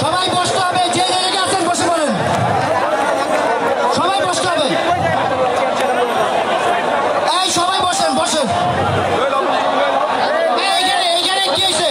সবাই বসতে হবে, যে জায়গায় আছেন বসে পড়েন, সবাই বসতে হবে। এই সবাই বসেন, বসেন। এইখানে কি হয়েছে?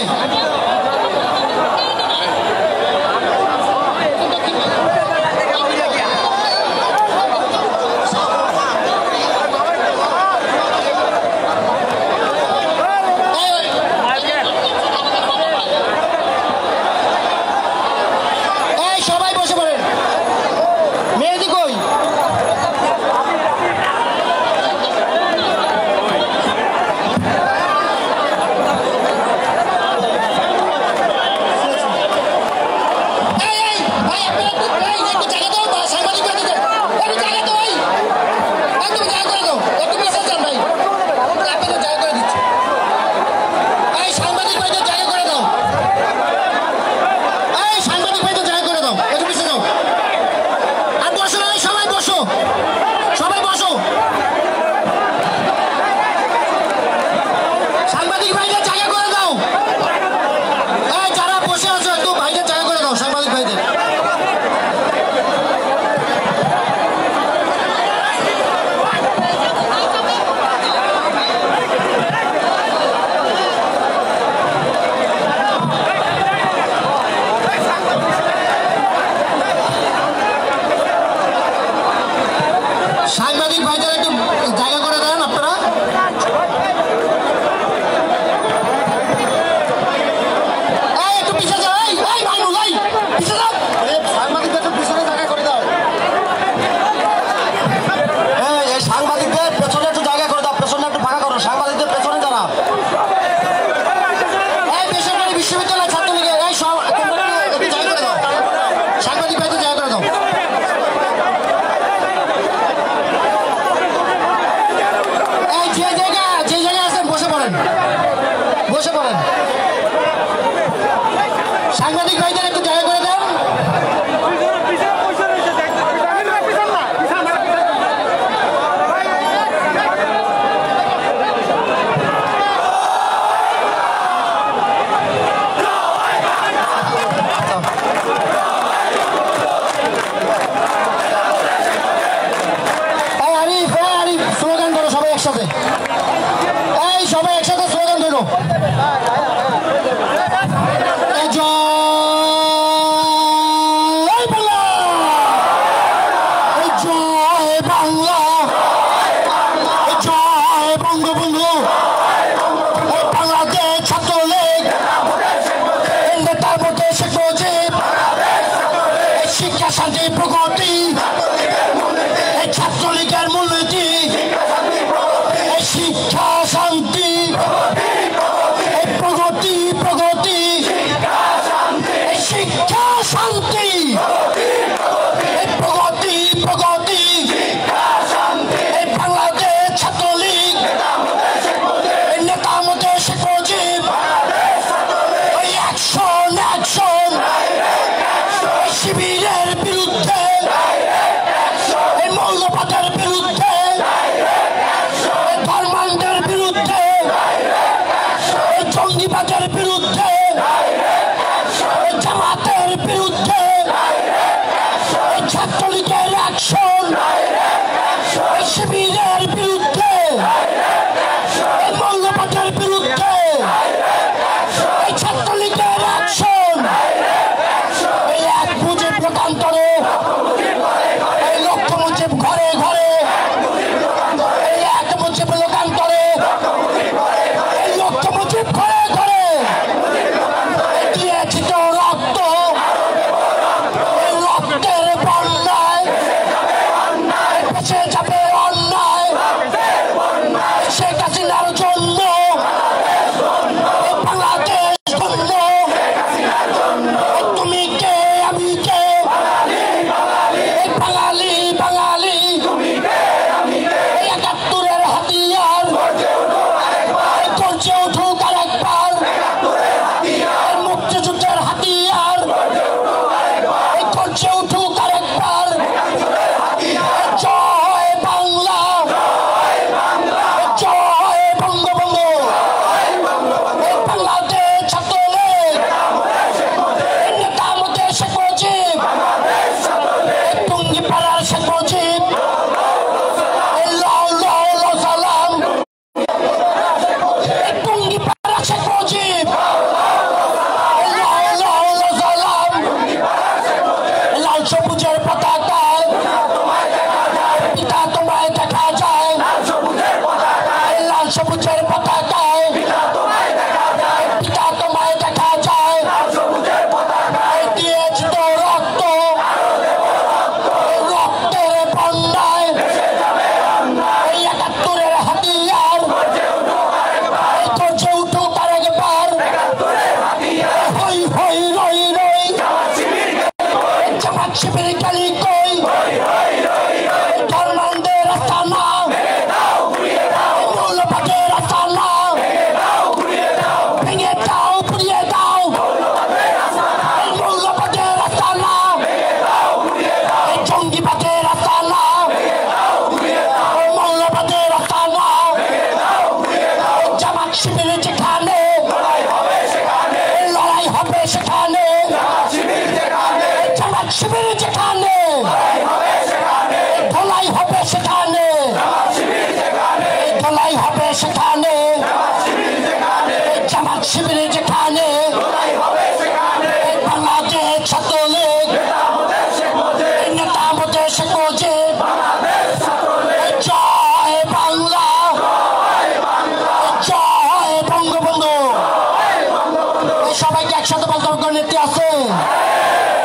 আছে?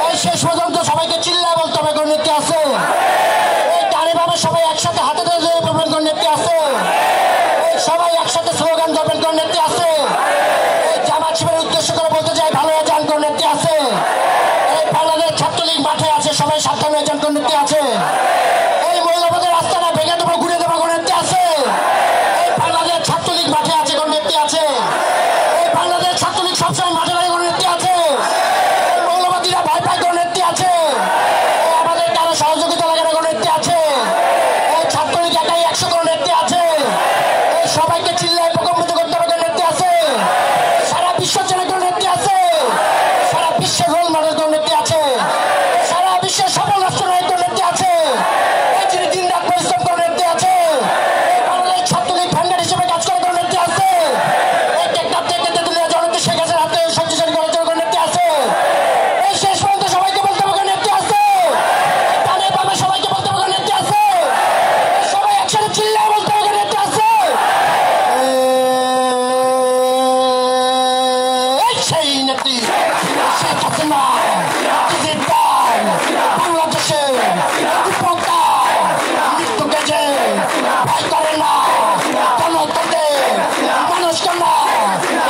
এই শেষ পর্যন্ত সবাইকে চিল্লায় বলতে হবে কোন নেত্রী আছে? এই টানিভাবে সবাই একসাথে হাতে ধরে বলবেন কোন নেত্রী আছে? এই সবাই একসাথে স্লোগান ধরবেন কোন নেত্রী আছে? এই জামাত শিবিরের উদ্দেশ্য করে বলতে চাই ভালো হয়ে যান কোন নেত্রী আছে? এই বাংলাদেশ ছাত্রলীগ মাঠে আছে, সবাই সাবধান হয়ে যান কোন নেত্রী আছে? এই মহিলাদের রাস্তাটা ভেঙে দেবো, ঘুরে দেবো কোন নেত্রী আছে? এই বাংলাদেশ ছাত্রলীগ মাঠে আছে কোন নেত্রী আছে? এই বাংলাদেশ ছাত্রলীগ সবসময় মাঠে লাগে কোন নেত্রী আছে? এই মৌলবাদীরা ভয় পায় কোন নেত্রী আছে? আমাদের কারো সহযোগিতা লাগে না কোন নেত্রী আছে? এই ছাত্রলীগ একাই 100 কোন নেত্রী আছে? এই সবাইকে চিল্লায় প্রকম্পিত করতে হবে কোন নেত্রী আছে? সারা বিশ্ব চেনে কোন নেত্রী আছে? সারা বিশ্বের রোল মডেল কোন নেত্রী আছে? সারা বিশ্বের সফল রাষ্ট্রনায়ক কোন নেত্রী আছে? এই যিনি দিন রাত পরিশ্রম কোন নেত্রী আছে? এই বাংলাদেশ ছাত্রলীগ ভান্ডার হিসেবে কাজ করে কোন নেত্রী আছে? এই টেকনাফ থেকে তেঁতুলিয়া জননেত্রী শেখ হাসিনার হাতে শক্তিশালী করার জন্য কোন নেত্রী আছে? এই শেষ পর্যন্ত সবাইকে বলতে হবে কোন নেত্রী আছে? ডানে বামে সবাইকে বলতে হবে কোন নেত্রী আছে? সবাই একসাথে চিল্লায় বলতে হবে কোন নেত্রী আছে? এই সেই নেত্রী শেখ হাসিনা, জিদ্দান, বাংলাদেশের বিপদটা মৃত্যুকে যে ভয় করে না, গণতন্ত্রের মানুষকে না।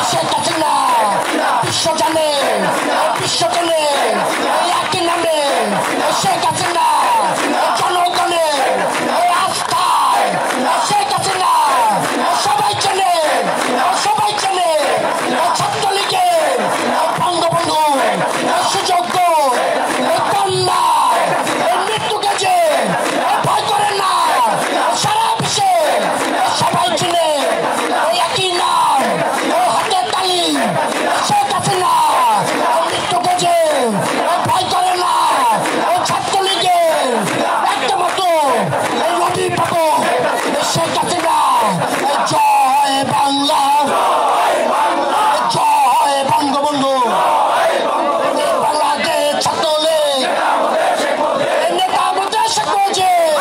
শেখ হাসিনা বিশ্ব জানে, বিশ্ব জানে একই নামে শেখ হাসিনা, জনগণের আস্থায় শেখ হাসিনা সবাই চেনে, সবাই চেনে। ছাত্রলীগের বঙ্গবন্ধু সুযোগ্য কন্যা মৃত্যুকে যে ভয় করে না, সারা বিশ্বে সবাই চিনে একই নাম, হাতে তালি শেখ হাসিনা মৃত্যুকে যে ভয় করে না। ছাত্রলীগের একটা মতো রবি পাবো শেখ হাসিনা। জয় বাংলা, জয় বঙ্গবন্ধু। বাংলাদেশ ছাত্রলীগ নেতা আমাদের শেখ মুজিব।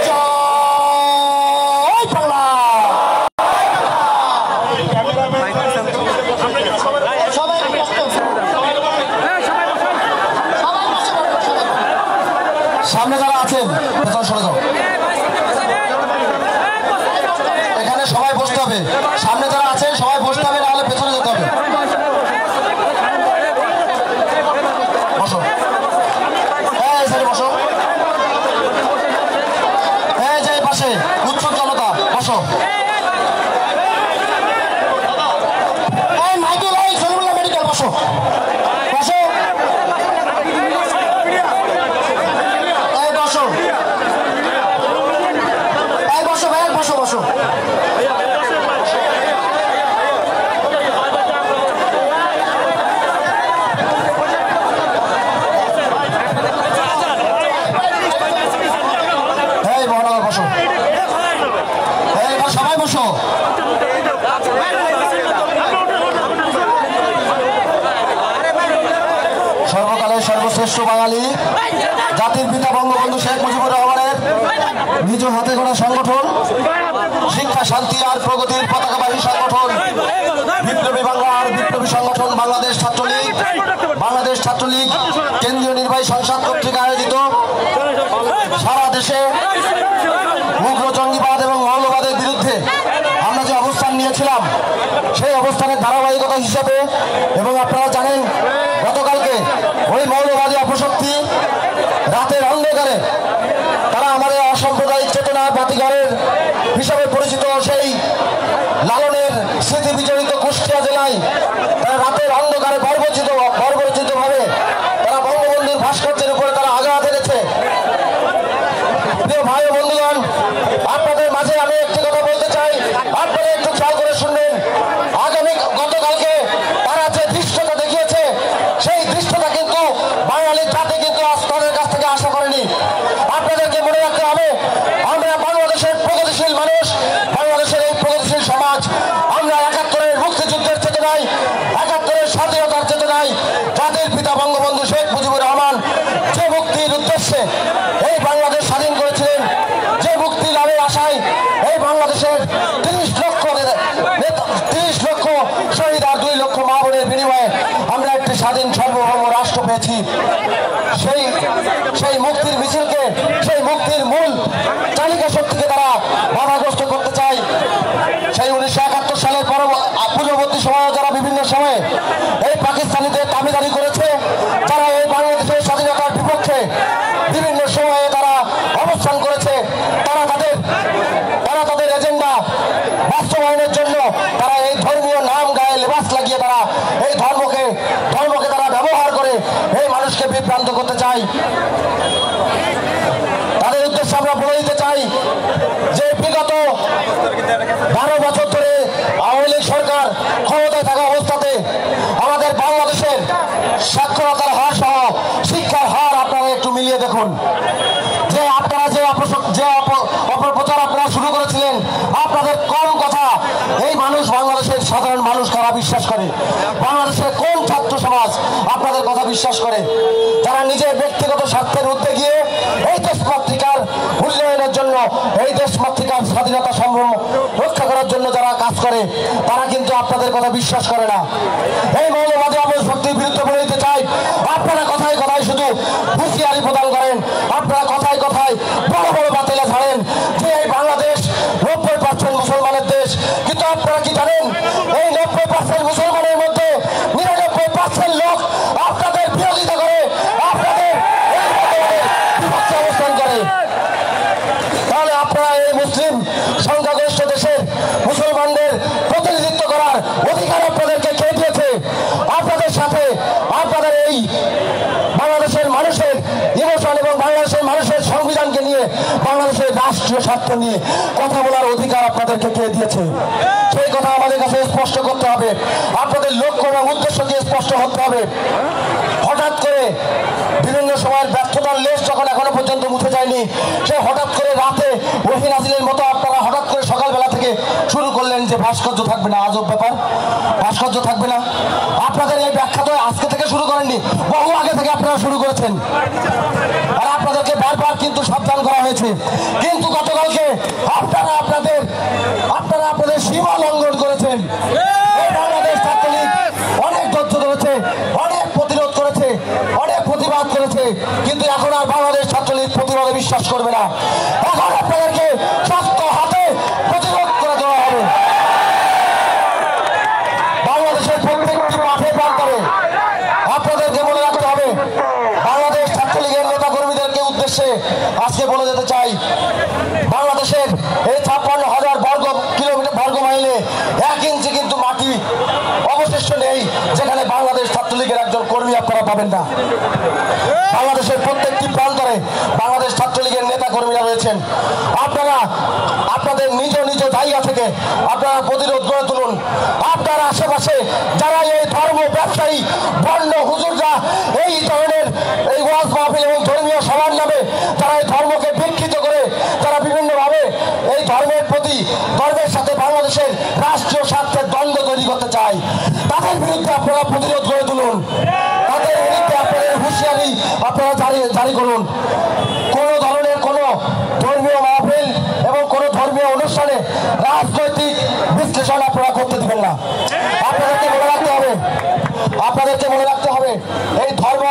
জয় বাংলা। সবাই ব্যস্ত, সামনে যারা আছেন ভেতর সরে যাও। এখানে সবাই বসতে হবে, সামনে যারা আছেন সবাই বসতে হবে, নাহলে পেছনে যেতে হবে। বসো, এই সাইডে বসো, এই যে পাশে উৎসুক জনতা বসো। এই মাইকেল, এই সলিমুল্লাহ মেডিকেল বসো, বসো, এই বসো, এই বসো ভাই, বসো বসো। এই মহানগর বসো, এই সবাই বসো। সর্বকালের সর্বশ্রেষ্ঠ বাঙালি জাতির পিতা বঙ্গবন্ধু শেখ মুজিবুর রহমানের নিজ হাতে গড়া সংগঠন, শিক্ষা শান্তি আর প্রগতির পতাকাবাহী সংগঠন বিপ্লবী বাংলার বিপ্লবী সংগঠন বাংলাদেশ ছাত্রলীগ। বাংলাদেশ ছাত্রলীগ কেন্দ্রীয় নির্বাহী সংসদ কর্তৃক আয়োজিত সারা দেশে উগ্র জঙ্গিবাদ এবং মৌলবাদের বিরুদ্ধে আমরা যে অবস্থান নিয়েছিলাম, সেই অবস্থানের ধারাবাহিকতা হিসেবে, এবং আপনারা জানেন গতকালকে ওই মৌলবাদী অপশক্তি রাতের অন্ধকারে তারা আমাদের অসাম্প্রদায়িক চেতনা বাতিঘরের হিসাবে পরিচিত সেই লালনের স্মৃতি বিজড়িত কুষ্টিয়া জেলায় তারা রাতের অন্ধকারে বর্বরচিতভাবে তারা বঙ্গবন্ধুর ভাস্কর্যের উপরে তারা আঘাত এনেছে। প্রিয় ভাই ও বন্ধুগণ, আপনাদের মাঝে আমি একটি কথা বলতে চাই, আপনারা একটু খেয়াল করে শুনবেন। গতকালকে তারা যে দৃশ্যটা দেখিয়েছে, সেই দৃশ্যটা কিন্তু বাঙালির জাতি কিন্তু তাদের কাছ থেকে আশা করেনি। আপনাদেরকে মনে রাখতে হবে, আমরা বাংলাদেশের প্রগতিশীল মানুষ, বাংলাদেশের এই প্রগতিশীল সমাজ, আমরা 71-এর মুক্তিযুদ্ধের চেতনায়, 71-এর স্বাধীনতার চেতনায় জাতির পিতা বঙ্গবন্ধু শেখ মুজিবুর রহমান যে মুক্তির উদ্দেশ্যে এই বাংলাদেশ স্বাধীন করেছিলেন, যে মুক্তি লাভের আশায় এই বাংলাদেশের 30 লক্ষ শহীদ আর 2 লক্ষ মা বোনের বিনিময়ে আমরা একটি স্বাধীন সার্বভৌম রাষ্ট্র পেয়েছি, সেই মুক্তির মিছিলকে, সেই মুক্তির মূল চালিকা শক্তিকে তারা বাধাগ্রস্ত করতে চায়। সেই 1971 সালের পূর্ববর্তী সময়ে যারা বিভিন্ন সময়ে এই পাকিস্তানিদের দাবিদারি করেছে, যারা এই বাংলাদেশের স্বাধীনতার বিপক্ষে বিভিন্ন সময়ে তারা অবস্থান করেছে, তারা তাদের এজেন্ডা বাস্তবায়নের জন্য তারা এই ধর্মীয় নাম গায়ে লেবাস লাগিয়ে তারা এই ধর্মকে তারা ব্যবহার করে এই মানুষকে বিভ্রান্ত করতে চায়। তাদের উদ্দেশ্যে আমরা বলে দিতে চাই যে বিগত 12 বছর ধরে আওয়ামী লীগ সরকার ক্ষমতায় থাকা অবস্থাতে আমাদের বাংলাদেশের সাক্ষরতার হার সহ শিক্ষার হার আপনারা একটু মিলিয়ে দেখুন। যে আপনারা যে অপপ্রচার আপনারা শুরু করেছিলেন, আপনাদের কম কথা এই মানুষ, বাংলাদেশের সাধারণ মানুষ কারা বিশ্বাস করে? বাংলাদেশের কোন ছাত্র সমাজ আপনাদের কথা বিশ্বাস করে? যারা নিজের ব্যক্তিগত স্বার্থের ঊর্ধ্বে গিয়ে এই দেশমাতৃকার উন্নয়নের জন্য, এই দেশমাতৃকার স্বাধীনতা সম্ভ্রম রক্ষা করার জন্য যারা কাজ করে, তারা কিন্তু আপনাদের কথা বিশ্বাস করে না। এই মৌলবাদী অপশক্তির বিরুদ্ধে বলে দিতে চাই, আপনারা কথায় কথায় শুধু হুঁশিয়ারি প্রদান করেন, আপনারা কথায় কথায় বড় বড় বাতিলে ছাড়েন যে এই বাংলাদেশ 90% মুসলমানের দেশ। কিন্তু আপনারা কি জানেন এই 90% মুসলমানের মধ্যে 99% লোক আপনাদের বিরোধিতা করে, আপনাদের বিপক্ষে অবস্থান করে। তাহলে আপনারা এই মুসলিম সংখ্যাগরিষ্ঠ দেশের মুসলমানদের প্রতিনিধিত্ব করার অধিকার আপনাদেরকে কে দিয়েছে? আপনাদের সাথে আপনাদের এই বাংলাদেশের মানুষের ইমোশন এবং বাংলাদেশের মানুষের সংবিধানকে নিয়ে, বাংলাদেশের রাষ্ট্রীয় স্বার্থ নিয়ে কথা বলার অধিকার আপনাদেরকে কে দিয়েছে? সেই কথা আমাদের কাছে স্পষ্ট করতে হবে। আপনাদের লক্ষ্য এবং উদ্দেশ্যকে স্পষ্ট হতে হবে। হঠাৎ করে বিভিন্ন সময়ের ব্যর্থতার লেশ যখন এখনো পর্যন্ত মুছে যায়নি, সে হঠাৎ করে রাতে ওহি নাজিলের মতো আপনারা হঠাৎ করে সকালবেলা থেকে শুরু করলেন যে ভাস্কর্য থাকবে না। আজব ব্যাপার, ভাস্কর্য থাকবে না। আপনাদের এই ব্যাখ্যা তো আজকে থেকে শুরু করেননি, বহু আগে থেকে আপনারা শুরু করেছেন। আর আপনাদেরকে বারবার কিন্তু সাবধান করা হয়েছে। কিন্তু গতকালকে আপনারা আপনাদের সীমা লঙ্ঘন করেছেন। বাংলাদেশ ছাত্রলীগ অনেক ধৈর্য ধরেছে, অনেক প্রতিরোধ করেছে, অনেক প্রতিবাদ করেছে, কিন্তু এখন আর বাংলাদেশ ছাত্রলীগ প্রতিবাদে বিশ্বাস করবে না। এখন আপনাদেরকে শক্ত হাতে প্রতিরোধ করে দেওয়া হবে। বাংলাদেশের প্রত্যেকটি মাঠে প্রান্তরে আপনাদেরকে মনে রাখতে হবে। বাংলাদেশ ছাত্রলীগের নেতা কর্মীদেরকে উদ্দেশ্যে আজকে বলে যেতে চাই, বাংলাদেশের এই 56,000 বর্গ মাইলে 1 ইঞ্চি কিন্তু মাটি অবশিষ্ট নেই যেখানে বাংলাদেশ ছাত্রলীগের একজন কর্মী আপনারা পাবেন না। বাংলাদেশের প্রত্যেকটি প্রান্তরে বাংলাদেশ ছাত্রলীগের নেতা কর্মীরা রয়েছেন। আপনারা আপনাদের নিজ নিজ জায়গা থেকে আপনারা প্রতিরোধ গড়ে তুলুন। আপনার আশেপাশে যারা এই ধর্ম ব্যবসায়ী বর্ণ হুজুররা এই ধরনের এই ওয়াজ মাহফিল এবং ধর্মীয় সভার নামে যারা এই ধর্মকে বিকৃত করে, যারা বিভিন্নভাবে এই ধর্মের প্রতি, ধর্মের সাথে বাংলাদেশের রাষ্ট্রীয় স্বার্থের দ্বন্দ্ব তৈরি করতে চায়, তাদের বিরুদ্ধে আপনারা প্রতিরোধ গড়ে তুলুন। তাদের বিরুদ্ধে আপনাদের হুঁশিয়ারি আপনারা জারি করুন। কোনো ধরনের কোনো ধর্মীয় মাহফিল এবং কোনো ধর্মীয় অনুষ্ঠানে রাজনৈতিক বিশ্লেষণ আপনারা করতে দেবেন না। আপনাদেরকে মনে রাখতে হবে এই ধর্ম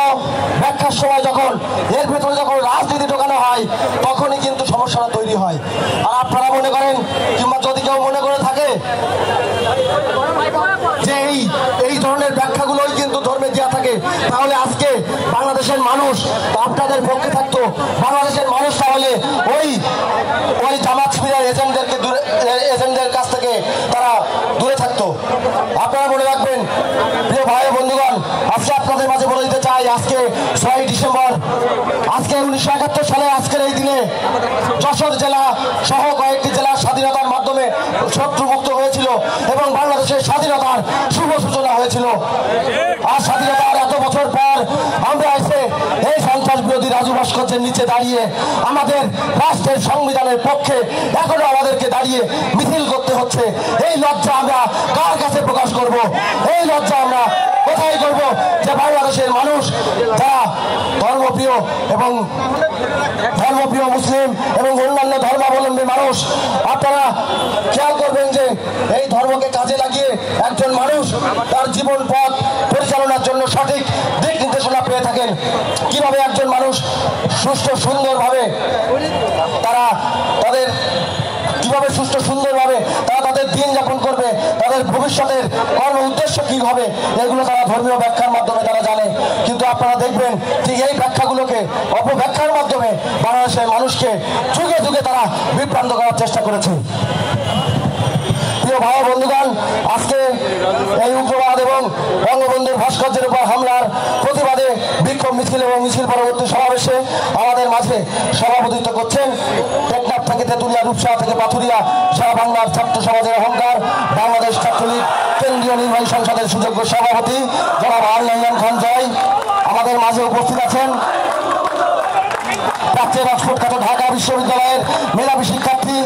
ব্যাখ্যার সময় যখন এর ভেতরে যখন রাজনীতি ঢোকানো হয়, তখনই কিন্তু সমস্যাটা তৈরি হয়। আর আপনারা মনে করেন, কিংবা যদি কেউ মনে করে থাকে যে এই ধরনের ব্যাখ্যাগুলোই কিন্তু ধর্মে দেওয়া থাকে, তাহলে আজকে বাংলাদেশের মানুষ আপনাদের পক্ষে থাকতো। বাংলাদেশের মানুষ তাহলে ওই জামাত শিবিরের এজেন্টদের কাছ থেকে তারা দূরে থাকতো। আপনারা মনে রাখবেন প্রিয় ভাই বন্ধুগণ, আজকে আপনাদের মাঝে বলে দিতে চাই, আজকে 6 ডিসেম্বর, আজকে 1971 সালে আজকের এই দিনে যশোর জেলা সহ কয়েকটি জেলা স্বাধীনতার মাধ্যমে শত্রুমুক্ত হয়েছিল এবং বাংলাদেশের স্বাধীনতার শুভ সূচনা হয়েছিল। আর স্বাধীনতার এত বছর পর আমরা এসে এই সন্ত্রাস বিরোধী রাজু ভাস্কর্যের নিচে দাঁড়িয়ে আমাদের রাষ্ট্রের সংবিধানের পক্ষে এখনো আমাদেরকে দাঁড়িয়ে মিছিল করতে হচ্ছে। এই লজ্জা আমরা কার কাছে প্রকাশ করব? এই লজ্জা আমরা কোথায় করব? যে বাংলাদেশের মানুষ যারা ধর্মপ্রিয় মুসলিম এবং অন্যান্য ধর্মাবলম্বী মানুষ, আপনারা খেয়াল করবেন যে এই ধর্মকে কাজে লাগিয়ে একজন মানুষ তার জীবন পথ পরিচালনা পরিচালনার জন্য সঠিক দিক নির্দেশনা পেয়ে থাকেন। কিভাবে একজন মানুষ সুষ্ঠু সুন্দরভাবে কিভাবে সুষ্ঠু সুন্দরভাবে তারা তাদের দিন যাপন করবে, তাদের ভবিষ্যতের কর্ম উদ্দেশ্য কি হবে, এগুলো তারা ধর্মীয় ব্যাখ্যার মাধ্যমে তারা জানে। কিন্তু আপনারা দেখবেন ঠিক এই ব্যাখ্যাগুলোকে অপব্যাখ্যার মাধ্যমে বাংলাদেশের মানুষকে যুগে যুগে তারা বিভ্রান্ত করার চেষ্টা করেছে। প্রিয় ভাই বন্ধুগণ, আজকে এই উগ্রবাদ এবং বঙ্গবন্ধুর ভাস্কর্যের উপর হামলার প্রতিবাদে বিক্ষোভ মিছিল এবং মিছিল পরবর্তী সমাবেশে আমাদের মাঝে সভাপতিত্ব করছেন টেকনাফ থেকে তেঁতুলিয়া, রূপসা থেকে পাথুরিয়া, সারা বাংলার ছাত্র সমাজের অহংকার, বাংলাদেশ ছাত্রলীগ কেন্দ্রীয় নির্বাহী সংসদের সুযোগ্য সভাপতি জনাব আল নয়ন খান জয়। আমাদের মাঝে উপস্থিত আছেন প্রাচ্যের অক্সফোর্ড খ্যাত ঢাকা বিশ্ববিদ্যালয়ের মেধাবী শিক্ষার্থী,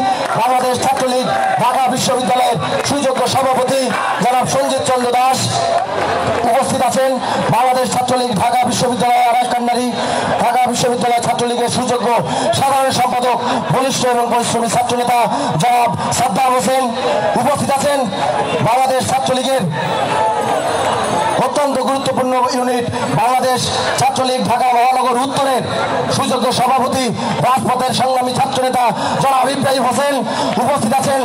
বাংলাদেশ ছাত্রলীগ ঢাকা বিশ্ববিদ্যালয়ের সুযোগ্য সভাপতি জনাব সঞ্জিত চন্দ্র দাস। উপস্থিত আছেন বাংলাদেশ ছাত্রলীগ ঢাকা বিশ্ববিদ্যালয় আরাক কান্নারি, ঢাকা বিশ্ববিদ্যালয় ছাত্রলীগের সুযোগ্য সাধারণ সম্পাদক, বলিষ্ঠ এবং পরিশ্রমী ছাত্রনেতা জনাব সাদ্দাম হোসেন। উপস্থিত আছেন বাংলাদেশ ছাত্রলীগের অত্যন্ত গুরুত্বপূর্ণ ইউনিট বাংলাদেশ ছাত্রলীগ ঢাকা মহানগর উত্তরের সুযোগ্য সভাপতি, রাজপথের সংগ্রামী ছাত্রনেতা জনাব ইব্রাহিম হোসেন। উপস্থিত আছেন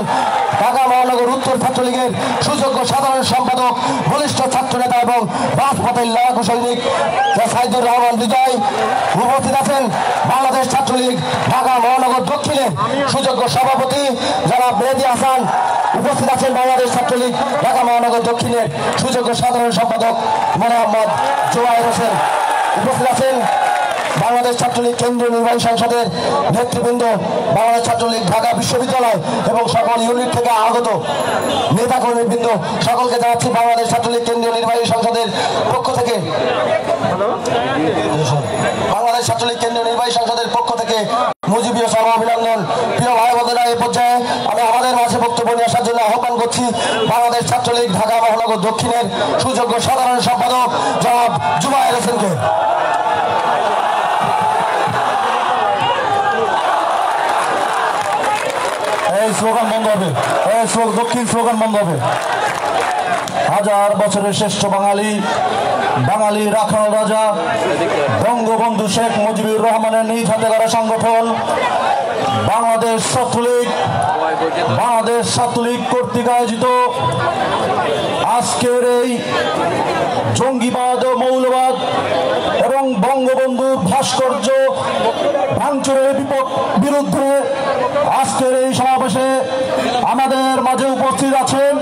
ঢাকা মহানগর উত্তর ছাত্রলীগের সুযোগ্য সাধারণ সম্পাদক, বলিষ্ঠ ছাত্রনেতা এবং রাজপথের লড়াকু সৈনিক সাইদুর রহমান বিজয়। উপস্থিত আছেন বাংলাদেশ ছাত্রলীগ ঢাকা মহানগর দক্ষিণের সুযোগ্য সভাপতি জনাব মেহেদী হাসান। উপস্থিত আছেন বাংলাদেশ ছাত্রলীগ ঢাকা মহানগর দক্ষিণের সুযোগ্য সাধারণ সম্পাদক মোহাম্মদ জোয়ায়ের হোসেন। উপস্থিত আছেন বাংলাদেশ ছাত্রলীগ কেন্দ্রীয় নির্বাহী সংসদের নেতৃবৃন্দ, বাংলাদেশ ছাত্রলীগ ঢাকা বিশ্ববিদ্যালয় এবং সকল ইউনিট থেকে আগত নেতাকর্মীবৃন্দ, সকলকে জানাচ্ছি বাংলাদেশ ছাত্রলীগ কেন্দ্রীয় নির্বাহী সংসদের পক্ষ থেকে বাংলাদেশ ছাত্রলীগ কেন্দ্রীয় নির্বাহী সংসদের পক্ষ থেকে মুজিবীয় সভা অভিনন্দন। প্রিয় ভাই বোনেরা, এই পর্যায়ে আমি আমাদের মাঝে বক্তব্য নিয়ে আসার জন্য আহ্বান করছি বাংলাদেশ ছাত্রলীগ ঢাকা মহানগর দক্ষিণের সুযোগ্য সাধারণ সম্পাদক জনাব জুবায়ের হোসেনকে। এই স্লোগান বন্ধ হবে, দক্ষিণ স্লোগান বন্ধ হবে। হাজার বছরের শ্রেষ্ঠ বাঙালি রাখাল রাজা বঙ্গবন্ধু শেখ মুজিবুর রহমানের নিজ হাতে গড়া সংগঠন বাংলাদেশ ছাত্রলীগ কর্তৃক আয়োজিত আজকের এই জঙ্গিবাদ ও মৌলবাদ এবং বঙ্গবন্ধুর ভাস্কর্য ভাঙচুরের বিরুদ্ধে আজকের এই সমাবেশে আমাদের মাঝে উপস্থিত আছেন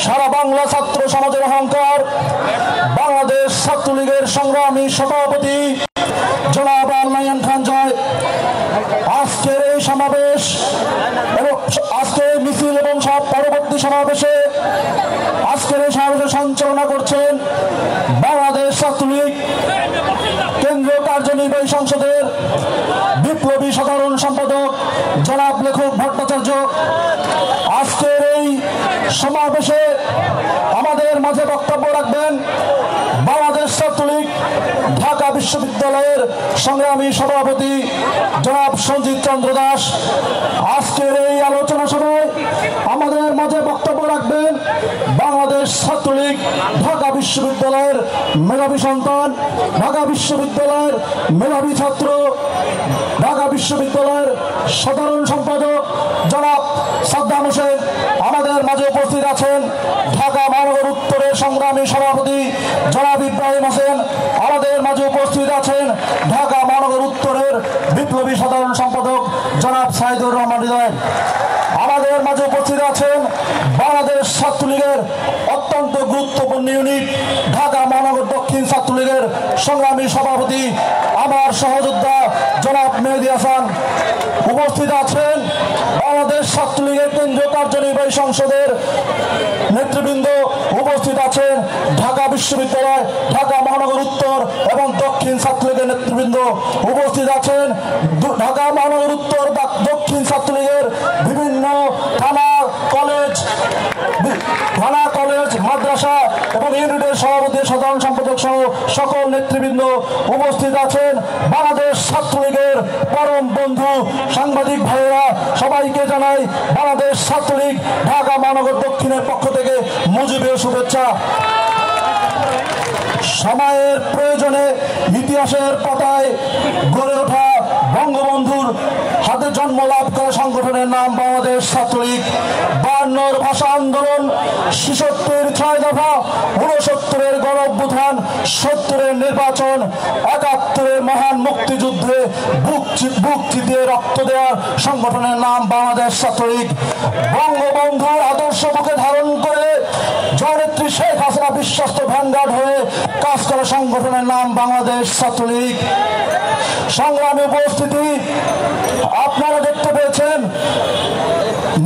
সারা বাংলা ছাত্র সমাজের অহংকার, বাংলাদেশ ছাত্রলীগের সংগ্রামী সভাপতি জনাব আল নয়ন খান জয়। আজকের এই সমাবেশ এবং আজকের মিছিল এবং সব পরবর্তী সমাবেশে সঞ্চালনা করছেন বাংলাদেশ ছাত্রলীগ কেন্দ্রীয় কার্যনির্বাহী সংসদের বিপ্লবী সাধারণ সম্পাদক জনাব লেখক ভট্টাচার্য। আজকের এই সমাবেশে আমাদের মাঝে বক্তব্য রাখবেন বাংলাদেশ ছাত্রলীগ ঢাকা বিশ্ববিদ্যালয়ের সংগ্রামী সভাপতি জনাব সঞ্জিত চন্দ্র দাস। আজকের এই আলোচনা সভায় আমাদের মাঝে বক্তব্য রাখবেন বাংলাদেশ ছাত্রলীগ ঢাকা বিশ্ববিদ্যালয়ের মেধাবী সন্তান, ঢাকা বিশ্ববিদ্যালয়ের মেধাবী ছাত্র, ঢাকা বিশ্ববিদ্যালয়ের সাধারণ সম্পাদক জনাব সাদ্দাম হোসেন। আমাদের মাঝে উপস্থিত আছেন ঢাকা মহানগর উত্তরের সংগ্রামী সভাপতি জনাব ইব্রাহিম হোসেন। আমাদের মাঝে উপস্থিত আছেন ঢাকা মহানগর উত্তরের বিপ্লবী সাধারণ সম্পাদক জনাব সাইদুর রহমান বিজয়। আমাদের মাঝে উপস্থিত আছেন বাংলাদেশ ছাত্রলীগের অত্যন্ত গুরুত্বপূর্ণ ইউনিট ঢাকা মহানগর দক্ষিণ ছাত্রলীগের সংগ্রামী সভাপতি আমার সহযোদ্ধা জনাব মেহেদী হাসান। উপস্থিত আছেন বাংলাদেশ ছাত্রলীগের কেন্দ্রীয় কার্যনির্বাহী সংসদের নেতৃবৃন্দ। উপস্থিত আছেন ঢাকা বিশ্ববিদ্যালয়, ঢাকা মহানগর উত্তর এবং দক্ষিণ ছাত্রলীগের নেতৃবৃন্দ। উপস্থিত আছেন ঢাকা মহানগর উত্তর দক্ষিণ ছাত্রলীগের বিভিন্ন থানা কলেজ মাদ্রাসা এবং ইউনিটের সভাপতি সাধারণ সম্পাদক সহ সকল নেতৃবৃন্দ। উপস্থিত আছেন বাংলাদেশ ছাত্রলীগের পরম বন্ধু সাংবাদিক ভাইয়েরা। সবাইকে জানাই বাংলাদেশ ছাত্রলীগ ঢাকা মহানগর দক্ষিণের পক্ষ থেকে মুজিবের শুভেচ্ছা। সময়ের প্রয়োজনে ইতিহাসের পাতায় গড়ে ওঠা বঙ্গবন্ধুর হাতে জন্ম লাভ করা সংগঠনের নাম বাংলাদেশ ছাত্রলীগ। 52 ভাষা আন্দোলন, 66 6 দফা, 69 গণ অভ্যুত্থান, 70 নির্বাচন, 71 মহান মুক্তিযুদ্ধে বুক চিতিয়ে রক্ত দেওয়ার সংগঠনের নাম বাংলাদেশ ছাত্রলীগ। বঙ্গবন্ধুর আদর্শ বুকে ধারণ করে জননেত্রী শেখ হাসিনা বিশ্বস্ত ভ্যানগার্ড হয়ে কাজ করা সংগঠনের নাম বাংলাদেশ ছাত্রলীগ। সংগ্রামী উপস্থিতি, আপনারা দেখতে পেয়েছেন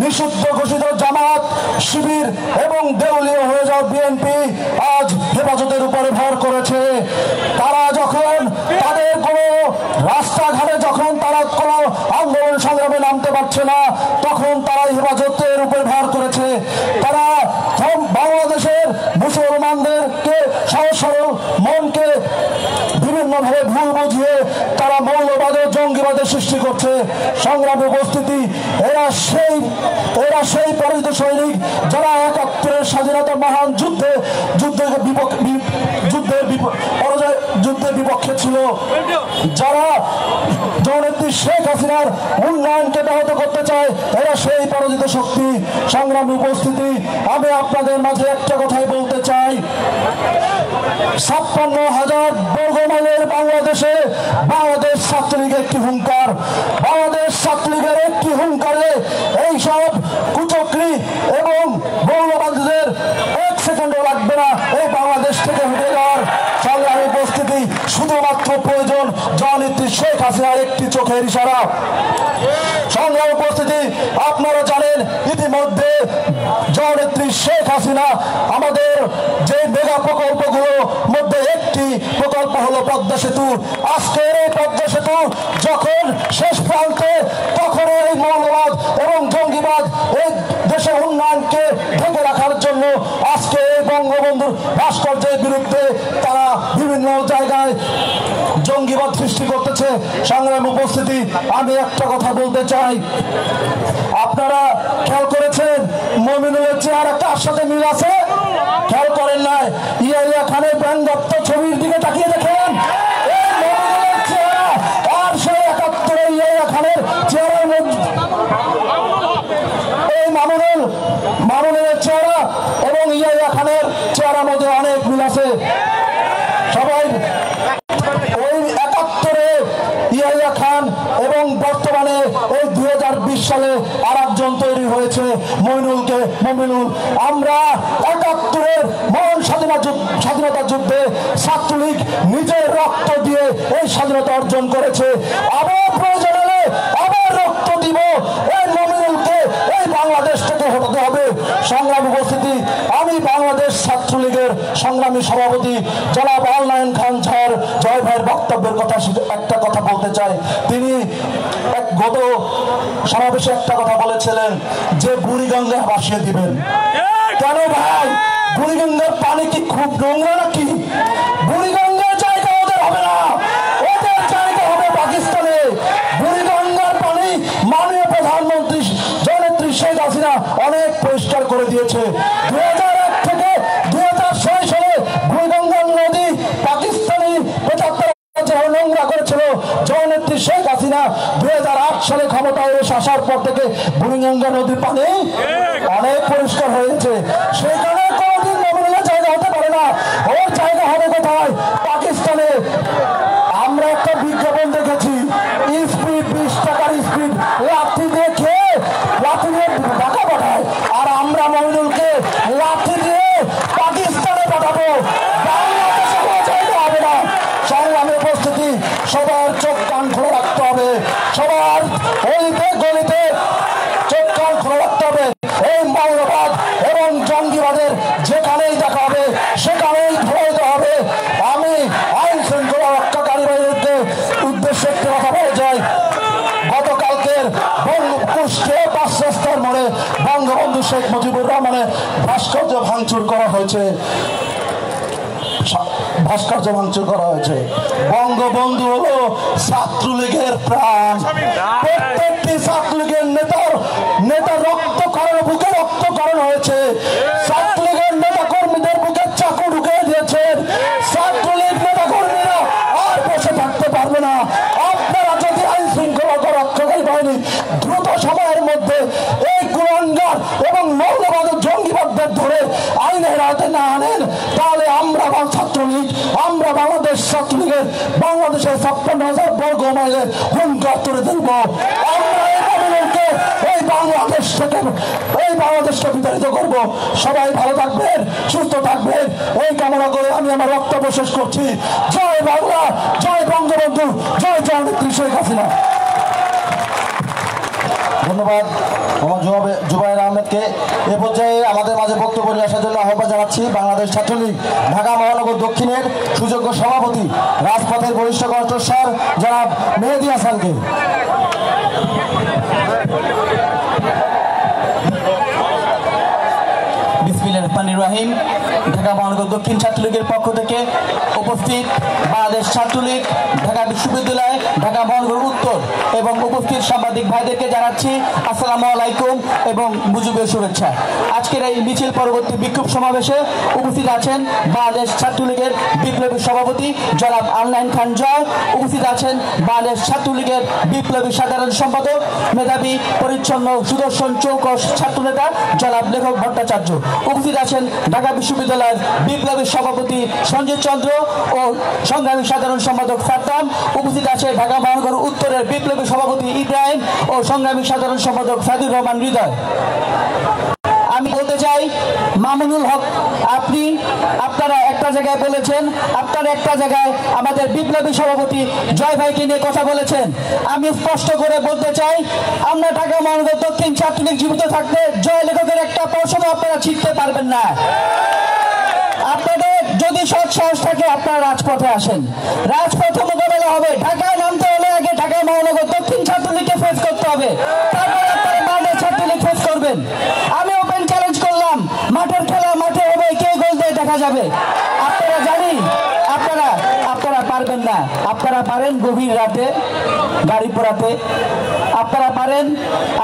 নিষিদ্ধ ঘোষিত জামাত, শিবির এবং দেউলিয়া হয়ে যাওয়া বিএনপি আজ হেফাজতের উপরে ভর করেছে। তারা যখন তাদের কোনো রাস্তাঘাটে যখন তারা কোনো আন্দোলন সংগ্রামে নামতে পারছে না, তখন তারা হেফাজতের উপরে ভর করেছে। তারা বাংলাদেশের মুসলমানদেরকে সহজ সরল মনকে বিভিন্নভাবে ভুল বুঝিয়ে তারা মৌলবাদের জঙ্গিবাদের সৃষ্টি করছে। সংগ্রামী উপস্থিতি, এরা সেই পরাজিত সৈনিক যারা 71 স্বাধীনতার মহান যুদ্ধের বিপক্ষে ছিল, যারা জননেত্রী শেখ হাসিনার উন্নয়নকে ব্যাহত করতে চায়, এরা সেই পরাজিত শক্তি। সংগ্রামী উপস্থিতি, আমি আপনাদের মাঝে একটা কথাই বলতে চাই, 56,000 বর্গমাইলের বাংলাদেশে বাংলাদেশ ছাত্রলীগের একটি হুঙ্কার। বাংলাদেশ ছাত্রলীগের একটি হুঙ্কারে এইসব কুচক্রী এবং মৌলবাদীদের 1 সেকেন্ডও লাগবে না এই বাংলাদেশ থেকে হেঁটে যাওয়ার। সংগ্রামী উপস্থিতি, শুধুমাত্র প্রয়োজন জননেত্রী শেখ হাসিনার একটি চোখের ইশারা। সংগ্রামী উপস্থিতি, আপনারা জানেন ইতিমধ্যে জননেত্রী শেখ হাসিনা আমাদের যে মেগা প্রকল্পগুলোর মধ্যে একটি প্রকল্প হলো পদ্মা সেতু। আজকের এই পদ্মা সেতু যখন শেষ প্রান্তে, তখন এই মৌলবাদ এবং জঙ্গিবাদ এই দেশের উন্নয়নকে ঢেকে রাখার জন্য আজকে এই বঙ্গবন্ধুর ভাস্কর্যের বিরুদ্ধে তারা বিভিন্ন জায়গায় জঙ্গিবাদ সৃষ্টি করতেছে। সংগ্রামী উপস্থিতি, আমি একটা কথা বলতে চাই, আপনারা খেয়াল করেছেন মমিনুলের চেহারা কার সাথে মিল আছে? খেয়াল করেন নাই? ইয়াহিয়া খানের ব্যঙ্গাত্ম ছবির দিকে তাকিয়ে দেখেন, এই মমিনুলের চেহারা আর সেই 71 ইয়াহিয়া খানের চেহারার মধ্যে, এই মামুনের চেহারা এবং ইয়াহিয়া খানের চেহারার মধ্যে অনেক মিল আছে। সবাই ওই 71-এ ইয়াহিয়া খান এবং বর্তমানে এই 2020 সালে আরেকজন তৈরি হয়েছে মমিনুল। আমরা 71-এর মহান স্বাধীনতা যুদ্ধে ছাত্রলীগ নিজের রক্ত দিয়ে এই স্বাধীনতা অর্জন করেছে। আবার প্রয়োজন হলে আবার রক্ত দিব এই মমিনুলকে এই বাংলাদেশ থেকে হটাতে হবে। সংগ্রামী উপস্থিতি, আমি বাংলাদেশ ছাত্রলীগের সংগ্রামী সভাপতি জনাব আল নাইন খান স্যার জয় ভাইয়ের বক্তব্যের কথা একটা কথা বলতে চাই। তিনি গত সমাবেশে একটা কথা বলেছিলেন যে বুড়িগঙ্গা ভাসিয়ে দিবেন। কেন ভাই? বুড়িগঙ্গার পানি কি খুব নোংরা নাকি? বুড়িগঙ্গার জায়গা ওদের হবে না, ওদের জায়গা হবে পাকিস্তানে। বুড়িগঙ্গার পানি মাননীয় প্রধানমন্ত্রী জননেত্রী শেখ হাসিনা অনেক পরিষ্কার করে দিয়েছে। 2001 থেকে 2006 সালে বুড়িগঙ্গার নদী পাকিস্তানি নোংরা করেছিল জননেত্রী শেখ হাসিনা। 2008 সালে ক্ষমতায় আসার পর থেকে বুড়িগঙ্গা নদীর পানি অনেক পরিষ্কার হয়েছে। সেখানে কোনোদিন মমিনুলের জায়গা হতে পারে না। ওর জায়গা হবে কোথায়? পাকিস্তানে। আমরা একটা বিজ্ঞাপন দেখেছি, স্পিড 20 টাকার স্পিড লাঠি দিয়ে খেয়ে লাঠি দিয়ে ঢাকা পাঠায়, আর আমরা মমিনুলকে লাঠি দিয়ে পাকিস্তানে পাঠাবো। বাংলাদেশে কোনো জায়গা হবে না। সংগ্রামী উপস্থিতি, সবার চোখ কান খোলা রাখতে হবে, সবার অলিতে গলিতে চোখ কান খোলা রাখতে হবে। এই মৌলবাদ এবং জঙ্গিবাদের যেখানেই দেখা হবে সেখানেই ধরে হবে। আমি আইন শৃঙ্খলা রক্ষাকারী বাহিনীর উদ্দেশ্যে একটি কথা বলে যাই। গতকালকের কুষ্টিয়া 5 রাস্তার মোড়ে বঙ্গবন্ধু শেখ মুজিবুর রহমানের ভাস্কর্য ভাঙচুর করা হয়েছে। বঙ্গবন্ধু হলো ছাত্রলীগের প্রাণ। প্রত্যেকটি ছাত্রলীগের নেতার রক্তকরণ, বুকে রক্তকরণ হয়েছে। ছাত্রলীগের নেতা কর্মীদের বুকে চাকু ঢুকিয়ে দিয়েছেন। হাতে না আনেন তাহলে আমরা ছাত্রলীগ, আমরা বাংলাদেশ ছাত্রলীগের বাংলাদেশের 56,000 বর্গ মাইলের হুঙ্কার তুলে দেব। আমরা এই বাংলাদেশকে বিতাড়িত করব। সবাই ভালো থাকবেন, সুস্থ থাকবেন এই কামনা করে আমি আমার বক্তব্য শেষ করছি। জয় বাংলা, জয় বঙ্গবন্ধু, জয় জননেত্রী শেখ হাসিনা। ধন্যবাদ মোহাম্মদ জুবায়ের আহমেদকে। এ পর্যায়ে আমাদের মাঝে বক্তব্য নিয়ে আসার জন্য আহ্বান জানাচ্ছি বাংলাদেশ ছাত্রলীগ ঢাকা মহানগর দক্ষিণের সুযোগ্য সভাপতি, রাজপথের বরিষ্ঠ কণ্ঠস্বর জনাব মেহেদী হাসানকে। বিসমিল্লাহির রহমানির রহিম। ঢাকা মহানগর দক্ষিণ ছাত্রলীগের পক্ষ থেকে উপস্থিত বাংলাদেশ ছাত্রলীগ, ঢাকা বিশ্ববিদ্যালয়, ঢাকা মহানগর উত্তর এবং উপস্থিত সাংবাদিক ভাইদেরকে জানাচ্ছি আসসালামু আলাইকুম এবং মুজিবের শুভেচ্ছা। আজকের এই মিছিল পরবর্তী বিক্ষোভ সমাবেশে উপস্থিত আছেন বাংলাদেশ ছাত্রলীগের বিপ্লবী সভাপতি জনাব আনলাইন খান জয়, উপস্থিত আছেন বাংলাদেশ ছাত্রলীগের বিপ্লবী সাধারণ সম্পাদক, মেধাবী, পরিচ্ছন্ন, সুদর্শন চৌকস ছাত্রনেতা জনাব লেখক ভট্টাচার্য, উপস্থিত আছেন ঢাকা বিশ্ববিদ্যালয়ের বিপ্লবী সভাপতি সঞ্জয় চন্দ্র ও সংগ্রামী সাধারণ সম্পাদক সাদ্দাম, উপস্থিত আছে ঢাকা মহানগর উত্তরের বিপ্লবী সভাপতি ইব্রাহিম ও সংগ্রামী সাধারণ সম্পাদক সাইদুর রহমান হৃদয়। আমি বলতে চাই মামুনুল হক, আপনারা একটা জায়গায় বলেছেন, আপনারা একটা জায়গায় আমাদের বিপ্লবী সভাপতি জয় ভাইকে নিয়ে কথা বলেছেন। আমি স্পষ্ট করে বলতে চাই, আমরা ঢাকা মহানগর দক্ষিণ ছাত্রলীগ জীবিত থাকতে জয় লেখকের একটা পর্ষদও আপনারা ছিটতে পারবেন না। আপনাদের যদি সৎ সাহস থাকে আপনারা রাজপথে আসেন, রাজপথে মোকাবেলা হবে। ঢাকায় নামতে হলে আগে ঢাকা মহানগর দক্ষিণ ছাত্রলীগকে ফেস করতে হবে, তারপরে আপনারা বাংলাদেশ ছাত্রলীগ ফেস করবেন। আমি ওপেন চ্যালেঞ্জ করলাম, মাঠের খেলা মাঠে হবে, কে গোল দিয়ে দেখা যাবে। আপনারা জানি আপনারা পারবেন না। আপনারা পারেন গভীর রাতে গাড়ি পোড়াতে, আপনারা পারেন,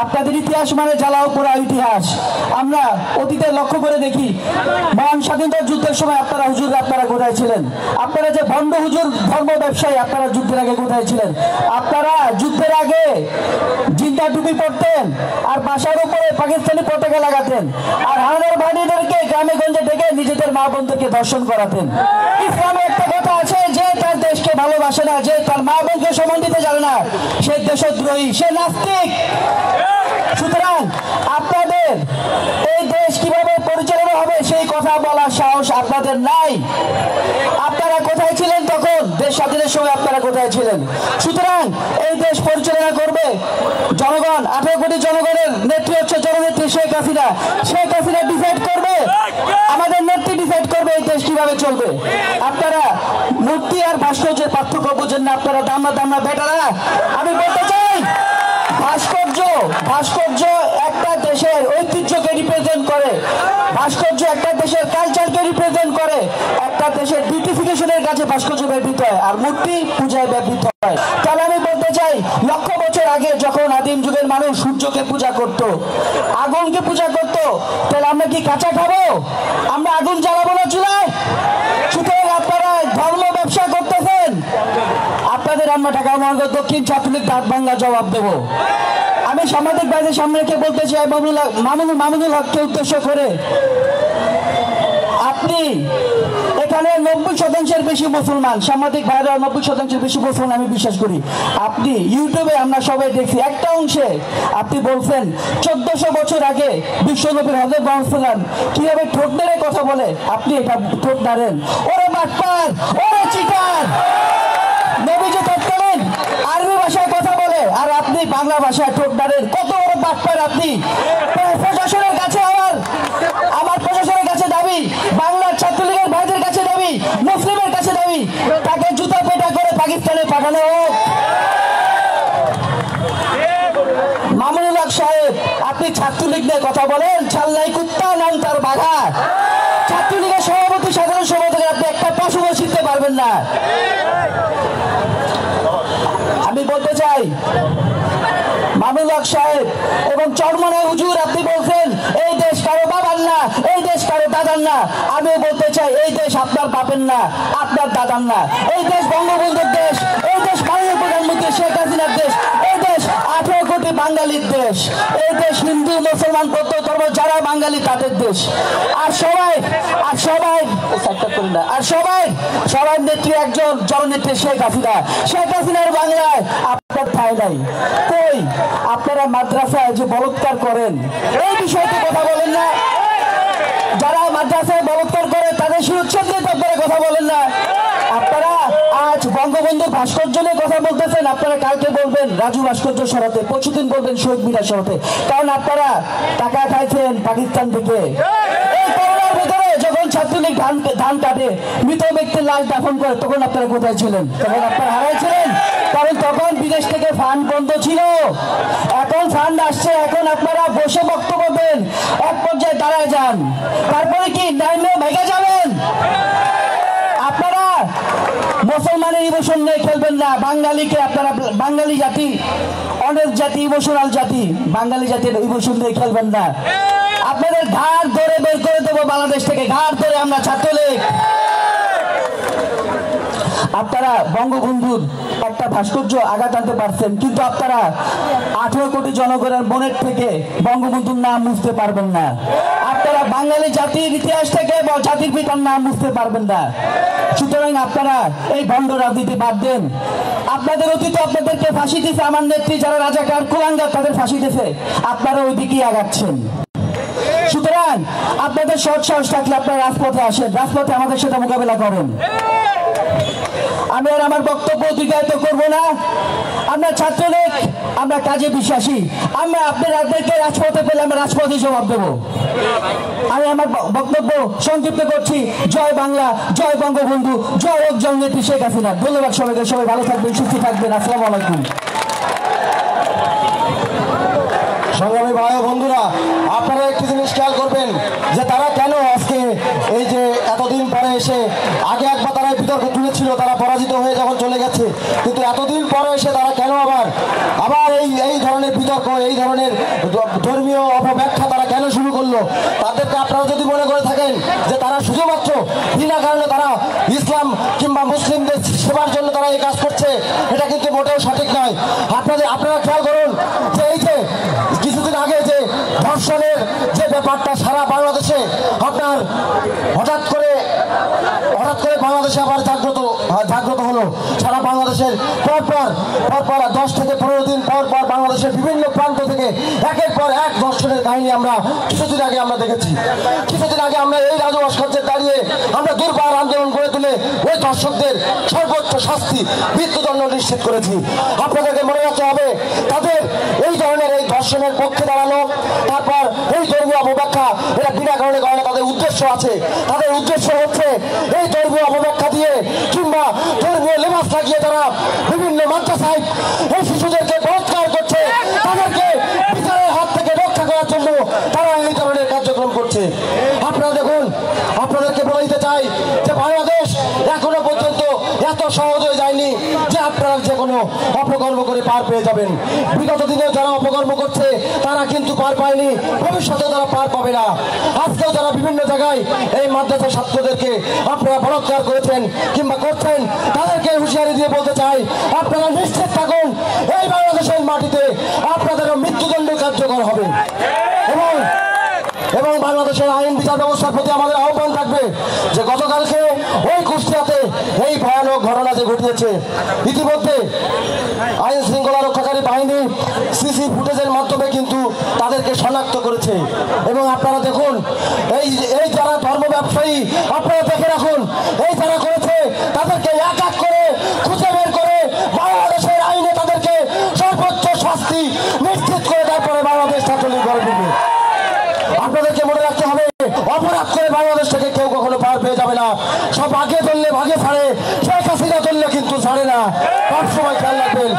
আপনাদের ইতিহাস মানে জ্বালাও পোড়া ইতিহাস। আমরা অতীতে লক্ষ্য করে দেখি, মহান স্বাধীনতা যুদ্ধের সময় আপনারা কোথায় ছিলেন? আপনারা যে ভণ্ড হুজুর ধর্ম ব্যবসায়ী, আপনারা যুদ্ধের আগে কোথায় ছিলেন? আপনারা যুদ্ধের আগে জিন্দা টুপি পরতেন আর বাসার উপরে পাকিস্তানি পতাকা লাগাতেন, আর হানাদার বাহিনীদেরকে গ্রামে গঞ্জে ডেকে নিজেদের মা বোনদেরকে দর্শন করাতেন। ইসলামে একটা কথা আছে, যে তার দেশকে ভালোবাসে না, যে তার মা বোনকে সম্মান দিতে জানে না, সে দেশদ্রোহী, সে নাস্তিক। সুতরাং আপনাদের এই দেশ কিভাবে পরিচালনা হবে সেই কথা বলার সাহস আপনাদের নাই। আপনারা কোথায় ছিলেন তখন? দেশ স্বাধীনের সময় আপনারা কোথায় ছিলেন? সুতরাং এই দেশ পরিচালনা করবে জনগণ। 18 কোটি জনগণের নেত্রী হচ্ছে জননেত্রী শেখ হাসিনা। শেখ হাসিনা ডিসাইড করবে, আমাদের নেত্রী ডিসাইড করবে এই দেশ কিভাবে চলবে। আপনারা মূর্তি আর ভাস্কর্যের পার্থক্য বোঝেন না, আপনারা দামনা বেটারা। আমি বলতে চাই, ভাস্কর্য একটা দেশের ঐতিহ্যকে রিপ্রেজেন্ট করে, ভাস্কর্য একটা দেশের কালচারকে রিপ্রেজেন্ট করে। একটা দেশের বিউটিফিকেশনের কাছে ভাস্কর্য ব্যবহৃত হয় আর মূর্তি পূজায় ব্যবহৃত হয়। তাহলে আমি বলতে চাই, লক্ষ বছর আগে যখন আদিম যুগের মানুষ সূর্যকে পূজা করত, আগুনকে পূজা করত, তাহলে আমরা কি কাঁচা খাবো? আমরা আগুন জ্বালাবো না চুলায়? সুতরাং আপনারা ধর্ম ব্যবসা করতেছেন। আপনাদের আমরা ঢাকা মহানগর দক্ষিণ ছাত্রলীগ দাঁত ভাঙ্গা জবাব দেব। আমি সাংবাদিক ভাইদের সামনে রেখে বলতে চাই, মামুনুল হককে উদ্দেশ্য করে, আপনি এখানে 90% বেশি মুসলমান, সাংবাদিক ভাইরা 90% বেশি মুসলমান আমি বিশ্বাস করি। আপনি ইউটিউবে আমরা সবাই দেখছি, একটা অংশে আপনি বলছেন 1400 বছর আগে বিশ্বনবীর হযরত মুহাম্মদ কিভাবে ঠোঁট নেড়ে কথা বলে, আপনি এটা ঠোঁট নাড়েন। ওরে বাটপার, ওরে চিটার, নবীজি তৎকালীন আরবি ভাষায় কথা বলে আর আপনি বাংলা ভাষায় ঠোঁট নাড়েন। কত বড় বাটপার আপনি! প্রশাসনের কাছে আমার প্রশাসনের কাছে দাবি, বাংলার ছাত্রলীগের ভাইদের কাছে দাবি, মুসলিমের কাছে দাবি, তাকে জুতা পেটা করে পাকিস্তানে পাঠানো হোক। মামুনুল হক সাহেব, আপনি ছাত্রলীগ নিয়ে কথা বলেন, ছাল্লাই কুত্তা নাম তার বাঘা। ছাত্রলীগের সভাপতি, সাধারণ সম্পাদক, আপনি একটা পশুও শিখতে পারবেন না। আমি বলতে চাই, মামুনুল হক সাহেব এবং চরমনাই হুজুর, আপনি বলছেন এই দেশ কারো বাবার না, এই দেশ কারো দাদার না। আমিও বলতে চাই, এই দেশ আপনার বাপের না, আপনার দাদার না। এই দেশ বঙ্গবন্ধুর দেশ, এই দেশ মাননীয় প্রধানমন্ত্রী শেখ হাসিনার দেশ, এই দেশ 18 কোটি বাঙালির দেশ। এই দেশ হিন্দু মুসলমান বৌদ্ধ ধর্ম যারা বাঙালি তাদের দেশ। আর সবাই নেত্রী একজন জননেত্রী শেখ হাসিনা। শেখ হাসিনার বাংলায় আপনার ঠাঁই নাই। কই আপনারা মাদ্রাসায় যে বলৎকার করেন এই বিষয়টি কথা বলেন না? যারা মাদ্রাসায় বলৎকার করে তাদের সুরক্ষা দিয়ে তারপরে কথা বলেন না? আপনারা আজ বঙ্গবন্ধুর ভাস্কর্য নিয়ে কথা বলতেছেন, আপনারা কালকে বলবেন রাজু ভাস্কর্য সরাতে, পরশুদিন বলবেন শহীদ মিনার সরাতে, কারণ আপনারা টাকা খাইছেন পাকিস্তান থেকে। এই করোনার ভিতরে যখন ছাত্রলীগ ধান কাটে, মৃত ব্যক্তির লাশ দাফন করে, তখন আপনারা কোথায় ছিলেন? তখন আপনারা হারাইছিলেন, কারণ তখন বিদেশ থেকে ফান্ড বন্ধ ছিল। এখন ফান্ড আসছে, এখন আপনারা বসে বক্তব্য দেন, এক পর্যায়ে দাঁড়ায় যান, তারপরে কি ডাইনে ভেঙে যাবেন? আপনারা মুসলমানের ইমোশন নিয়ে খেলবেন না। বাঙালিকে আপনারা, বাঙালি জাতি অনেক জাতি, ইমোশনাল জাতি, বাঙালি জাতির ইমোশন নিয়ে খেলবেন না। আপনাদের ঘাড় ধরে বের করে দেবো বাংলাদেশ থেকে, ঘাড় ধরে আমরা ছাত্রলীগ। আপনারা বঙ্গবন্ধুর একটা ভাস্কর্য আঘাত আনতে পারছেন, কিন্তু আপনারা 18 কোটি জনগণের মনের থেকে বঙ্গবন্ধুর নাম মুছতে পারবেন না। আপনারা বাঙালি জাতির ইতিহাস থেকে জাতির পিতার নাম মুছতে পারবেন না। সুতরাং আপনারা এই ভণ্ড রাজনীতি বাদ দেন। আপনাদের অতীতে আপনাদেরকে ফাঁসি দিয়েছে আমার নেত্রী, যারা রাজাকার কুলাঙ্গার তাদের ফাঁসি দিয়েছে, আপনারা ওই দিকেই আগাচ্ছেন। সুতরাং আপনাদের সৎ সাহস থাকলে আপনারা রাজপথে আসেন, রাজপথে আমাদের সাথে মোকাবেলা করেন। আমি আর আমার বক্তব্য দীর্ঘায়িত করবো না। আমরা ছাত্রলীগ, আমরা কাজে বিশ্বাসী। আমরা আপনাদেরকে রাজপথে পেলে আমরা রাজপথে জবাব দেবো। আমি আমার বক্তব্য সংক্ষিপ্ত করছি। জয় বাংলা, জয় বঙ্গবন্ধু, জয় হোক জননেত্রী শেখ হাসিনা। ধন্যবাদ সবাইকে। সবাই ভালো থাকবেন, সুস্থ থাকবেন। আসসালামু আলাইকুম। সংগ্রামী ভাই বন্ধুরা, আপনারা একটি জিনিস খেয়াল করবেন যে তারা কেন আজকে এই যে এতদিন পরে এসে, আগে একবার তারা বিতর্ক তুলেছিল, তারা পরাজিত হয়ে যখন চলে গেছে, কিন্তু এতদিন পরে এসে তারা কেন আবার এই ধরনের বিতর্ক, এই ধরনের ধর্মীয় অপব্যাখ্যা তারা কেন শুরু করলো? তাদেরকে আপনারা যদি মনে করে থাকেন যে তারা শুধুমাত্র বিনা কারণে তারা ইসলাম কিংবা মুসলিমদের সেবার জন্য তারা এই কাজ করছে, এটা কিন্তু মোটেও সঠিক নয়। আপনারা খেয়াল করুন যে এই যে কিছুদিন আগে যে ধর্ষণের যে ব্যাপারটা সারা বাংলাদেশে আপনার হঠাৎ করে বাংলাদেশে আবার জাগ্রত হলো। সারা বাংলাদেশের পরপর 10 থেকে 15 দিন পর বাংলাদেশের বিভিন্ন প্রান্ত থেকে একের পর এক ধর্ষণের কাহিনী আমরা কিছুদিন আগে দেখেছি। কিছুদিন আগে আমরা এই রাজু ভাস্কর্যে দাঁড়িয়ে আমরা দুর্বার আন্দোলন করে তুলে ওই ধর্ষকদের সর্বোচ্চ শাস্তি, মৃত্যুদণ্ড নিশ্চিত করেছি। আপনাদেরকে মনে রাখতে হবে, তাদের এই ধরনের এই ধর্ষণের পক্ষে দাঁড়ানো, তারপর এই ধর্মীয় অপব্যাখ্যা, এটা বিনা কারণে করে না। তাদের উদ্দেশ্য আছে, তাদের উদ্দেশ্য হচ্ছে এই ধর্মীয় অপব্যাখ্যা দিয়ে কিংবা ধর্মীয় লেবাস লাগিয়ে তারা বিভিন্ন মাদ্রাসায় এই শিশুদেরকে বলাৎকার করছে, তাদেরকে বিচারের হাত থেকে রক্ষা করার জন্য তারা এই ধরনের কার্যক্রম করছে। আপনারা দেখুন, আপনাদেরকে বলে দিতে চাই যে বাংলাদেশ এখনো পর্যন্ত এত সহজ হয়ে যায়নি যে আপনারা যে কোনো অপকর্ম করে পার পেয়ে যাবেন। বিগত দিনে যারা অপকর্ম করছে তারা কিন্তু পার পায়নি, ভবিষ্যতে তারা পার পাবে না। আজকেও যারা বিভিন্ন জায়গায় এই মাদ্রাসা ছাত্রদেরকে আপনারা বলাৎকার করেছেন কিংবা করছেন, তাদেরকে হুঁশিয়ারি দিয়ে বলতে চাই, আপনারা নিশ্চিত থাকুন এই বাংলাদেশের মাটিতে আপনাদেরও মৃত্যুদণ্ড কার্যকর হবে। এবং বাংলাদেশের আইন বিচার ব্যবস্থার প্রতি আমাদের আহ্বান থাকবে যে গতকালকে ওই কুষ্টিয়াতে এই ভয়ানক ঘটনা যে ঘটিয়েছে, ইতিমধ্যে আইন শৃঙ্খলা রক্ষাকারী বাহিনী সিসি ফুটেজের মাধ্যমে কিন্তু তাদেরকে শনাক্ত করেছে। এবং আপনারা দেখুন, এই যারা ধর্ম ব্যবসায়ী, আপনারা দেখে রাখুন, এই যারা করেছে তাদেরকে এক এক করে খুঁজে বের করে বাংলাদেশের আইনে তাদেরকে সর্বোচ্চ শাস্তি নিশ্চিত করে তারপরে বাংলাদেশ ছাত্রলীগ গড়ে তুলবে। আপনাদেরকে মনে রাখতে হবে, অপরাধ করে বাংলাদেশ থেকে কেউ কখনো পার পেয়ে যাবে না। সব আগে ধরলে ভাগে ছাড়ে, শেখ হাসিনা ধরলে কিন্তু ছাড়ে না। সবসময় খেয়াল রাখবেন।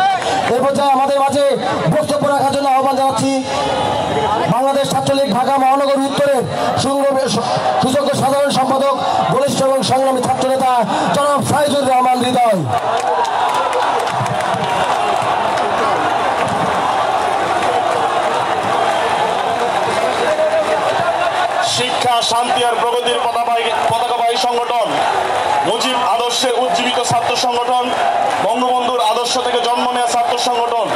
এই পর্যায়ে আমাদের মাঝে বক্তব্য রাখার জন্য আহ্বান জানাচ্ছি বাংলাদেশ ছাত্রলীগ ঢাকা মহানগর উত্তরের সুযোগ্য সাধারণ সম্পাদক, বলিষ্ঠ এবং সংগ্রামী ছাত্রনেতা জনাব সাইদুর রহমান হৃদয়। শিক্ষা, শান্তি আর প্রগতির পতাকাবাহী সংগঠন, মুজিব আদর্শে উজ্জীবিত ছাত্র সংগঠন, বঙ্গবন্ধুর আদর্শ থেকে জন্ম নেওয়া ছাত্র সংগঠন,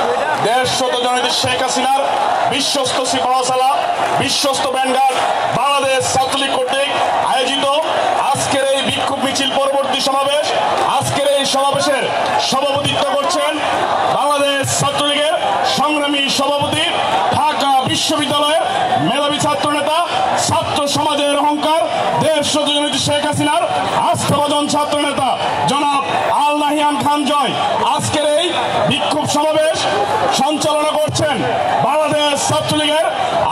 দেশ শত জনিত জননেত্রী শেখ হাসিনার বিশ্বস্ত সিপাহসালা বিশ্বস্ত ব্যান্ডগার্ড বাংলাদেশ ছাত্রলীগ কর্তৃক আয়োজিত আজকের এই বিক্ষোভ মিছিল পরবর্তী সমাবেশ। আজকের এই সমাবেশের সভাপতিত্ব করছেন বাংলাদেশ ছাত্রলীগের সংগ্রামী সভাপতি, ঢাকা বিশ্ববিদ্যালয়ের মেধাবী ছাত্র নেতা, ছাত্র সমাজের অহংকার, দেশরত্ন জননেত্রী শেখ হাসিনার আস্থাভাজন ছাত্র নেতা জনাব আল নাহিয়ান খান জয়। আজকের এই বিক্ষোভ সমাবেশ সঞ্চালনা করছেন বাংলাদেশ ছাত্রলীগের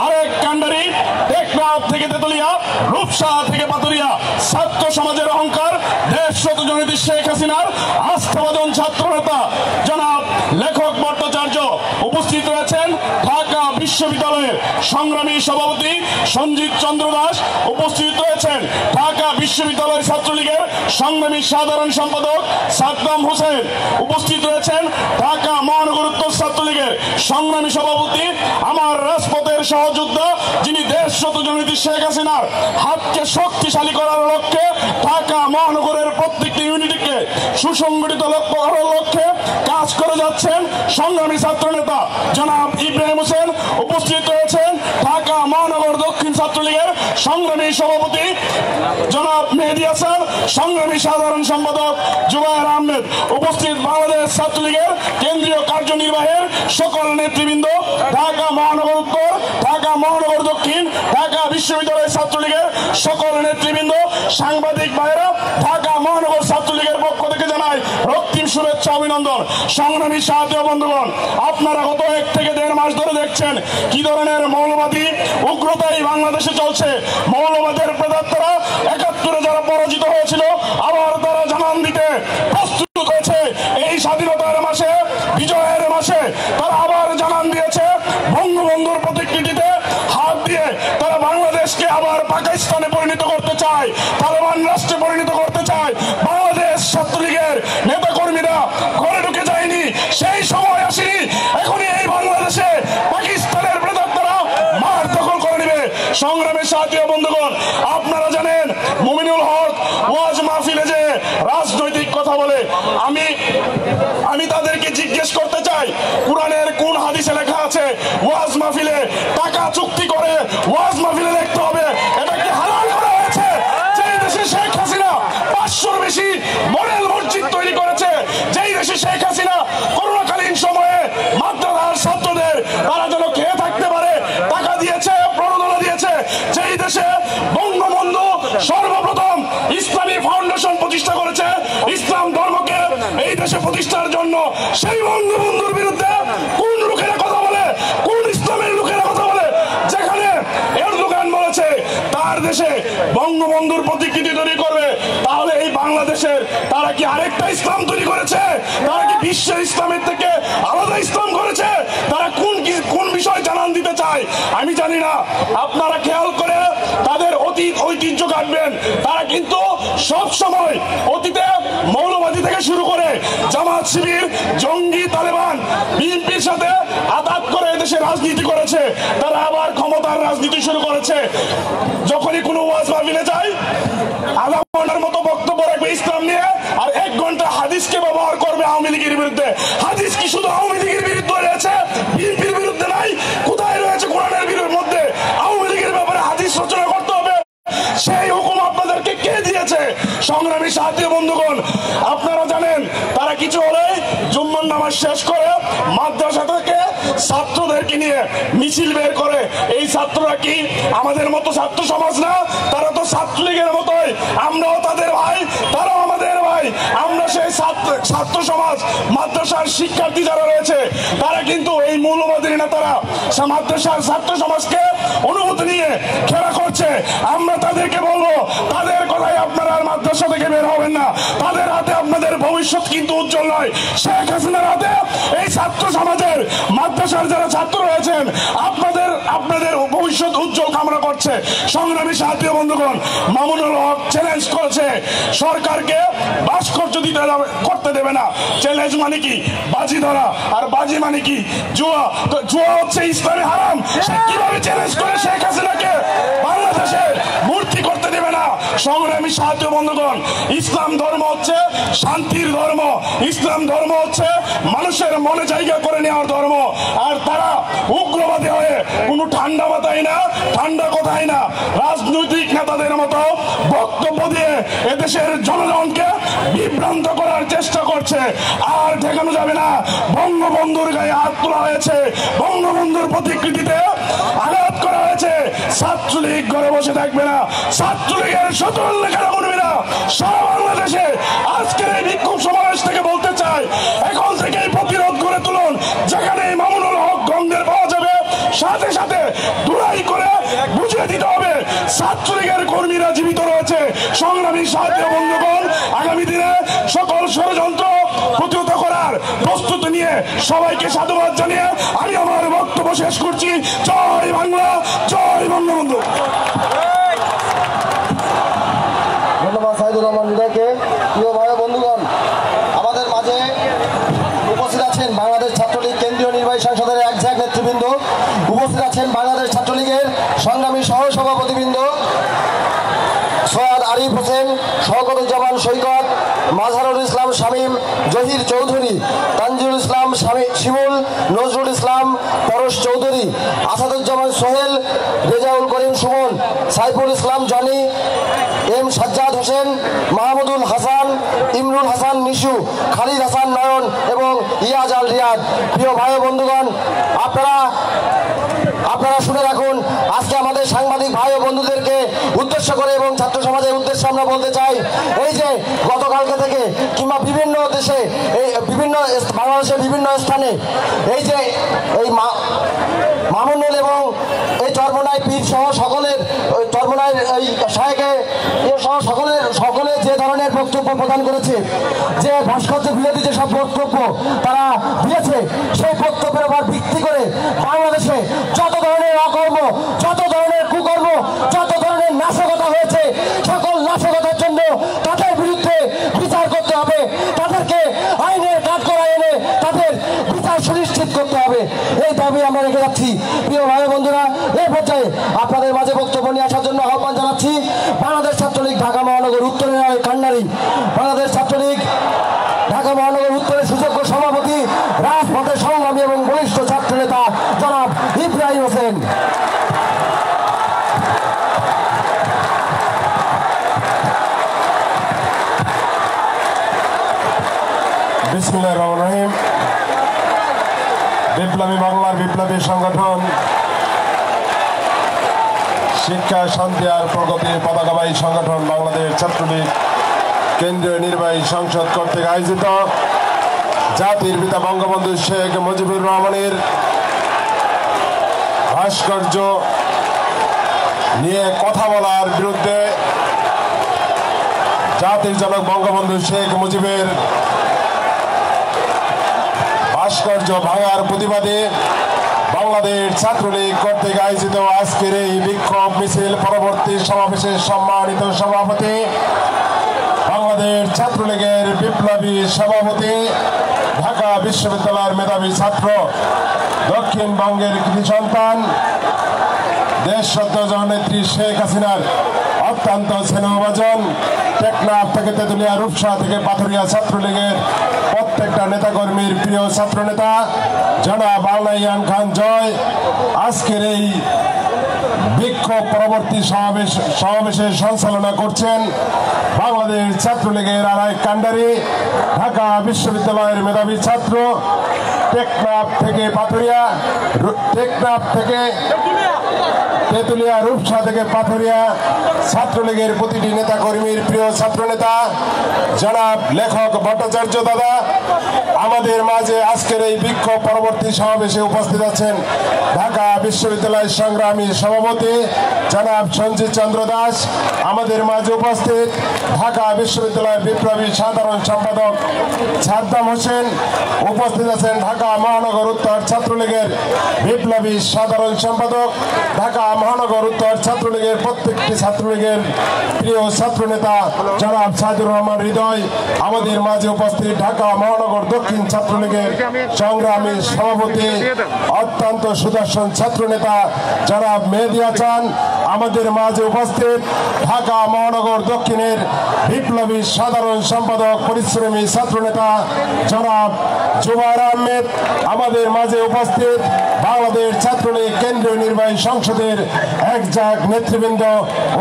আরেক কান্ডারি, টেকনাফ থেকে তেতুলিয়া, রূপসা থেকে পাতুরিয়া, ছাত্র সমাজের অহংকার, দেশরত্ন জননেত্রী শেখ হাসিনার আস্থাভাজন ছাত্র নেতা জনাব লেখক ভট্টাচার্য। উপস্থিত রয়েছেন ঢাকা বিশ্ববিদ্যালয়ের সংগ্রামী সভাপতি সঞ্জিত চন্দ্র দাস। উপস্থিত রয়েছেন ঢাকা বিশ্ববিদ্যালয়ের ছাত্রলীগের সংগ্রামী সাধারণ সম্পাদক সাদ্দাম হোসেন। উপস্থিত রয়েছেন ঢাকা মহানগর উত্তর ছাত্রলীগের সংগ্রামী সভাপতি, আমার রাজপথের সহযোদ্ধা, যিনি দেশরত্ন জননেত্রী শেখ হাসিনার হাতকে শক্তিশালী করার লক্ষ্যে ঢাকা মহানগরের প্রত্যেকটি ইউনিটকে সুসংগঠিত করার লক্ষ্যে কাজ করে যাচ্ছেন সংগ্রামী ছাত্র নেতা জনাব ইব্রাহিম হোসেন। উপস্থিত রয়েছেন ঢাকা মহানগর দক্ষিণ ছাত্রলীগের সংগ্রামী সভাপতি জনাব মেহেদী হাসান, সংগ্রামী সাধারণ সম্পাদক জুবায়ের আহমেদ। উপস্থিত বাংলাদেশ ছাত্রলীগের কেন্দ্রীয় কার্যনির্বাহের সকল নেতৃবৃন্দ, ঢাকা মহানগর উত্তর, ঢাকা মহানগর দক্ষিণ, ঢাকা বিশ্ববিদ্যালয় ছাত্রলীগের সকল নেতৃবৃন্দ, সাংবাদিক ভাইরা, ঢাকা মহানগর ছাত্রলীগের পক্ষ থেকে জানাই রক্তিম শুভেচ্ছা অভিনন্দন। সংগ্রামী সাথী বন্ধুগণ, আপনারা গত 1 থেকে 1.5 মাস ধরে দেখছেন কি ধরনের মৌলবাদী উগ্রতাই বাংলাদেশে চলছে। মৌলবাদের প্রেতাত্মারা 71-এ যারা পরাজিত হয়েছিল আবার তারা জানান দিতে প্রস্তুত হয়েছে। এই স্বাধীনতার মাসে, বিজয়ের মাসে তারা আবার জানান দিয়েছে বঙ্গবন্ধুর প্রতিকৃতিতে হাত দিয়ে তারা বাংলাদেশকে আবার পাকিস্তানে পরিণত করতে চায়, তালেবান রাষ্ট্রে পরিণত করতে চায়। বাংলাদেশ ছাত্রলীগের নেতা কর্মীরা ঘরে ঢুকে যায়নি, সেই সময় আসেনি, এখনই এই বাংলাদেশে পাকিস্তানের প্রেতাত্মারা মাঠ দখল করে নেবে। সংগ্রামের সাথী বন্ধুগণ, আপনারা জানেন মুমিনুল হক ওয়াজ মাহফিলে যে রাজনৈতিক কথা বলে, আমি তাদেরকে জিজ্ঞেস করতে চাই, কোরআনের কোন হাদিসে লেখা আছে ওয়াজ মাহফিলে টাকা চুক্তি করে ওয়াজ মাহফিলে লিখতে হবে? এটা কি হালাল করা হয়েছে? যেই দেশে শেখ হাসিনা 500-র বেশি মডেল মসজিদ তৈরি করেছে, যেই দেশে শেখ হাসিনা করোনাকালীন সময়ে মাদ্রাসার ছাত্রদের তারা যেন খেয়ে থাকতে পারে টাকা দিয়েছে, প্রণোদনা দিয়েছে, যেই দেশে বঙ্গবন্ধু সর্বপ্রথম ইসলামী ফাউন্ডেশন প্রতিষ্ঠা করেছে ইসলাম ধর্মকে এই দেশে প্রতিষ্ঠার জন্য, সেই বঙ্গবন্ধুর বিরুদ্ধে কোন লোকেরা কথা বলে, কোন ইসলামের লোকেরা কথা বলে? যেখানে এরদোগান বলেছে তার দেশে বঙ্গবন্ধুর প্রতিকৃতি তৈরি করবে, তাহলে এই বাংলাদেশের তারা কি আরেকটা ইসলাম তৈরি করেছে? তারা কি বিশ্বের ইসলামের থেকে আলাদা ইসলাম করেছে? তারা কোন বিষয় জানান দিতে চায় আমি জানি না। আপনারা খেয়াল করে তাদের ঐতিহ্য কাটবেন। তারা কিন্তু সব সময় অতীতে মৌলবাদী থেকে শুরু করে জামাত শিবির, জঙ্গি, তালেবান, বিএনপির সাথে আঘাত করে এদেশে রাজনীতি করেছে। তারা আবার ক্ষমতার রাজনীতি শুরু করেছে। যখনই কোনো ওয়াজ মাহফিলে যায় আধা ঘন্টার মতো বক্তব্য রাখবে ইসলাম নিয়ে, আর 1 ঘন্টা হাদিসকে ব্যবহার করবে আওয়ামী লীগের বিরুদ্ধে। হাদিস কি শুধু আওয়ামী লীগের বিরুদ্ধে রয়েছে, বিএনপির বিরুদ্ধে নাই? কোথায় রয়েছে কোরআনের মধ্যে আওয়ামী লীগের ব্যাপারে হাদিস রচনা করতে হবে? সেই হুকুম আপনাদেরকে কে দিয়েছে? সংগ্রামী সাথী বন্ধুগণ, আপনারা জানেন তারা কিছু হলে জুম্মার নামাজ শেষ করে মাদ্রাসা থেকে ছাত্রদেরকে নিয়ে মিছিল বের করে। এই ছাত্ররা কি আমাদের মতো ছাত্র সমাজ না? তারা তো ছাত্রলীগের মতোই, আমরাও তাদের ভাই, তারাও আমাদের ভাই। আমরা সেই ছাত্র সমাজ, মাদ্রাসার শিক্ষার্থী যারা রয়েছে তারা কিন্তু এই মৌলবাদী নেতারা মাদ্রাসার ছাত্র সমাজকে অনুমতি নিয়ে খেলা করছে। আমরা তাদেরকে বলবো, তাদের কথাই আপনারা আর মাদ্রাসা থেকে বের হবেন না। তাদের হাতে আপনাদের ভবিষ্যৎ কিন্তু উজ্জ্বল নয়। শেখ হাসিনার হাতে এই ছাত্র সমাজের, মাদ্রাসার যারা ছাত্র রয়েছেন আপনাদের ভবিষ্যৎ উজ্জ্বল কামনা করছে। সংগ্রামী সাথী বন্ধুগণ, মামুনুল হক চ্যালেঞ্জ করেছে সরকারকে ভাস্কর্য করতে দেবে না। চ্যালেঞ্জ মানে কি? বাজি ধরা। আর বাজি মানে কি? জুয়া। তো জুয়া হচ্ছে ইসলামে হারাম। সে কিভাবে চ্যালেঞ্জ করে শেখ হাসিনাকে বাংলাদেশে মূর্তি করতে দেবে না? সংগ্রামী সাহায্য বন্ধুগণ, ইসলাম ধর্ম হচ্ছে শান্তির ধর্ম, ইসলাম ধর্ম হচ্ছে মানুষের মনে জায়গা করে নেওয়ার ধর্ম। আর তারা উগ্রবাদী হয়ে কোনো ঠান্ডা মাথায় না, ঠান্ডা কথাই না, রাজনৈতিক নেতাদের মতো বক্তব্য দিয়ে এদেশের জনগণকে বিভ্রান্ত করার চেষ্টা করছে। আর ঠেকানো যাবে না। বঙ্গবন্ধুর গায়ে হাত তোলা হয়েছে, বঙ্গবন্ধুর প্রতিকৃতিতে আঘাত করা হয়েছে। ছাত্রলীগ ঘরে বসে থাকবে না। ছাত্রলীগের সচল নেতারা কর্মীরা সারা বাংলাদেশে আজকের এই বিক্ষোভ সমাবেশ থেকে বলতে চাই, এখন থেকে প্রতিরোধ করে তুলুন। যেখানে মামুনুল হক গঙ্গের পাওয়া যাবে, সাথে সাথে দুরাই করে বুঝিয়ে দিতে হবে ছাত্রলীগের কর্মীরা জীবিত রয়েছে। সংগ্রামী সাহায্য বন্ধুগণ, আগামী দিনে সকল ষড়যন্ত্র প্রতিহত করার প্রস্তুতি নিয়ে সবাইকে সাধুবাদ জানিয়ে আমি আমার বক্তব্য শেষ করছি। জয় বাংলা, জয় বঙ্গবন্ধু। ধন্যবাদ সাইদুর রহমান হৃদয়কে। প্রিয় ভাই বন্ধুগণ, আমাদের মাঝে উপস্থিত আছেন বাংলাদেশ ছাত্রলীগ কেন্দ্রীয় নির্বাহী সংসদের এক নেতৃবৃন্দ, উপস্থিত আছেন বাংলাদেশ ছাত্রলীগের সংগ্রামী সহসভাপতিবৃন্দ সৈয়দ আরিফ হোসেন, শওকতুজ্জামান সৈকত, মাজহারুল ইসলাম শামীম, জহির চৌধুরী, তানজিরুল ইসলাম শিমুল, নজরুল ইসলাম পরশ চৌধুরী, আসাদুজ্জামান সোহেল, রেজাউল করিম সুমন, সাইফুল ইসলাম জনি, এম সাজ্জাদ হোসেন, মাহমুদুল হাসান, ইমরুল হাসান নিশু, খালিদ হাসান নয়ন এবং ইয়াজ আল রিয়াদ। প্রিয় ভাই বন্ধুগণ, আপনারা শুনে রাখুন, আজকে আমাদের সাংবাদিক ভাই ও বন্ধুদেরকে উদ্দেশ্য করে এবং ছাত্র সমাজের উদ্দেশ্যে আমরা বলতে চাই, এই যে গতকালকে থেকে কিংবা বিভিন্ন দেশে, এই বিভিন্ন বাংলাদেশের বিভিন্ন স্থানে এই যে এই মামুনুল এবং এই চরমোনাই পীর সহ সকলের চরমোনাই এই শাহেকে সহ সকলে যে ধরনের বক্তব্য প্রদান করেছে, যে ভাস্কর্য বিরোধী যেসব বক্তব্য তারা দিয়েছে, সেই বক্তব্যের উপর ভিত্তি করে বাংলাদেশে যত ধরনের অকর্ম, যত ধরনের কুকর্ম, যত ধরনের নাশকতা হয়েছে, সকল নাশকতার জন্য তাদের বিরুদ্ধে বিচার করতে হবে, তাদেরকে আইনের কাঠগড়ায় এনে তাদের বিচার সুনিশ্চিত করতে হবে। এই দাবি আমরা রেখে যাচ্ছি। প্রিয় ভাই বন্ধুরা, এই পর্যায়ে আপনাদের মাঝে বক্তব্য নিয়ে আসার জন্য আহ্বান জানাচ্ছি বাংলাদেশ ছাত্রলীগ ঢাকা মহানগর উত্তরের কান্ডারি, বাংলাদেশ ছাত্রলীগ ঢাকা মহানগর উত্তরের সুযোগ্য সভাপতি, রাজপথের সংগ্রামী এবং বরিষ্ঠ ছাত্র নেতা জনাব ইব্রাহিম হোসেন। বিসমিল্লাহির রহমানির রহিম। বিপ্লবী বাংলার বিপ্লবী সংগঠন শিক্ষা, শান্তি আর প্রগতির পতাকাবাহী সংগঠন বাংলাদেশ ছাত্রলীগ কেন্দ্রীয় নির্বাহী সংসদ কর্তৃক আয়োজিত জাতির পিতা বঙ্গবন্ধু শেখ মুজিবুর রহমানের ভাস্কর্য নিয়ে কথা বলার বিরুদ্ধে, জাতির জনক বঙ্গবন্ধু শেখ মুজিবের ভাস্কর্য ভাঙার প্রতিবাদে বাংলাদেশ ছাত্রলীগ কর্তৃক আয়োজিত আজকের এই বিক্ষোভ মিছিল পরবর্তী সমাবেশের সম্মানিত সভাপতি, বাংলাদেশ ছাত্রলীগের বিপ্লবী সভাপতি, ঢাকা বিশ্ববিদ্যালয়ের মেধাবী ছাত্র, দক্ষিণবঙ্গের কৃতি সন্তান, দেশ শ্রদ্ধা জননেত্রী শেখ হাসিনার অত্যন্ত স্নেহভাজন, টেকনাফ থেকে তেতুলিয়া, রূপসা থেকে পাথুরিয়া ছাত্রলীগের প্রত্যেকটা নেতাকর্মীর প্রিয় ছাত্র নেতা জনাব আলাইয়ান খান জয় আজকের এই বিক্ষোভ পরবর্তী সমাবেশের সঞ্চালনা করছেন বাংলাদেশ ছাত্রলীগের আরেক কান্ডারি, ঢাকা বিশ্ববিদ্যালয়ের মেধাবী ছাত্র, টেকনাফ থেকে পাথুরিয়া, টেকনাফ থেকে তেতুলিয়া, রূপসা থেকে পাথুরিয়া ছাত্রলীগের প্রতিটি নেতা কর্মীর প্রিয় ছাত্র নেতা জনাব লেখক ভট্টাচার্য দাদা আমাদের মাঝে আজকের এই বিক্ষোভ পরবর্তী সমাবেশে উপস্থিত আছেন ঢাকা বিশ্ববিদ্যালয়ের সংগ্রামী সভাপতি জনাব সঞ্জিত চন্দ্র দাস, আমাদের মাঝে উপস্থিত ঢাকা বিশ্ববিদ্যালয়ের বিপ্লবী সাধারণ সম্পাদক সাদ্দাম হোসেন, উপস্থিত আছেন ঢাকা মহানগর উত্তর ছাত্রলীগের বিপ্লবী সাধারণ সম্পাদক, ঢাকা মহানগর উত্তর ছাত্রলীগের প্রত্যেকটি ছাত্রলীগের প্রিয় ছাত্র নেতা জনাব সাইদুর রহমান হৃদয়, আমাদের মাঝে উপস্থিত ঢাকা মহানগর দক্ষিণ দক্ষিণ ছাত্রলীগের সংগ্রামী সভাপতি অত্যন্ত সুদর্শন ছাত্র নেতা জনাব মেহেদী হাসান আমাদের মাঝে উপস্থিত, ঢাকা মহানগর দক্ষিণের বিপ্লবী সাধারণ সম্পাদক পরিশ্রমী ছাত্রনেতা জনাব জুবায়ের আহমেদ আমাদের মাঝে উপস্থিত, বাংলাদেশ ছাত্রলীগ কেন্দ্রীয় নির্বাহী সংসদের একজাক নেতৃবৃন্দ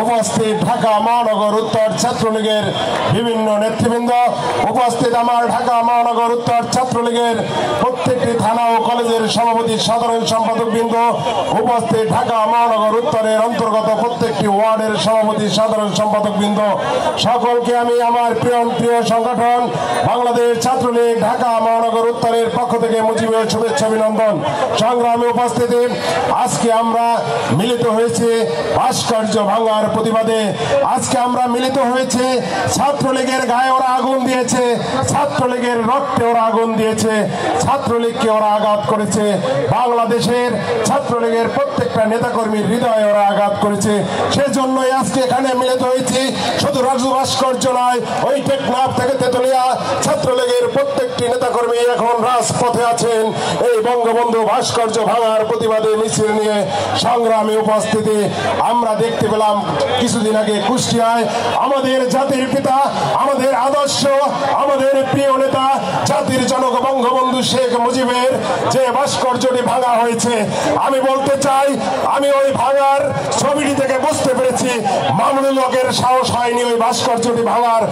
উপস্থিত, ঢাকা মহানগর উত্তর ছাত্রলীগের বিভিন্ন নেতৃবৃন্দ উপস্থিত, আমার ঢাকা মহানগর উত্তর ছাত্রলীগের প্রত্যেকটি থানা ও কলেজের সভাপতি সাধারণ সম্পাদক বৃন্দ উপস্থিত, ঢাকা মহানগর উত্তরের অন্তর্গত প্রত্যেকটি ওয়ার্ডের সভাপতি সাধারণ সম্পাদক বৃন্দ, সকলকে আমি আমার প্রিয় সংগঠন বাংলাদেশ ছাত্রলীগ ঢাকা মহানগর উত্তরের পক্ষ থেকে মুজিবের শুভেচ্ছা অভিনন্দন। সংগ্রামে উপস্থিতি, আজকে আমরা মিলিত হয়েছি ভাস্কর্য ভাঙার প্রতিবাদে। আজকে আমরা মিলিত হয়েছে, ছাত্রলীগের গায়ে ওরা আগুন দিয়েছে, ছাত্রলীগের রক্তে ওরা আগুন দিয়েছে, ছাত্রলীগকে ওরা আঘাত করেছে, বাংলাদেশের ছাত্রলীগের প্রত্যেকটা নেতাকর্মীর হৃদয়ে ওরা আঘাত করেছে। সেজন্যই আজকে এখানে মিলিত হয়েছি। শুধু রাজু ভাস্কর্য নয়, ওই টেকনাফ থেকে তেতুলিয়া ছাত্রলীগের প্রত্যেকটি নেতাকর্মী এখন রাজপথে আছেন এই বঙ্গবন্ধু ভাস্কর্য ভাঙার প্রতিবাদে মিছিল নিয়ে সংগ্রামে উপস্থিতি। আমরা দেখতে পেলাম কিছুদিন আগে কুষ্টিয়ায় আমাদের জাতির পিতা, আমাদের আদর্শ, আমাদের প্রিয় নেতা, জাতির জনক বঙ্গবন্ধু শেখ মুজিবের যে ভাস্কর্যটি ভাঙা হয়েছে। আমি বলতে চাই, আমি ওই ভাঙার ছবিটি থেকে বুঝতে পেরেছি মামুনুল হকের সাহস হয়নি ওই ভাস্কর্যটি ভাঙার।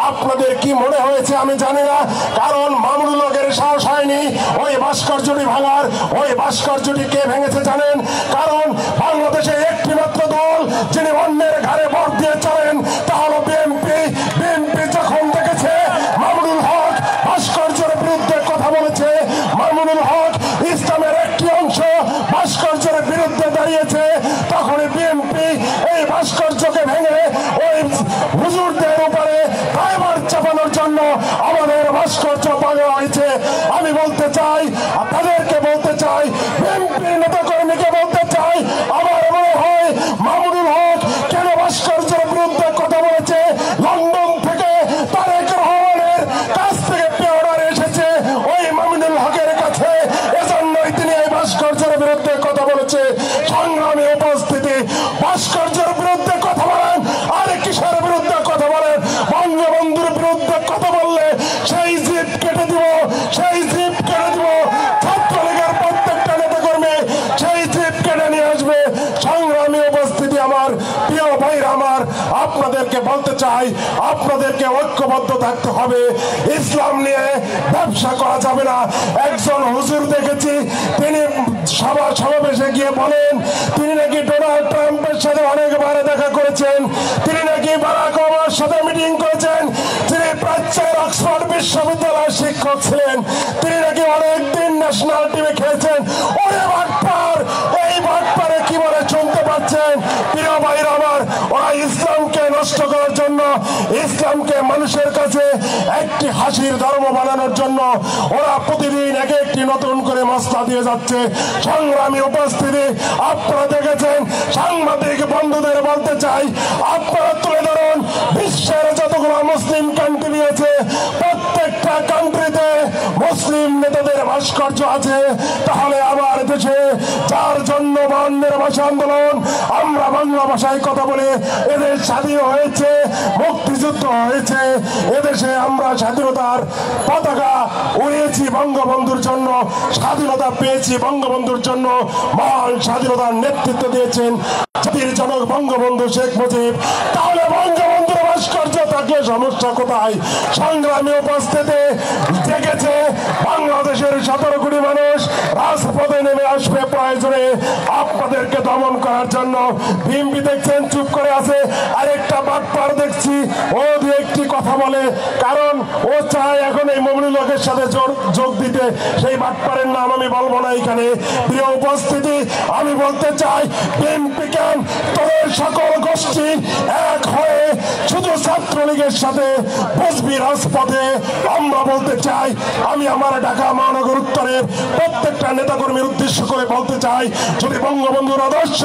আপনাদের কি মনে হয়েছে আমি জানি না, কারণ মামুনুল হকের সাহস হয়নি ওই ভাস্কর্যটি ভাঙার। ওই ভাস্কর্যটি কে ভেঙেছে জানেন? কারণ বাংলাদেশে একটি মাত্র দল যিনি অন্যের ঘাড়ে ভর দিয়ে চলেন, তা হলো বিএনপি। বিএনপি যখন দেখেছে মামুনুল হক ভাস্কর্যের বিরুদ্ধে কথা বলেছে, মামুনুল হক ইসলামের একটি অংশ ভাস্কর্যের বিরুদ্ধে দাঁড়িয়েছে, তখনই বিএনপি এই ভাস্কর্যকে ভেঙে ওই হুজুরদের উপরে ড্রাইভার চাপানোর জন্য আমাদের ভাস্কর্য ভাঙা হয়েছে। আমি বলতে চাই, তাদেরকে বলতে চাই, বিএনপির নেতাকর্মীকে বলতে চাই, আমার মনে হয় মামুনুল হক কেন ভাস্কর্যের বিরুদ্ধে কথা বলেছে, লন্ডন থেকে তারেক রহমানের কাছ থেকে পেয়ার এসেছে ওই মামুনুল হকের কাছে, এজন্যই তিনি এই ভাস্কর্যের বিরুদ্ধে কথা বলেছে। সংগ্রামে উপস্থিতি, ভাস্কর্যের বিরুদ্ধে কথা বলেন আর কিসের বিরুদ্ধে কথা বলেন? বঙ্গবন্ধুর বিরুদ্ধে কথা বললে সেই জিপ কেটে দিব, সেই জিপ কেটে দিব। ছাত্রলীগের প্রত্যেকটা নেতাকর্মী সেই জিপ কেটে নিয়ে আসবে। সংগ্রামী উপস্থিতি, আমার প্রিয় ভাইরা, আমার আপনাদেরকে বলতে চাই, আপনাদেরকে ঐক্যবদ্ধ থাকতে হবে। ইসলাম নিয়ে ব্যবসা করা যাবে না। একজন হুজুর দেখেছি, তিনি সমাবেশে গিয়ে বলেন তিনি নাকি ডোনাল্ড ট্রাম্পের সাথে অনেকবার দেখা করেছেন, তিনি নাকি বারাক ওবামার সাথে মিটিং করেছেন, তিনি প্রাচ্যের অক্সফোর্ড বিশ্ববিদ্যালয়ের শিক্ষক ছিলেন, তিনি নাকি অনেকদিন ন্যাশনাল টিমে খেলেছেন। ওরে বাটপার, এই বাটপারে কি বলে শুনতে পাচ্ছেন? প্রিয় ভাইরা আমার, ওরা ইসলামকে নষ্ট করার জন্য, ইসলামকে মানুষের কাছে একটি হাসির ধর্ম বানানোর জন্য ওরা প্রতিদিন এক একটি নতুন করে মশলা দিয়ে যাচ্ছে। সংগ্রামী উপস্থিতি, আপনারা দেখেছেন, সাংবাদিক বন্ধুদের বলতে চাই, আপনারা তুলে ধরুন বিশ্বের যতগুলো মুসলিম কান্ট্রি আছে, প্রত্যেকটা কান্ট্রিতে মুসলিম নেতাদের ভাস্কর্য আছে। তাহলে আমার দেশে যার জন্য 52 ভাষা আন্দোলন, আমরা বাংলা ভাষায় কথা বলে এদের স্বাধীন হয়েছে, মুক্তিযুদ্ধ হয়েছে, এদেশে আমরা স্বাধীনতার পতাকা উড়িয়েছি বঙ্গবন্ধুর জন্য, স্বাধীনতা পেয়েছি বঙ্গবন্ধুর জন্য। মহান স্বাধীনতার নেতৃত্ব দিয়েছেন জাতির জনক বঙ্গবন্ধু শেখ মুজিব। তাহলে বঙ্গবন্ধুর ভাস্কর্য থাকলে সমস্যা কোথায়? সংগ্রামী উপস্থিতি, দেখেছে বাংলাদেশের 17 কোটি মানুষ রাজপথে নেমে আসবে প্রয়োজনে আপনাদেরকে দমন করার জন্য। বিএনপি দেখছেন চুপ করে আছে, আরেকটা বাটপার দেখছি ও দু একটি কথা বলে, কারণ ও চায় এখন এই মামুনুল হকের সাথে যোগ দিতে। সেই বাটপারের নাম আমি বলবো না এখানে। প্রিয় উপস্থিতি, আমি বলতে চাই, বিএনপি কেন তোদের সকল গোষ্ঠী এক হয়ে শুধু ছাত্রলীগের সাথে বসবি রাজপথে? আমরা বলতে চাই, আমি আমার ঢাকা মহানগর উত্তরের প্রত্যেকটা নেতাকর্মীর উদ্দেশ্য করে বলতে চাই, যদি বঙ্গবন্ধুর আদর্শ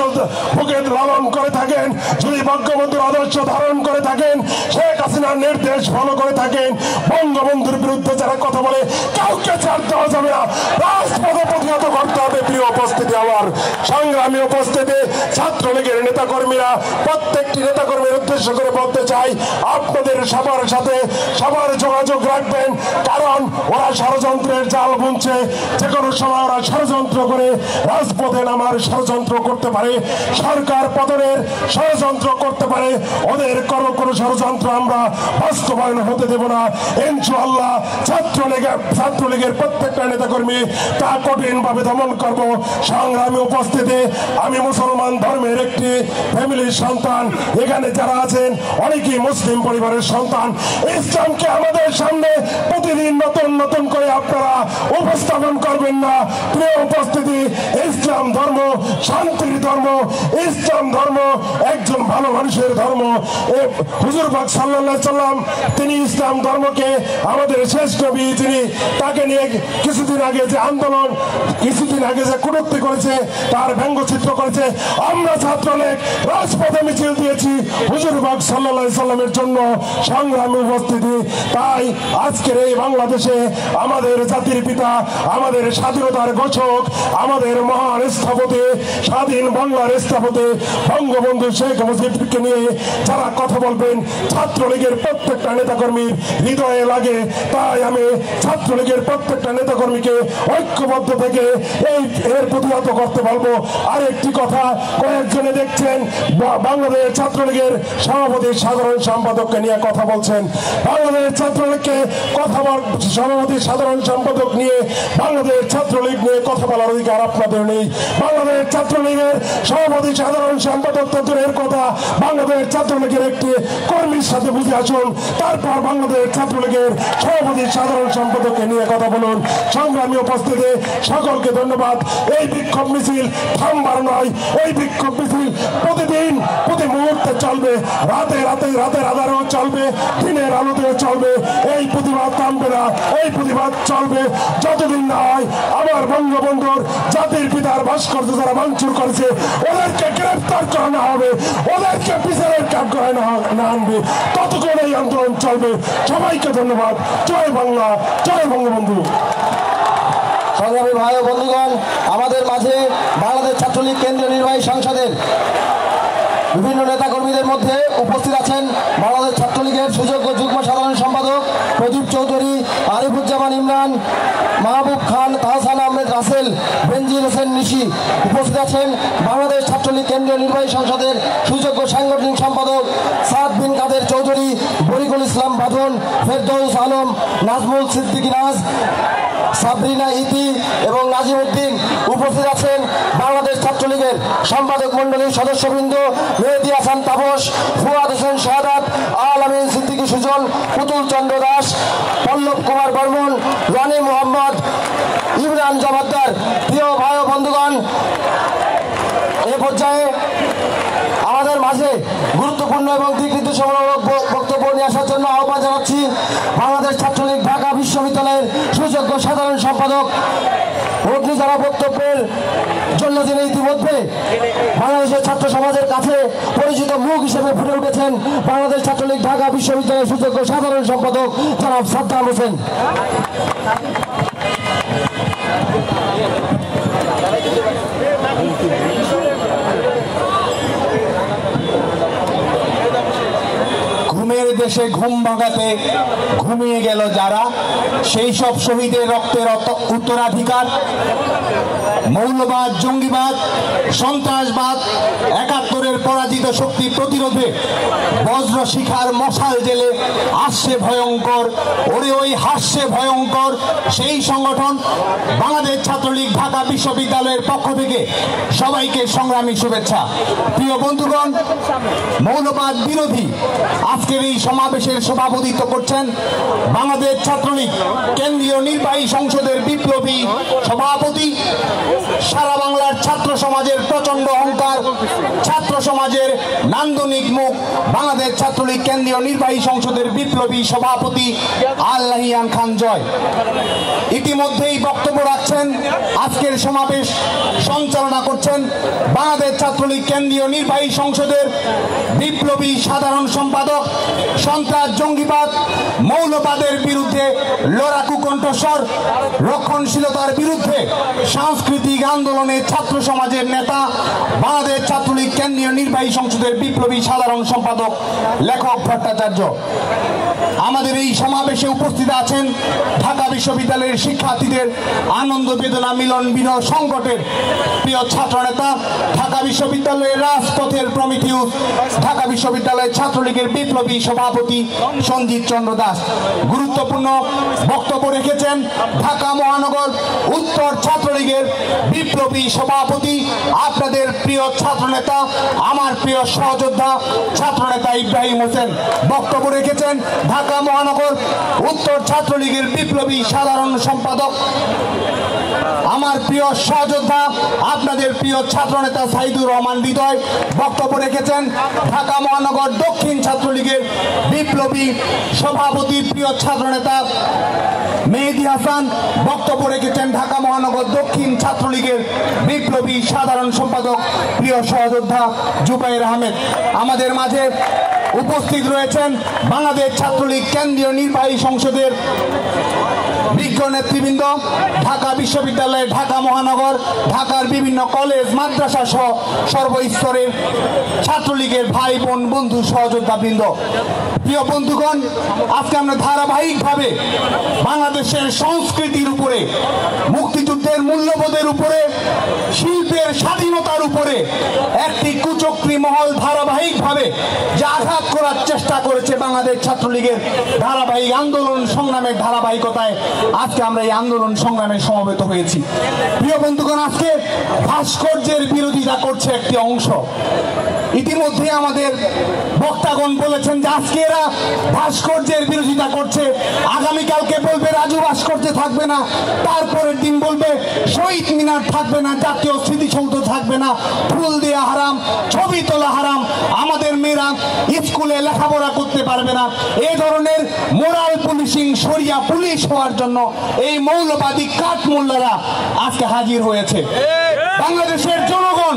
বুকে লালন করে থাকেন, যদি বঙ্গবন্ধুর আদর্শ ধারণ করে থাকেন, শেখ হাসিনার নির্দেশ ফলো করে থাকেন, বঙ্গবন্ধুর বিরুদ্ধে যারা কথা বলে কাউকে ছাড় দেওয়া যাবে না, রাজপথে প্রতিহত করতে হবে। প্রিয় উপস্থিতি, আমার সংগ্রামী উপস্থিতি, ছাত্রলীগের নেতাকর্মীরা, প্রত্যেকটি নেতাকর্মীর উদ্দেশ্য করে বলতে চাই, আপনাদের সবার সাথে সবার যোগাযোগ রাখবেন, কারণ ওরা ষড়যন্ত্রের জাল বুনছে। যে কোনো সময় ওরা ষড়যন্ত্র করে রাজপথে নামার ষড়যন্ত্র করতে পারে, সরকার পতনের ষড়যন্ত্র করতে পারে। ওদের কোনো ষড়যন্ত্র আমরা বাস্তবায়ন হতে দেব না ইনশাআল্লাহ। ছাত্রলীগের প্রত্যেকটা নেতাকর্মী তা কঠিনভাবে দমন করব। সংগ্রামী উপস্থিতি, আমি মুসলমান ধর্মের একটি ফ্যামিলির সন্তান, এখানে যারা আছেন অনেকেই মুসলিম পরিবারের সন্তান। ইসলামকে আমাদের সামনে প্রতিদিন নতুন নতুন করে আপনারা উপস্থাপন করবেন না। প্রিয় উপস্থিতি, ইসলাম ধর্ম শান্তির ধর্ম, ইসলাম ধর্ম একজন ভালো মানুষের ধর্ম। হুজুর পাক সাল্লাল্লাহু আলাইহি সাল্লাম তিনি ইসলাম ধর্মকে আমাদের শেষ নবী, তিনি তাকে নিয়ে কিছুদিন আগে যে আন্দোলন, কিছুদিন আগে যে কটূক্তি করেছে, তার ব্যঙ্গচিত্র করেছে। আমরা ছাত্রলীগ রাজপথে মিছিল দিয়েছি হুজুর পাক সাল্লাল্লাহু আলাইহি সাল্লামের জন্য। সংগ্রামী উপস্থিতি, তাই আজকের এই বাংলাদেশে আমাদের জাতির পিতা, আমাদের স্বাধীনতার ঘোষক, আমাদের মহান স্থপতি, স্বাধীন বাংলার স্থপতি বঙ্গবন্ধু শেখ মুজিবকে নিয়ে যারা কথা বলবেন, ছাত্রলীগের প্রত্যেকটা নেতাকর্মীর হৃদয়ে লাগে। তাই আমি ছাত্রলীগের প্রত্যেকটা নেতাকর্মীকে ঐক্যবদ্ধ থেকে এর প্রতিহত করতে বলবো। আরেকটি কথা, কয়েকজনে দেখছেন বাংলাদেশ ছাত্রলীগের সভাপতি সাধারণ সম্পাদককে নিয়ে কথা বলছেন। বাংলাদেশ ছাত্রলীগকে সভাপতি সাধারণ সম্পাদক নিয়ে বাংলাদেশ ছাত্রলীগ নিয়ে কথা বলার অধিকার আপনাদের নেই। বাংলাদেশ ছাত্রলীগের সভাপতি সাধারণ সম্পাদক তো দূরের কথা, বাংলাদেশ ছাত্রলীগের একটি কর্মীর সাথে বুঝে আসুন, তারপর বাংলাদেশ ছাত্রলীগের সভাপতি সাধারণ সম্পাদককে নিয়ে কথা বলুন। সংগ্রামী উপস্থিতি, সকলকে ধন্যবাদ। এই বিক্ষোভ মিছিল থামবার নয়, এই বিক্ষোভ মিছিল প্রতিদিন প্রতি মুহূর্তে চলবে, রাতের আধারেও চলবে, দিনের আলোতেও চলবে। এই প্রতিবাদ থামবে না, এই প্রতিবাদ চলবে যতদিন না হয় আমার বঙ্গবন্ধুর জাতির পিতার ভাস্কর্য যারা ভাঙচুর করেছে ওদেরকে গ্রেফতার করানো হবে, ওদেরকে বিচারের কাজ করে না আনবে, ততক্ষণ এই আন্দোলন চলবে। সবাইকে ধন্যবাদ। জয় বাংলা, জয় বঙ্গবন্ধু। সংগ্রামী ভাই ও বন্ধুগণ, আমাদের মাঝে বাংলাদেশ ছাত্রলীগ কেন্দ্রীয় নির্বাহী সংসদের বিভিন্ন নেতাকর্মীদের মধ্যে উপস্থিত আছেন বাংলাদেশ ছাত্রলীগের সুযোগ্য যুগ্ম সাধারণ সম্পাদক প্রদীপ চৌধুরী, আরিফুজ্জামান ইমরান, মাহবুব খান, তাহসান আহমেদ রাসেল, বেনজির হোসেন নিশি। উপস্থিত আছেন বাংলাদেশ ছাত্রলীগ কেন্দ্রীয় নির্বাহী সংসদের সুযোগ্য সাংগঠনিক সম্পাদক সাদ বিন কাদের চৌধুরী, বরিকুল ইসলাম বাঁধন, ফেরদৌস আলম, নাজমুল সিদ্দিকী নাজ, সাবরিনা ইতি এবং নাজিম উদ্দিন। উপস্থিত আছেন বাংলাদেশ ছাত্রলীগের সম্পাদক মন্ডলীর সদস্যবৃন্দ মেহেদী হাসান তাপস, ফুয়াদ হোসেন শাহাদাত, আল আমিন সিদ্দিকী সুজন, পুতুল চন্দ্র দাস, পল্লব কুমার বর্মন, রানী মোহাম্মদ, ইমরান জমাদ্দার। প্রিয় ভাই ও বন্ধুগণ, এ পর্যায়ে আমাদের মাঝে গুরুত্বপূর্ণ এবং দিক নির্দেশমূলক বক্তব্য নিয়ে আসার জন্য আহ্বান জানাচ্ছি বাংলাদেশ ছাত্রলীগ ঢাকা বিশ্ববিদ্যালয়ের সুযোগ্য সাধারণ সম্পাদক। অগ্নি যারা বক্তব্যের জন্য তিনি ইতিমধ্যে বাংলাদেশের ছাত্র সমাজের কাছে পরিচিত মুখ হিসেবে ফুটে উঠেছেন বাংলাদেশ ছাত্রলীগ ঢাকা বিশ্ববিদ্যালয়ের সুযোগ্য সাধারণ সম্পাদক জনাব সাদ্দাম হোসেন। ঘুমের দেশে ঘুম ভাঙাতে ঘুমিয়ে গেল যারা, সেই সব শহীদের রক্তের উত্তরাধিকার। মৌলবাদ, জঙ্গিবাদ, সন্ত্রাসবাদ, ৭১-এর পরাজিত শক্তি প্রতিরোধে বজ্র শিখার মশাল জেলে আসছে ভয়ঙ্কর, ওরে ওই হাসছে ভয়ঙ্কর সেই সংগঠন বাংলাদেশ ছাত্রলীগ ঢাকা বিশ্ববিদ্যালয়ের পক্ষ থেকে সবাইকে সংগ্রামী শুভেচ্ছা। প্রিয় বন্ধুগণ, মৌলবাদ বিরোধী আজকের এই সমাবেশের সভাপতিত্ব করছেন বাংলাদেশ ছাত্রলীগ কেন্দ্রীয় নির্বাহী সংসদের বিপ্লবী সভাপতি, সারা বাংলার ছাত্র সমাজের প্রচন্ড অহংকার, ছাত্র সমাজের নান্দনিক মুখ বাংলাদেশ ছাত্রলীগ কেন্দ্রীয় নির্বাহী সংসদের বিপ্লবী সভাপতি আল্লাহিয়ান খান জয়। ইতিমধ্যেই বক্তব্য রাখছেন, আজকের সমাবেশ সঞ্চালনা করছেন বাংলাদেশ ছাত্রলীগ কেন্দ্রীয় নির্বাহী সংসদের বিপ্লবী সাধারণ সম্পাদক, সন্ত্রাস, জঙ্গিবাদ, মৌলবাদের বিরুদ্ধে লড়াকু কণ্ঠস্বর, রক্ষণশীলতার বিরুদ্ধে সাংস্কৃতিক আন্দোলনে ছাত্র সমাজের নেতা, বাংলাদেশ ছাত্রলীগ কেন্দ্রীয় নির্বাহী সংসদের বিপ্লবী সাধারণ সম্পাদক লেখক ভট্টাচার্য। আমাদের এই সমাবেশে উপস্থিত আছেন ঢাকা বিশ্ববিদ্যালয়ের শিক্ষার্থীদের আনন্দ বেদনা মিলন বিরহ সংকটের প্রিয় ছাত্রনেতা, ঢাকা বিশ্ববিদ্যালয়ের রাজপথের প্রমিথিউস, ঢাকা বিশ্ববিদ্যালয়ের ছাত্রলীগের বিপ্লবী সভাপতি সঞ্জিত চন্দ্র দাস। গুরুত্বপূর্ণ বক্তব্য রেখেছেন ঢাকা মহানগর উত্তর ছাত্রলীগের বিপ্লবী সভাপতি, আপনাদের প্রিয় ছাত্রনেতা, আমার প্রিয় সহযোদ্ধা ছাত্রনেতা ইব্রাহিম হোসেন। বক্তব্য রেখেছেন ঢাকা মহানগর উত্তর ছাত্রলীগের বিপ্লবী সাধারণ সম্পাদক, আমার প্রিয় সহযোদ্ধা, আপনাদের প্রিয় ছাত্রনেতা সাইদুর রহমান হৃদয়। বক্তব্য রেখেছেন ঢাকা মহানগর দক্ষিণ ছাত্রলীগের বিপ্লবী সভাপতি, প্রিয় ছাত্রনেতা মেহেদি হাসান। বক্তব্য রেখেছেন ঢাকা মহানগর দক্ষিণ ছাত্রলীগের বিপ্লবী সাধারণ সম্পাদক, প্রিয় সহযোদ্ধা জুবাইর আহমেদ। আমাদের মাঝে উপস্থিত রয়েছেন বাংলাদেশ ছাত্রলীগ কেন্দ্রীয় নির্বাহী সংসদের বিজ্ঞ নেতৃবৃন্দ, ঢাকা বিশ্ববিদ্যালয়, ঢাকা মহানগর, ঢাকার বিভিন্ন কলেজ, মাদ্রাসা সহ সর্বস্তরের ছাত্রলীগের ভাই বোন, বন্ধু, সহযোদ্ধাবৃন্দ। প্রিয় বন্ধুগণ, আজকে আমরা ধারাবাহিকভাবে বাংলাদেশের সংস্কৃতির উপরে, মুক্তিযুদ্ধের মূল্যবোধের উপরে, শিল্পের স্বাধীনতার উপরে একটি কুচক্রী মহল ধারাবাহিকভাবে যা আঘাত করার চেষ্টা করেছে বাংলাদেশ ছাত্রলীগের ধারাবাহিক আন্দোলন সংগ্রামের ধারাবাহিকতায় আজকে আমরা এই আন্দোলন সংগ্রামে সমবেত হয়েছি। প্রিয় বন্ধুগণ, আজকে ভাস্কর্যের বিরোধিতা করছে একটি অংশ। ইতিমধ্যে আমাদের বক্তাগণ বলেছেন যে আজকে এরা ভাস্কর্যের বিরোধিতা করছে, আগামীকালকে বলবে রাজু ভাস্কর্য থাকবে না, তারপরের দিন বলবে শহীদ মিনার থাকবে না, জাতীয় স্মৃতিসৌধ থাকবে না, ফুল দেওয়া হারাম, ছবি তোলা হারাম, আমাদের মেয়েরা স্কুলে লেখাপড়া করতে পারবে না। এই ধরনের মোরাল পুলিশিং, শরিয়া পুলিশ হওয়ার জন্য এই মৌলবাদী কাঠমোল্লারা আজকে হাজির হয়েছে। বাংলাদেশের জনগণ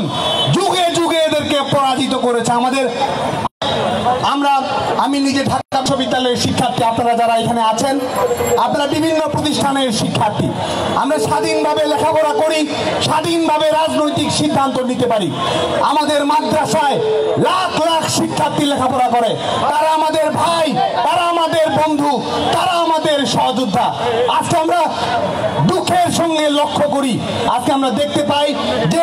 যুগে যুগে এদেরকে পরাজিত করেছে। আমি নিজে ঢাকা বিশ্ববিদ্যালয়ের শিক্ষার্থী, আপনারা যারা এখানে আছেন আপনারা বিভিন্ন প্রতিষ্ঠানের শিক্ষার্থী। আমরা স্বাধীনভাবে লেখাপড়া করি, স্বাধীনভাবে রাজনৈতিক সিদ্ধান্ত নিতে পারি। আমাদের মাদ্রাসায় লাখ লাখ শিক্ষার্থী লেখাপড়া করে, তারা আমাদের ভাই, তারা আমাদের বন্ধু, তারা আমাদের সহযোদ্ধা। আজকে আমরা দুঃখের সঙ্গে লক্ষ্য করি, আজকে আমরা দেখতে পাই যে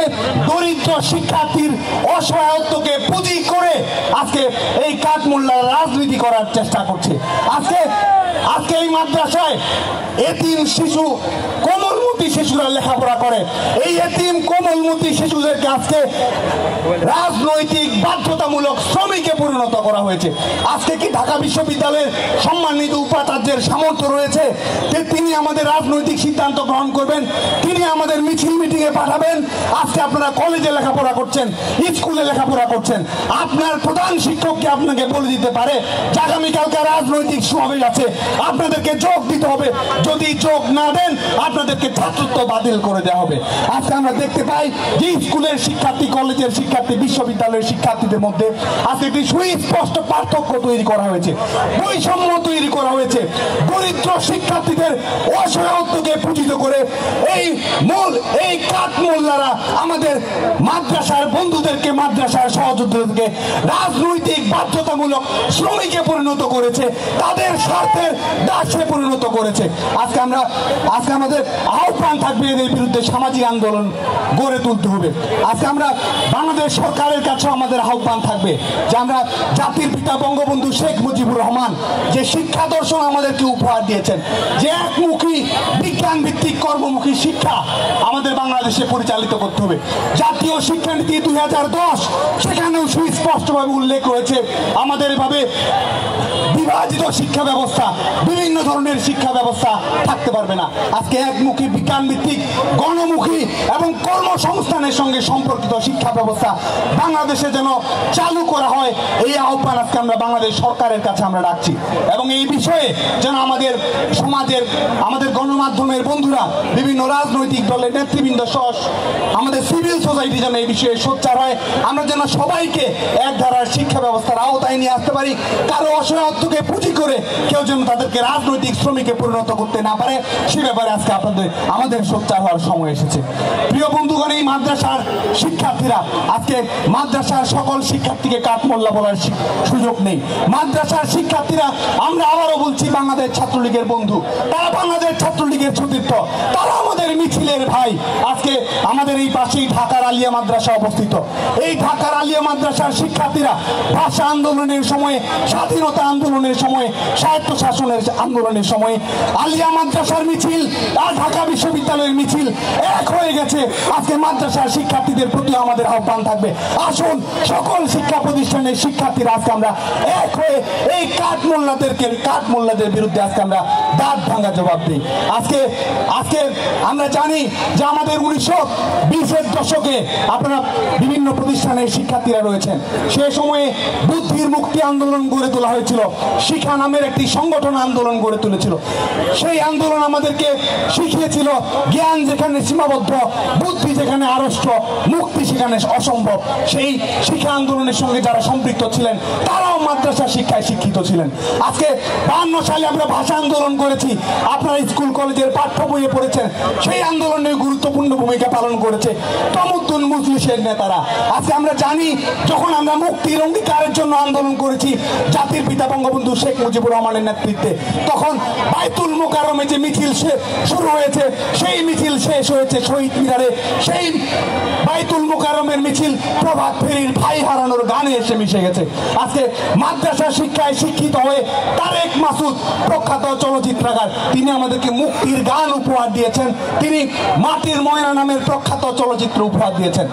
দরিদ্র শিক্ষার্থীর অসহায়ত্বকে পুঁজি করে আজকে এই কাঠমোল্লার রাজনীতি করার চেষ্টা করছে। আজকে এই মাদ্রাসায় এতিম শিশু, কোমলমতি শিশুরা লেখাপড়া করে, এই এতিম কোমলমতি শিশুদেরকে আজকে রাজনৈতিক বাধ্যতামূলক শ্রমিকে পরিণত করা হয়েছে। আজকে কি ঢাকা বিশ্ববিদ্যালয়ের সম্মানিত উপাচার্যের সামর্থ্য রয়েছে যে তিনি আমাদের রাজনৈতিক সিদ্ধান্ত গ্রহণ করবেন, তিনি আমাদের মিছিল মিটিংয়ে পাঠাবেন? আজকে আপনারা কলেজে লেখাপড়া করছেন, স্কুলে লেখাপড়া করছেন, আপনার প্রধান শিক্ষক কি আপনাকে বলে দিতে পারে যে আগামীকালকে রাজনৈতিক সমাবেশ আছে, আপনাদেরকে যোগ দিতে হবে, যদি যোগ না দেন আপনাদেরকে ছাত্রত্ব বাতিল করে দেওয়া হবে? আজকে আমরা দেখতে পাই যে স্কুলের শিক্ষার্থী, কলেজের শিক্ষার্থী, বিশ্ববিদ্যালয়ের শিক্ষার্থীদের মধ্যে আজকে একটি সুস্পষ্ট পার্থক্য তৈরি করা হয়েছে, বৈষম্য তৈরি করা হয়েছে। দরিদ্র শিক্ষার্থীদের অসহায়ত্বকে পূজিত করে এই কাঠমোল্লারা আমাদের মাদ্রাসার বন্ধুদেরকে, মাদ্রাসার সহযোদ্ধাদেরকে রাজনৈতিক বাধ্যতামূলক শ্রমিকে পরিণত করেছে, তাদের স্বার্থের দাসে পরিণত করেছে। আজকে আমাদের আহ্বান থাকবে এদের বিরুদ্ধে সামাজিক আন্দোলন গড়ে তুলতে হবে। আজকে আমরা বাংলাদেশ সরকারের কাছে আমাদের আহ্বান থাকবে যে আমরা জাতির পিতা বঙ্গবন্ধু শেখ মুজিবুর রহমান যে শিক্ষা দর্শন আমাদেরকে উপহার দিয়েছেন, যে একমুখী বিজ্ঞান ভিত্তিক কর্মমুখী শিক্ষা আমাদের বাংলাদেশে পরিচালিত করতে হবে। জাতীয় শিক্ষানীতি 2010 10 সেখানেও সুস্পষ্টভাবে উল্লেখ রয়েছে আমাদের এভাবে বিভাজিত শিক্ষা ব্যবস্থা, বিভিন্ন ধরনের শিক্ষা ব্যবস্থা থাকতে পারবে না। আজকে একমুখী বিজ্ঞান ভিত্তিক গণমুখী এবং কর্মসংস্থানের সঙ্গে সম্পর্কিত শিক্ষা ব্যবস্থা বাংলাদেশে যেন চালু করা হয়, এই আহ্বান আজকে আমরা বাংলাদেশ সরকারের কাছে আমরা রাখছি। এবং এই বিষয়ে যেন আমাদের সমাজের, আমাদের গণমাধ্যমের বন্ধুরা, বিভিন্ন রাজনৈতিক দলের নেতৃবৃন্দ সহ আমাদের সিভিল সোসাইটি যেন এই বিষয়ে সোচ্চার হয়। আমরা যেন সবাইকে এক ধারার শিক্ষা ব্যবস্থার আওতায় নিয়ে আসতে পারি। কারো অসহায়ত্বকে পুঁজি করে কেউ যেন তাদেরকে রাজনৈতিক শ্রমিকে পরিণত করতে না পারে, সে ব্যাপারে আজকে আমাদের সোচ্চার হওয়ার সময় এসেছে। প্রিয় বন্ধুগণ, এই মাদ্রাসার শিক্ষার্থীরা, আজকে মাদ্রাসার সকল শিক্ষার্থীকে কাঠমোল্লা বলার সুযোগ নেই। মাদ্রাসার শিক্ষার্থীরা, আমরা আবারও বলছি, বাংলাদেশ ছাত্রলীগের বন্ধু, তারা বাংলাদেশ ছাত্রলীগের সতীর্থ, তারা আমাদের মিছিলের ভাই। আজকে আমাদের এই পাশেই ঢাকার আলিয়া মাদ্রাসা অবস্থিত। এই ঢাকার আলিয়া মাদ্রাসার শিক্ষার্থীরা ভাষা আন্দোলনের সময়, স্বাধীনতা আন্দোলনের সময়, স্বায়ত্ত শাসনের আন্দোলনের সময় আলিয়া মাদ্রাসার মিছিল আর ঢাকা বিশ্ববিদ্যালয়ের মিছিল এক হয়ে গেছে। আজকে মাদ্রাসার শিক্ষার্থীদের প্রতি আমাদের আহ্বান থাকবে, আসুন সকল শিক্ষা প্রতিষ্ঠানের শিক্ষার্থীরা আজকে আমরা এক হয়ে এই কাঠমোল্লাদের বিরুদ্ধে আজকে আমরা দাঁত ভাঙা জবাব দিই। আজকে আমরা জানি যে আমাদের 1920-এর দশকে আপনারা বিভিন্ন প্রতিষ্ঠানের শিক্ষার্থীরা রয়েছেন। সে সময়ে বুদ্ধির মুক্তি আন্দোলন গড়ে তোলা হয়েছিল, শিক্ষা নামের একটি সংগঠন আন্দোলন গড়ে তুলেছিল। সেই আন্দোলন আমাদেরকে শিখিয়েছিল জ্ঞান যেখানে সীমাবদ্ধ, বুদ্ধি যেখানে আড়ষ্ট, মুক্তি সেখানে অসম্ভব। সেই শিক্ষা আন্দোলনের সঙ্গে যারা সম্পৃক্ত ছিলেন তারাও মাদ্রাসা শিক্ষায় শিক্ষিত ছিলেন। আজকে 52 সালে আমরা ভাষা আন্দোলন করেছি, আপনারা স্কুল কলেজের পাঠ্য বইয়ে পড়েছেন। সেই আন্দোলনে গুরুত্বপূর্ণ ভূমিকা পালন করেছে তমুদ্দুন মুজলিসের নেতারা। আজকে আমরা জানি, যখন আমরা মুক্তির অঙ্গীকারের জন্য আন্দোলন করেছি জাতির পিতা বঙ্গবন্ধু শেখ মুজিবুর রহমানের নেতৃত্বে, তখন বাইতুল মোকাররমে যে মিছিল শুরু হয়েছে, সেই মিছিল শেষ হয়েছে শহীদ মিনারে। সেই বাইতুল মোকাররমের মিছিল প্রভাত ফেরির ভাই হারানোর গানে এসে মিশে গেছে। আজকে মাদ্রাসা শিক্ষায় শিক্ষিত হয়ে তারেক মাসুদ, প্রখ্যাত চলচ্চিত্রকার, তিনি আমাদেরকে মুক্তির গান উপহার দিয়েছেন। তিনি মাটির ময়না নামের প্রখ্যাত চলচ্চিত্র উপহার দিয়েছেন।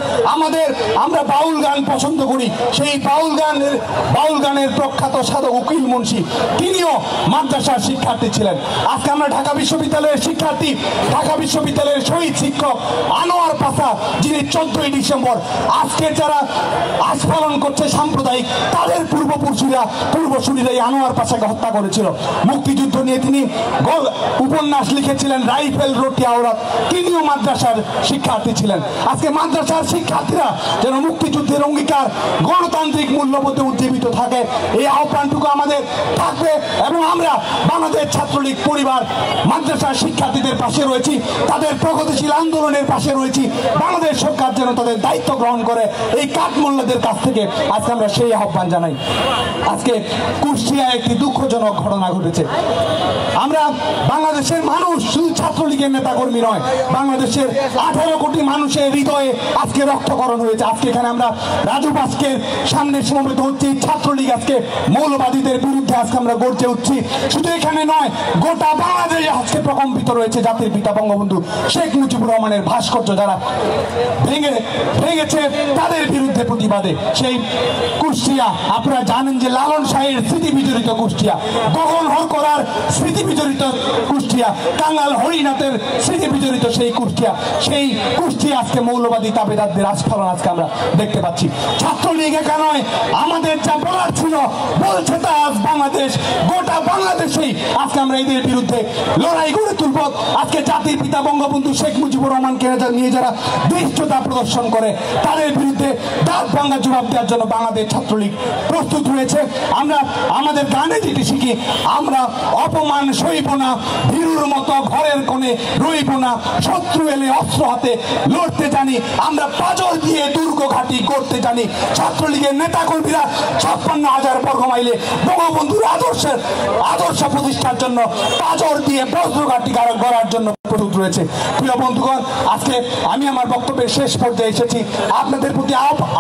আমরা বাউল গান পছন্দ করি, সেই বাউল গানের প্রখ্যাত সাধক উকিল মুন্সি, তিনিও মাদ্রাসার শিক্ষার্থী ছিলেন। আজকে আমরা ঢাকা বিশ্ববিদ্যালয়ের শিক্ষার্থী, ঢাকা বিশ্ববিদ্যালয়ের শহীদ শিক্ষক আনোয়ার পাশা, যিনি 14ই ডিসেম্বর আজকে যারা আস্ফালন করছে সাম্প্রদায়িক, তাদের পূর্বসূরীরাই আনোয়ার পাশাকে হত্যা করেছিল। মুক্তিযুদ্ধ নিয়ে তিনি উপন্যাস লিখেছিলেন, রাইফেল রোটি আওরাত, তিনিও মাদ্রাসার শিক্ষার্থী ছিলেন। আজকে মাদ্রাসার শিক্ষার্থীরা যেন মুক্তিযুদ্ধের অঙ্গীকার, গণতান্ত্রিক মূল্যবোধে উজ্জীবিত থাকে, এই আহ্বানটুকু আমাদের থাকবে। এবং আমরা বাংলাদেশ ছাত্রলীগ পরিবার মাদ্রাসার শিক্ষার্থীদের পাশে রয়েছি, তাদের প্রগতিশীল আন্দোলনের পাশে রয়েছি। বাংলাদেশ সরকার যেন তাদের দায়িত্ব গ্রহণ করে এই কাঠমোল্লাদের কাছ থেকে, আজকে আমরা সেই আহ্বান জানাই। আজকে কুষ্টিয়ায় একটি দুঃখজনক ঘটনা ঘটেছে। আমরা বাংলাদেশের মানুষ, শুধু ছাত্রলীগের নেতাকর্মী নয়, বাংলাদেশের 18 কোটি মানুষের হৃদয়ে আজকে রক্তকরণ হয়েছে। আজকে এখানে আমরা রাজু বাস্কের সামনে সমবেত হচ্ছি, ছাত্রলীগ আজকে মৌলবাদীদের বিরুদ্ধে আজকে আমরা গর্জে উঠছি। শুধু এখানে নয়, গোটা বাংলাদেশে আজকে প্রকম্পিত রয়েছে জাতির পিতা বঙ্গবন্ধু শেখ মুজিবুর রহমানের ভাস্কর্য যারা ভেঙেছে তাদের বিরুদ্ধে প্রতিবাদে। সেই কুষ্টিয়া, আপনারা জানেন যে লালন শাহের স্মৃতি বিজড়িত কুষ্টিয়া, গগন হরকরার স্মৃতি বিজড়িত কুষ্টিয়া, কাঙ্গাল হরিনাথের স্মৃতি বিজড়িত সেই কুষ্টিয়া আজকে মৌলবাদী তাবেদারদের আস্ফালন আজকে আমরা দেখতে পাচ্ছি। ছাত্রলীগ একা নয়, আমাদের যা বলার ছিল বলছে তা আজ বাংলাদেশ, গোটা বাংলাদেশেই আজকে আমরা এদের বিরুদ্ধে লড়াই গড়ে তুলব। আজকে জাতির পিতা বঙ্গবন্ধু শেখ মুজিবুর রহমানকে নিয়ে যারা ধৃষ্টতা প্রদর্শন করে, তাদের বিরুদ্ধে দাঁত ভাঙা জবাব দেওয়ার জন্য বাংলাদেশ ছাত্রলীগ প্রস্তুত হয়েছে। আমরা আমাদের গানে যেটি শিখি, আমরা অপমান সইব না, ভীরুর মতো ঘরের কোণে রইব না, শত্রু এলে অস্ত্র হাতে লড়তে জানি, আমরা পাজর দিয়ে দুর্গ ঘাঁটি করতে জানি। ছাত্রলীগের নেতা কর্মীরা 56,000 বর্গ মাইলে বঙ্গবন্ধুর আদর্শ প্রতিষ্ঠার জন্য পাজর দিয়ে বজ্র ঘাঁটি গড়ার জন্য প্রস্তুত রয়েছে। প্রিয় বন্ধুগণ, আজকে আমি আমার বক্তব্যের শেষ পর্যায়ে এসেছি। আপনাদের প্রতি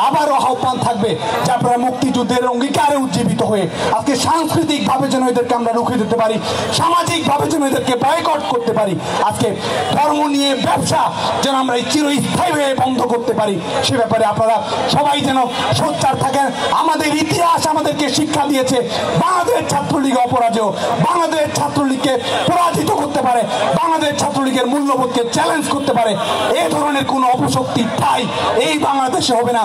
আবারও আহ্বান থাকবে যে আপনারা মুক্তিযুদ্ধের অঙ্গীকারে উজ্জীবিত হয়ে আজকে সাংস্কৃতিকভাবে যেন এদেরকে আমরা রুখে দিতে পারি, সামাজিকভাবে যেন এদেরকে বয়কট করতে পারি, আজকে ধর্ম নিয়ে ব্যবসা যেন আমরা চিরস্থায়ী হয়ে বন্ধ করতে পারি, সে ব্যাপারে আপনাদের আপনারা সবাই যেন সোচ্চার থাকেন। আমাদের ইতিহাস আমাদেরকে শিক্ষা দিয়েছে বাংলাদেশ ছাত্রলীগ অপরাজেয়, বাংলাদেশ ছাত্রলীগকে পরাজিত করতে পারে, বাংলাদেশ ছাত্রলীগের মূল্যবোধকে চ্যালেঞ্জ করতে পারে। এই ধরনের কোনো অপশক্তি ঠাই এই বাংলাদেশে হবে না।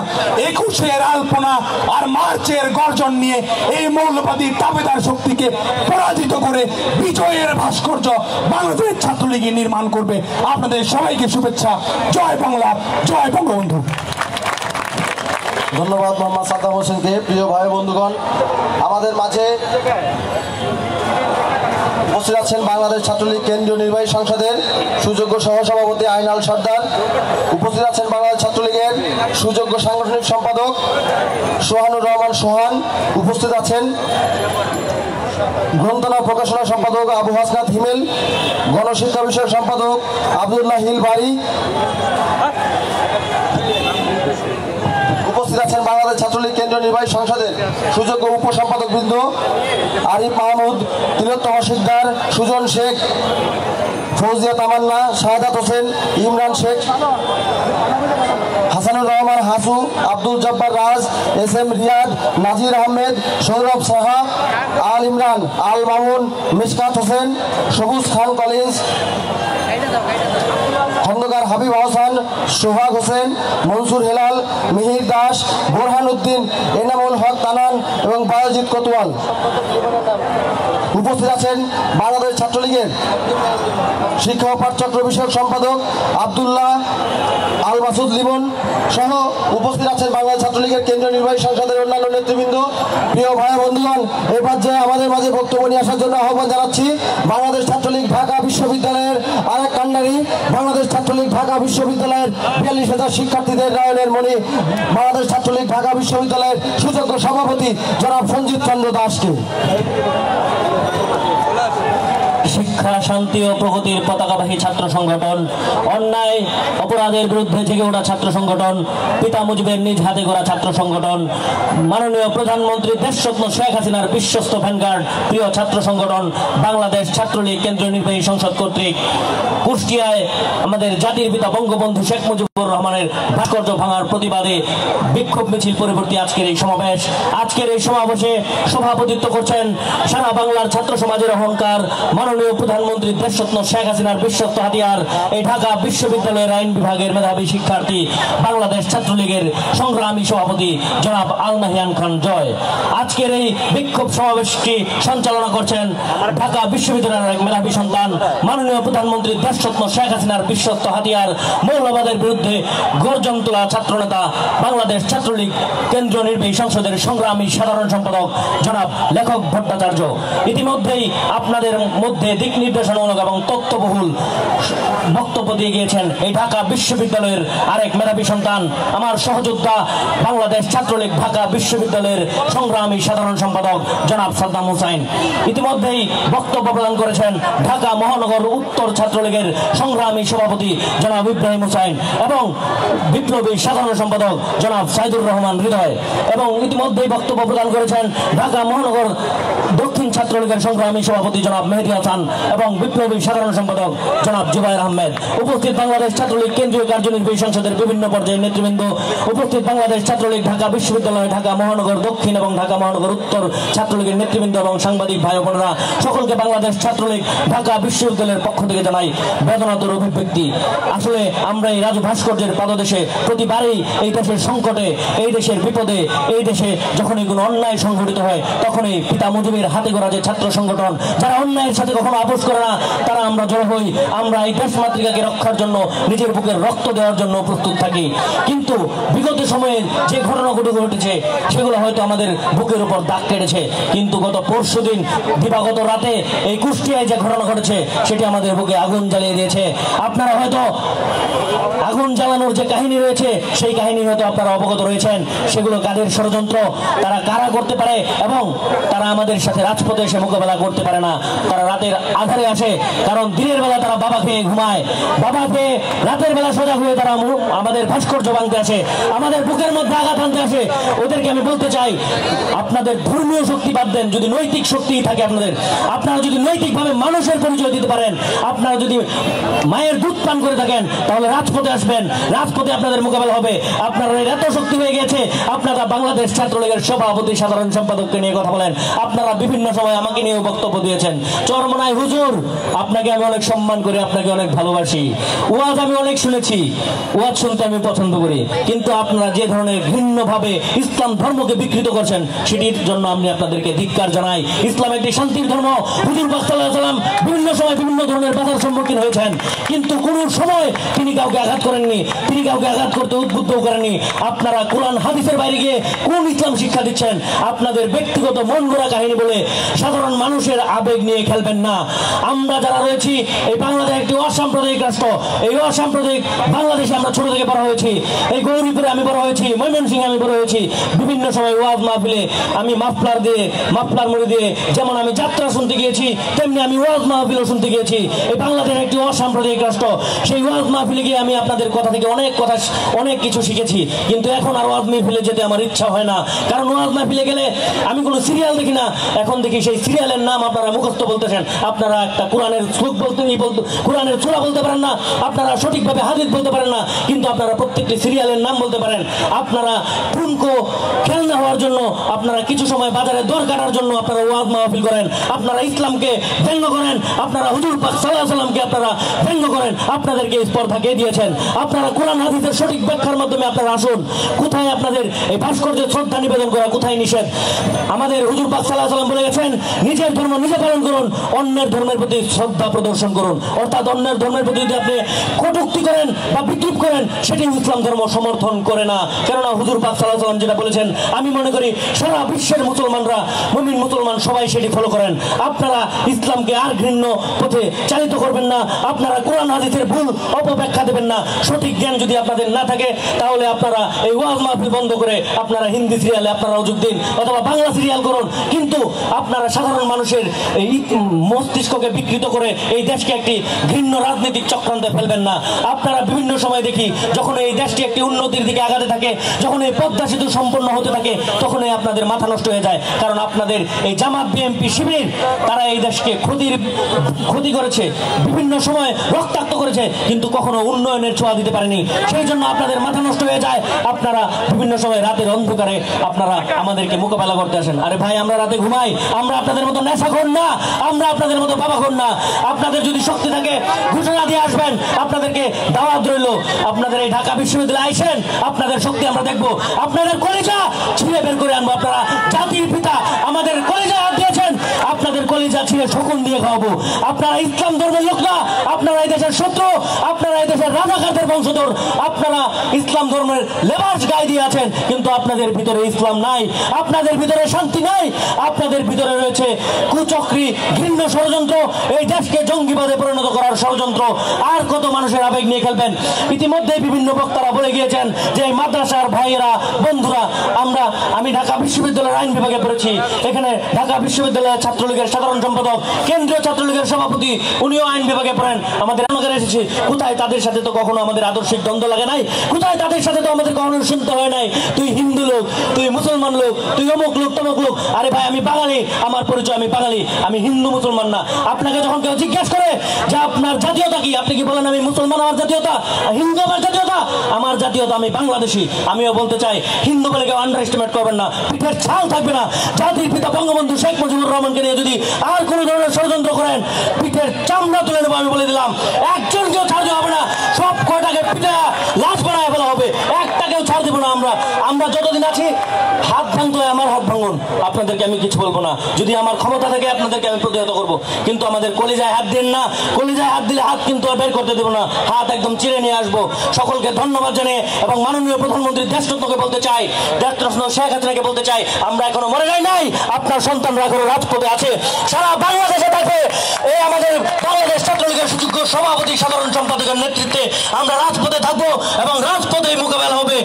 21-এর আলপনা আর মার্চের গর্জন নিয়ে এই মৌলবাদী দাবেদার শক্তিকে পরাজিত করে বিজয়ের ভাস্কর্য বাংলাদেশ ছাত্রলীগই নির্মাণ করবে। আপনাদের সবাইকে শুভেচ্ছা। জয় বাংলা, জয় বঙ্গবন্ধু। ধন্যবাদ মোহাম্মদ সাদ্দাম হোসেনকে। প্রিয় ভাই বন্ধুগণ, আমাদের মাঝে উপস্থিত আছেন বাংলাদেশ ছাত্রলীগ কেন্দ্রীয় নির্বাহী সংসদের সুযোগ্য সহসভাপতি আইনাল সর্দার, উপস্থিত আছেন বাংলাদেশ ছাত্রলীগের সুযোগ্য সাংগঠনিক সম্পাদক সোহানুর রহমান সোহান, উপস্থিত আছেন গ্রন্থনা প্রকাশনা সম্পাদক আবু হাসনাত হিমেল, গণশিক্ষা বিষয়ক সম্পাদক আব্দুল্লাহ হিল বাড়ি, উপস্থিত আছেন বাংলাদেশ ছাত্রলীগ কেন্দ্রীয় নির্বাহী সংসদের সুযোগ্য উপসম্পাদক বৃন্দ আরিফ মাহমুদ, তিলোত্তমা শিকদার, সুজন শেখ, ফৌজিয়া তামান্না, শাহাদাত হোসেন, ইমরান শেখ, হাসানুর রহমান হাসু, আব্দুল জব্বার রাজ, এস এম রিয়াদ, নাজির আহমেদ, সৌরভ সাহা, আল ইমরান, আল মামুন, মিশকাত হোসেন, সবুজ খান কলিন্স, খন্দকার হাবিব আহসান, সোহাগ হোসেন, মনসুর হেলাল, মিহির দাস, বোরহান উদ্দিন, এনামুল হক তানান এবং বায়াজিৎ কোতোয়াল। উপস্থিত আছেন বাংলাদেশ ছাত্রলীগের শিক্ষা ও পাঠচক্র বিষয়ক সম্পাদক আব্দুল্লাহ আল মাসুদ লিমন সহ উপস্থিত আছেন বাংলাদেশ ছাত্রলীগের কেন্দ্রীয় নির্বাহী সংসদের অন্যান্য নেতৃবৃন্দ। প্রিয় ভাই বন্ধুগণ, এই পর্যায়ে আমাদের মাঝে বক্তব্য নিয়ে আসার জন্য আহ্বান জানাচ্ছি বাংলাদেশ ছাত্রলীগ ঢাকা বিশ্ববিদ্যালয়ের আরেক কান্ডারি, বাংলাদেশ ছাত্রলীগ ঢাকা বিশ্ববিদ্যালয়ের 42,000 শিক্ষার্থীদের নয়নের মণি, বাংলাদেশ ছাত্রলীগ ঢাকা বিশ্ববিদ্যালয়ের সুযোগ্য সভাপতি জনাব সঞ্জিত চন্দ্র দাসকে। শিক্ষা, শান্তি ও প্রগতির পতাকাবাহী ছাত্র সংগঠন, অন্যায় অপরাধের বিরুদ্ধে জেগে ওঠা ছাত্র সংগঠন, পিতা মুজিবের নিজ হাতে গড়া ছাত্র সংগঠন, মাননীয় প্রধানমন্ত্রী দেশরত্ন শেখ হাসিনার বিশ্বস্ত ভ্যানগার্ড প্রিয় ছাত্র সংগঠন বাংলাদেশ ছাত্রলীগ কেন্দ্রীয় নির্বাহী সংসদ কর্তৃক কুষ্টিয়ায় আমাদের জাতির পিতা বঙ্গবন্ধু শেখ মুজিবুর রহমানের ভাস্কর্য ভাঙার প্রতিবাদে বিক্ষোভ মিছিল পরবর্তী আজকের এই সমাবেশ। আজকের এই সমাবেশে সভাপতিত্ব করছেন সারা বাংলার ছাত্র সমাজের অহংকার, মাননীয় প্রধানমন্ত্রী দেশরত্ন শেখ হাসিনার বিশ্বস্ত হাতিয়ার, এই ঢাকা বিশ্ববিদ্যালয়ের আইন বিভাগের মেধাবী শিক্ষার্থী বাংলাদেশ ছাত্রলীগের সংগ্রামী সভাপতি জনাব আল নাহিয়ান খান জয়। আজকের এই বিক্ষোভ সমাবেশটি সঞ্চালনা করছেন ঢাকা বিশ্ববিদ্যালয়ের এক মেধাবী সন্তান, মাননীয় প্রধানমন্ত্রী দেশরত্ন শেখ হাসিনার বিশ্বস্ত হাতিয়ার, মৌলবাদের বিরুদ্ধে গর্জন তোলা ছাত্রনেতা বাংলাদেশ ছাত্রলীগ কেন্দ্রীয় নির্বাহী সংসদের সংগ্রামী সাধারণ সম্পাদক জনাব লেখক ভট্টাচার্য। ইতিমধ্যেই আপনাদের মধ্যে দিক নির্দেশনামূলক এবং তথ্যবহুল বক্তব্য দিয়ে গিয়েছেন এই ঢাকা বিশ্ববিদ্যালয়ের আরেক মেধাবী সন্তান, আমার সহযোদ্ধা বাংলাদেশ ছাত্রলীগ ঢাকা বিশ্ববিদ্যালয়ের সংগ্রামী সাধারণ সম্পাদক জনাব সাদ্দাম হোসেন। ইতিমধ্যেই বক্তব্য প্রদান করেছেন ঢাকা মহানগর উত্তর ছাত্রলীগের সংগ্রামী সভাপতি জনাব ইব্রাহিম হোসেন এবং বিপ্লবী সাধারণ সম্পাদক জনাব সাইদুর রহমান হৃদয়, এবং ইতিমধ্যেই বক্তব্য প্রদান করেছেন ঢাকা মহানগর দক্ষিণ ছাত্রলীগের সংগ্রামী সভাপতি জনাব মেহেদী হাসান এবং বিপ্লবী সাধারণ সম্পাদক জনাব জুবাইর আহমেদ। উপস্থিত বাংলাদেশ ছাত্রলীগ কেন্দ্রীয় কার্যনির্বাহী সংসদের বিভিন্ন পর্যায়ের নেতৃবৃন্দ, উপস্থিত বাংলাদেশ ছাত্রলীগ ঢাকা বিশ্ববিদ্যালয়, ঢাকা মহানগর দক্ষিণ এবং ঢাকা মহানগর উত্তর ছাত্রলীগের নেতৃবৃন্দ এবং সাংবাদিক ভাই বোনেরা, সকলকে বাংলাদেশ ছাত্রলীগ ঢাকা বিশ্ববিদ্যালয়ের পক্ষ থেকে জানাই বেদনাতুর অভিব্যক্তি। আসলে আমরা এই রাজু ভাস্কর্যের পাদদেশে প্রতিবারই এই দেশের সংকটে, এই দেশের বিপদে, এই দেশে যখনই কোনো অন্যায় সংঘটিত হয় তখনই পিতা মুজিবের হাতে গড়া যে ছাত্র সংগঠন, যারা অন্যায়ের সাথে কখনো আপোষ করে না, তারা আমরা জড়ো হই। আমরা এই দেশ মাতৃকাকে রক্ষার জন্য নিজের বুকের রক্ত দেওয়ার জন্য প্রস্তুত থাকি। কিন্তু বিগত সময়ে যে ঘটনাগুলো ঘটেছে সেগুলো হয়তো আমাদের বুকের উপর দাগ কেটেছে, কিন্তু গত পরশুদিন দিবাগত রাতে এই কুষ্টিয়ায় যে ঘটনা ঘটেছে সেটি আমাদের বুকে আগুন জ্বালিয়ে দিয়েছে। আপনারা হয়তো আগুন জ্বালানোর যে কাহিনী রয়েছে সেই কাহিনী হয়তো আপনারা অবগত রয়েছেন। সেগুলো কাদের ষড়যন্ত্র, তারা কারা করতে পারে এবং তারা আমাদের সাথে রাজপথে এসে মোকাবেলা করতে পারে না। তারা রাতের একাধারে আসে, কারণ দিনের বেলা তারা বাবা খেয়ে ঘুমায়, বাবা খেয়ে রাতের বেলা সোজা হয়ে তারা আমাদের ভাস্কর্য ভাঙতে আসে, আমাদের বুকের মধ্যে আঘাত আনতে আসে। ওদেরকে আমি বলতে চাই, আপনাদের ধর্মীয় শক্তি বাদ দেন, যদি নৈতিক শক্তি থাকে আপনারা যদি নৈতিকভাবে মানুষের পরিচয় দিতে পারেন, আপনারা যদি মায়ের দুধ পান করে থাকেন, তাহলে রাজপথে আসবেন, রাজপথে আপনাদের মোকাবেলা হবে। আপনারা এত শক্তি হয়ে গেছে, আপনারা বাংলাদেশ ছাত্রলীগের সভাপতি সাধারণ সম্পাদককে নিয়ে কথা বলেন, আপনারা বিভিন্ন সময় আমাকে নিয়েও বক্তব্য দিয়েছেন। চরমনাই হুজুর, আপনাকে আমি অনেক সম্মান করি, আপনাকে অনেক ভালোবাসি, ওয়াজ আমি অনেক শুনেছি, ওয়াজ শুনতে আমি পছন্দ করি, কিন্তু আপনারা যে ধরনের ভিন্নভাবে ইসলাম ধর্মকে বিকৃত করছেন, সেটির জন্য আমি আপনাদেরকে ধিক্কার জানাই। ইসলাম একটি শান্তির ধর্ম। হুজুর পাক সাল্লাল্লাহু আলাইহি ওয়াসাল্লাম বিভিন্ন সময় বিভিন্ন ধরনের বাধার সম্মুখীন হয়েছেন, কিন্তু কোন সময় তিনি কাউকে আঘাত করেননি, তিনি কাউকে আঘাত করতে উদ্বুদ্ধ করেননি। আপনারা কোরআন হাদিসের বাইরে গিয়ে কোন ইসলাম শিক্ষা দিচ্ছেন? আপনাদের ব্যক্তিগত মন গড়া কাহিনী বলে সাধারণ মানুষের আবেগ নিয়ে খেলবেন না। আমরা যারা রয়েছি, এই বাংলাদেশ একটি অসাম্প্রদায়িক রাষ্ট্র, এই অসাম্প্রদায়িক বাংলাদেশে আমরা ছোট থেকে বড় হয়েছি, এই গৌরীপুরে আমি বড় হয়েছি, ময়মনসিংহে আমি বড় হয়েছি। বিভিন্ন সময় ওয়াজ মাহফিলে আমি মাফলার মুড়ি দিয়ে যেমন আমি যাত্রা শুনতে গিয়েছি, তেমনি আমি ওয়াজ মাহফিলও শুনতে গিয়েছি। এই বাংলাদেশ একটি অসাম্প্রদায়িক রাষ্ট্র, সেই ওয়াজ মাহফিলে গিয়ে আমি আপনাদের কথা থেকে অনেক কিছু শিখেছি, কিন্তু এখন আর ওয়াজ মাহফিলে যেতে আমার ইচ্ছা হয় না, কারণ ওয়াজ মাহফিলে গেলে আমি কোনো সিরিয়াল দেখি না, এখন দেখি সেই সিরিয়ালের নাম আপনারা মুখস্থ বলতেছেন, আপনারা একটা কোরআনের শ্লোক কোরআনের সূরা বলতে পারেন না, আপনারা সঠিকভাবে হাদিস বলতে পারেন না, কিন্তু আপনারা প্রত্যেকটি সিরিয়ালের নাম বলতে পারেন। আপনারা ঠুনকো খেলনা হওয়ার জন্য, আপনারা কিছু সময় বাজারে দর কাটার জন্য আপনারা ওয়াজ মাহফিল করেন, আপনারা ইসলামকে ব্যঙ্গ করেন, আপনারা হুজুর পাক সাল্লাল্লাহু আলাইহি ওয়াসাল্লামকে আপনারা ব্যঙ্গ করেন। আপনাদেরকে স্পর্ধা কে দিয়েছেন? আপনারা কোরআন হাদিসের সঠিক ব্যাখ্যার মাধ্যমে আপনারা আসুন। কোথায় আপনাদের এই ভাস্কর্যের শ্রদ্ধা নিবেদন করা, কোথায় নিষেধ? আমাদের হুজুর পাক সাল্লাল্লাহু আলাইহি ওয়াসাল্লাম বলে গেছেন, নিজের ধর্ম নিজে পালন করুন, অন্যের ধর্মের প্রতি শ্রদ্ধা প্রদর্শন করুন। অর্থাৎ অন্যের ধর্মের প্রতি যদি আপনি কটূক্তি করেন বা বিদ্রুপ করেন, সেটি ইসলাম ধর্ম সমর্থন করে না। কেননা হুজুর পাক সাল্লাল্লাহু আলাইহি ওয়াসাল্লাম যেটা বলেছেন, আমি মনে করি সারা বিশ্বের মুসলমানরা, মুমিন মুসলমান সবাই সেটি ফলো করেন। আপনারা ইসলামকে আর ঘৃণ্য পথে চালিত করবেন না, আপনারা কোরআন হাদিসের ভুল অপব্যাখ্যা দেবেন না। সঠিক জ্ঞান যদি আপনাদের না থাকে, তাহলে আপনারা এই ওয়াজ মাহফিল বন্ধ করে আপনারা হিন্দি সিরিয়ালে আপনারা যোগ দিন, অথবা বাংলা সিরিয়াল করুন, কিন্তু আপনারা সাধারণ মানুষের এই মস্তিষ্ককে বিকৃত করে এই দেশকে একটি ঘৃণ্য রাজনৈতিক চক্রান্তে ফেলবেন না। আপনারা বিভিন্ন সময় দেখি, যখন এই দেশটি একটি উন্নতির দিকে আগাতে থাকে, যখন এই পদ্মা সেতু সম্পন্ন হতে থাকে, তখনই আপনাদের মাথা নষ্ট হয়ে যায়। কারণ আপনাদের এই জামাত, বিএনপি, শিবির, তারা এই দেশকে ক্ষতি করেছে, বিভিন্ন সময় রক্তাক্ত করেছে, কিন্তু কখনো উন্নয়নের ছোঁয়া দিতে পারেনি। সেই জন্য আপনাদের মাথা নষ্ট হয়ে যায়। আপনারা বিভিন্ন সময় রাতের অন্ধকারে আপনারা আমাদেরকে মোকাবেলা করতে আসেন। আরে ভাই, আমরা রাতে ঘুমাই, আমরা আপনাদের মতো নেশাখোর না, আমরা আপনাদের মতো বাবাখোর না। আপনাদের যদি শক্তি থাকে, ঘোষণা দিয়ে আসবেন, আপনাদেরকে দাওয়াত রইল, আপনাদের এই ঢাকা বিশ্ববিদ্যালয়ে আইসেন, আপনাদের শক্তি আমরা দেখবো, আপনাদের কলিজা ছিঁড়ে বের করে আনবো। আপনারা জাতির পিতা, আমাদের কলিজা হাত দিয়েছেন, আপনাদের কলিজা ছিঁড়ে শকুন দিয়ে খাওয়াবো। আপনারা ইসলাম ধর্মের লোক না, আপনারা এই দেশের শত্রু, আপনারা এই দেশের রাজাকারদের বংশধর, আপনারা ইসলাম ধর্মের লেবাস গায়ে দিয়ে আছেন, কিন্তু আপনাদের ভিতরে ইসলাম নাই, আপনাদের ভিতরে শান্তি নাই, আপনাদের ভিতরে রয়েছে কুচক্রী ঘৃণ্য ষড়যন্ত্র, এই দেশকে জঙ্গিবাদে পরিণত করার ষড়যন্ত্র। আর কত মানুষের আবেগ নিয়ে খেলবেন? ইতিমধ্যে বিভিন্ন বক্তারা বলে গিয়েছেন যে এই মাদ্রাসার ভাইয়েরা, বন্ধুরা, আমি ঢাকা বিশ্ববিদ্যালয়ের আইন বিভাগে পড়েছি, এখানে ঢাকা বিশ্ববিদ্যালয়ের ছাত্রলীগের সাধারণ সম্পাদক, কেন্দ্রীয় ছাত্রলীগের সভাপতি, উনিও আইন বিভাগে পড়েন, আমাদের এলাকায় এসেছি। কোথায় তাদের সাথে তো কখনো আমাদের আদর্শিক দ্বন্দ্ব লাগে নাই, কোথায় তাদের সাথে তো আমাদের কখনো শুনতে হয় নাই তুই হিন্দু লোক, তুই মুসলমান লোক, তুই অমুক লোক, তমুক লোক। আরে ভাই, আমি বাঙালি, আমার পরিচয় আমি বাঙালি, আমি হিন্দু মুসলমান না। আপনাকে যখন কেউ জিজ্ঞেস করে যে আপনার জাতীয়তা কি, আপনি কি বলেন আমি মুসলমান আমার জাতীয়তা, হিন্দু আমার জাতীয়তা? আমার জাতীয়তা আমি বাংলাদেশি। আমিও বলতে চাই, হিন্দু বলে কেউ আন্ডার এস্টিমেট করবেন না, পিঠের ছাল থাকবে না। জাতির পিতা বঙ্গবন্ধু শেখ মুজিবুর রহমানকে নিয়ে যদি আর কোনো ধরনের ষড়যন্ত্র করেন, পিঠের চামড়া তুলে নেবো। আমি বলে দিলাম, একজনকেও ছাড় দেওয়া হবে না, সব কয়টাকে পিঠে লাশ বানায় ফেলা হবে, একটাকেও ছাড় দেবো না। আমরা যতদিন আছি, হাত ভাঙতে হয় আমার হাত ভাঙুন, আপনাদেরকে আমি কিছু বলবো না। যদি আমার ক্ষমতা থাকে, আপনাদেরকে আমি প্রতিহত করবো, কিন্তু আমাদের কলিজায় হাত দেন না। কলিজায় হাত দিলে হাত কিন্তু বের করতে দেবো না, হাত একদম চিরে নিয়ে আসবো। সকলকে ধন্যবাদ জানিয়ে এবং মাননীয় প্রধানমন্ত্রী দেশরত্নকে বলতে চাই, দেশরত্ন শেখ হাসিনাকে বলতে চাই, আমরা এখনো মরে যাই নাই, আপনার সন্তানরা এখনো রাজপথে আছে, সারা বাংলাদেশে থাকে। এই আমাদের বাংলাদেশ ছাত্রলীগের সুযোগ্য সভাপতি, সাধারণ সম্পাদকের নেতৃত্বে আমরা রাজপথে থাকবো এবং রাজপথে মোকাবেলা হবে।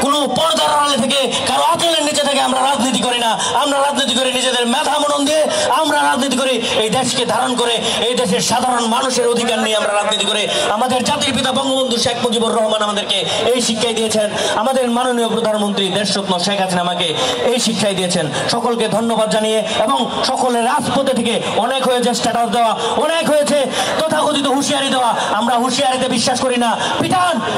কোনো পর্দার আড়ালে থেকে, কারো আঁচলের নিচে থেকে আমরা রাজনীতি করি না। আমরা রাজনীতি করি নিজেদের মেধা মনন দিয়ে, আমরা রাজনীতি করি, এই দেশকে ধারণ করে এই দেশের সাধারণ মানুষের অধিকার নিয়ে আমরা রাজনীতি করে। আমাদের জাতির পিতা বঙ্গবন্ধু শেখ মুজিবুর রহমান আমাদেরকে এই শিক্ষাই দিয়েছেন, আমাদের মাননীয় প্রধানমন্ত্রী দেশরত্ন শেখ হাসিনা আমাকে এই শিক্ষাই দিয়েছেন। সকলকে ধন্যবাদ জানিয়ে এবং সকলের রাজপথে থেকে অনেক হয়েছে স্ট্যাটাস দেওয়া, অনেক হয়েছে তথাকথিত হুঁশিয়ারি দেওয়া। আমরা হুঁশিয়ারিতে বিশ্বাস করি না।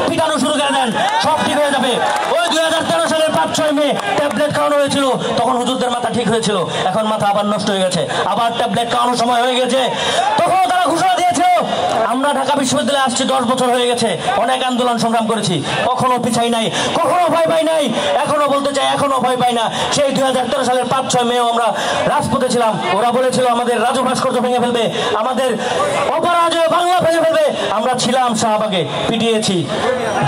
পিটানো শুরু করে দেন, সব ঠিক হয়ে যাবে। ওই 2013 সালের 5-6 মে ট্যাবলেট খাওয়ানো হয়েছিল, তখন হুজুরদের মাথা ঠিক হয়েছিল, এখন মাথা আবার নষ্ট হয়ে গেছে, আবার ট্যাবলেট খাওয়ানোর সময় হয়ে গেছে। তখন তারা ঘোষণা দিয়েছিল। আমরা ঢাকা বিশ্ববিদ্যালয়ে আসছি 10 বছর হয়ে গেছে, অনেক আন্দোলন সংগ্রাম করেছি, কখনো পিছাই নাই, কখনো ভয় পাই নাই, এখনো বলতে চাই এখনো ভয় পাই না। সেই 2013 সালের 5-6 মেও আমরা রাজপথে ছিলাম। ওরা বলেছিল আমাদের রাজু ভাস্কর্য ভেঙে ফেলবে, আমাদের অপরাজয় বাংলা ভেঙে ফেলবে। আমরা ছিলাম শাহবাগে, পিটিয়েছি।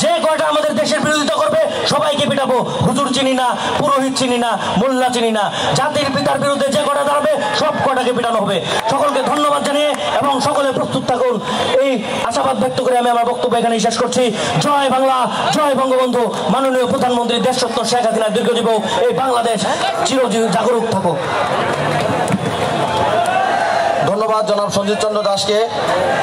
যে কয়টা আমাদের দেশের বিরোধিতা করবে সবাইকে পিটাবো। হুজুর চিনি না, পুরোহিত চিনি না, মোল্লা চিনি না, জাতির পিতার বিরুদ্ধে যে কটা দাঁড়াবে সব কটাকে পিটানো হবে। সকলকে ধন্যবাদ জানিয়ে এবং সকলে প্রস্তুত থাকুন, এই আশাবাদ ব্যক্ত করে আমি আমার বক্তব্য এখানে শেষ করছি। জয় বাংলা, জয় বঙ্গবন্ধু, মাননীয় প্রধানমন্ত্রী দেশরত্ন শেখ হাসিনা দীর্ঘজীব হোক, এই বাংলাদেশ চিরজীবী জাগরুক থাকুক। ধন্যবাদ জনাব সঞ্জিত চন্দ্র দাসকে।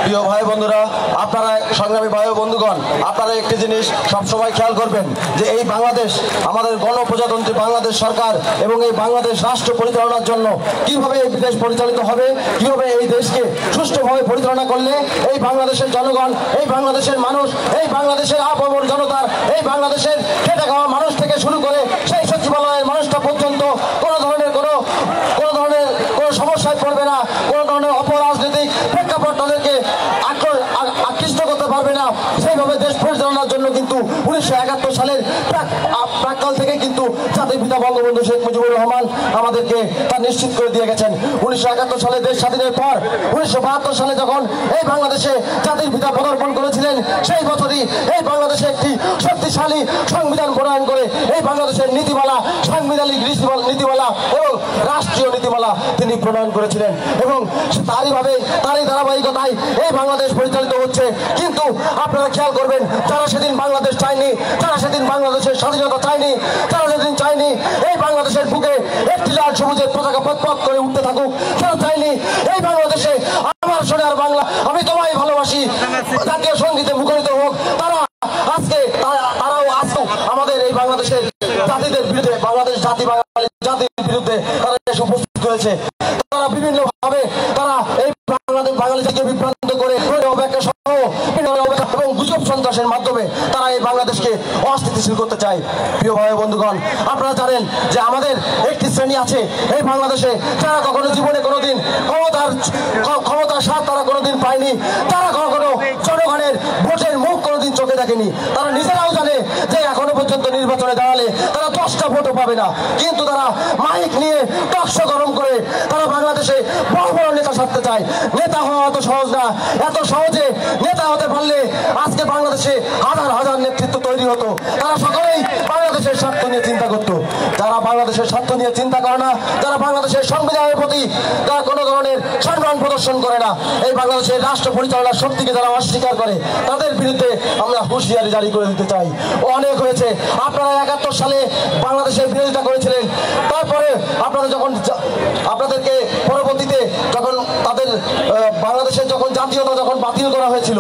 প্রিয় ভাই বন্ধুরা, আপনারা সংগ্রামী ভাই বন্ধুগণ, আপনারা একটি জিনিস সবসময় খেয়াল করবেন যে এই বাংলাদেশ আমাদের গণপ্রজাতন্ত্রী বাংলাদেশ সরকার এবং এই বাংলাদেশ রাষ্ট্র পরিচালনার জন্য কিভাবে এই দেশ পরিচালিত হবে, কিভাবে এই দেশকে সুষ্ঠুভাবে পরিচালনা করলে এই বাংলাদেশের জনগণ, এই বাংলাদেশের মানুষ, এই বাংলাদেশের আপামর জনতার, এই বাংলাদেশের খেটে খাওয়া মানুষ থেকে শুরু করে সেই সচিবালয়ের মানুষটা পর্যন্ত কোনো ধরনের কোনো সমস্যায় পড়বে না, কোনো ধরনের অপরাজনৈতিক প্রেক্ষাপট তাদেরকে আকৃষ্ট করতে পারবে না। সেইভাবে দেশ পরিচালনার জন্য কিন্তু 1971 সালের প্রাক্কাল থেকে কিন্তু জাতির পিতা বঙ্গবন্ধু শেখ মুজিবুর রহমান আমাদেরকে তা নিশ্চিত করে দিয়ে গেছেন। 1971 সালে দেশ স্বাধীনের পর 1972 সালে যখন এই বাংলাদেশে জাতির পিতা পদার্পণ করেছিলেন, সেই বছরই এই বাংলাদেশে একটি শক্তিশালী সংবিধান প্রণয়ন করে এই বাংলাদেশের নীতিমালা, সাংবিধানিক নীতিমালা এবং রাষ্ট্রীয় নীতিমালা তিনি প্রণয়ন করেছিলেন এবং তারই ধারাবাহিকতায় এই বাংলাদেশ পরিচালিত হচ্ছে। কিন্তু আপনারা খেয়াল করবেন, যারা সেদিন বাংলাদেশ চায়নি, যারা সেদিন বাংলাদেশের স্বাধীনতা চায়নি, যারা সেদিন চায়নি এই বাংলাদেশের বুকে একটি লাল সবুজের পতাকা পথ করে উঠতে থাকুক, যারা চায়নি এই বাংলাদেশে আমার সোনার বাংলা আমি তোমায় ভালোবাসি জাতীয় সঙ্গীতে মুখরিত হোক, তারাও আজকে আমাদের এই বাংলাদেশের জাতিদের বিরুদ্ধে, বাংলাদেশ জাতির বিরুদ্ধে তারা এসে উপস্থিত হয়েছে। তারা বিভিন্নভাবে তারা এই বাঙালি থেকে বিভ্রান্ত করে অপেক্ষা সহ এবং গুজব সন্ত্রাসের মাধ্যমে তারা এই বাংলাদেশকে অস্থিতিশীল করতে চায়। প্রিয় ভাই বন্ধুগণ, আপনারা জানেন যে আমাদের একটি শ্রেণী আছে এই বাংলাদেশে যারা কখনো জীবনে কোনোদিন ক্ষমতার স্বাদ তারা কোনোদিন পায়নি, তারা কখনো জনগণের ভোটের মুখ কোনোদিন চোখে দেখেনি। তারা নিজেরাও জানে যে এখনো পর্যন্ত নির্বাচনে দাঁড়ালে তারা 10টা ভোটও পাবে না, কিন্তু তারা মাইক নিয়ে টকশো গরম করে তারা বাংলাদেশে বড় বড় নেতা সারতে চায়। নেতা হওয়া এত সহজ না, এত সহজে নেতা হতে পারলে আজকে বাংলাদেশে হাজার হাজার নেতৃত্ব তৈরি হতো। তারা সকলেই বাংলাদেশের স্বার্থ নিয়ে চিন্তা করতো। যারা বাংলাদেশের স্বার্থ নিয়ে চিন্তা করে না, যারা বাংলাদেশের সংবিধানের প্রতি তারা কোনো ধরনের সম্মান প্রদর্শন করে না, এই বাংলাদেশের রাষ্ট্র পরিচালনার শক্তিকে যারা অস্বীকার করে, তাদের বিরুদ্ধে আমরা হুঁশিয়ারি জারি করে দিতে চাই। অনেক হয়েছে। আপনারা 71 সালে বাংলাদেশের বিরোধিতা করেছিলেন, তারপরে আপনাদেরকে পরবর্তীতে যখন তাদের বাংলাদেশের যখন জাতীয়তা যখন বাতিল করা হয়েছিল,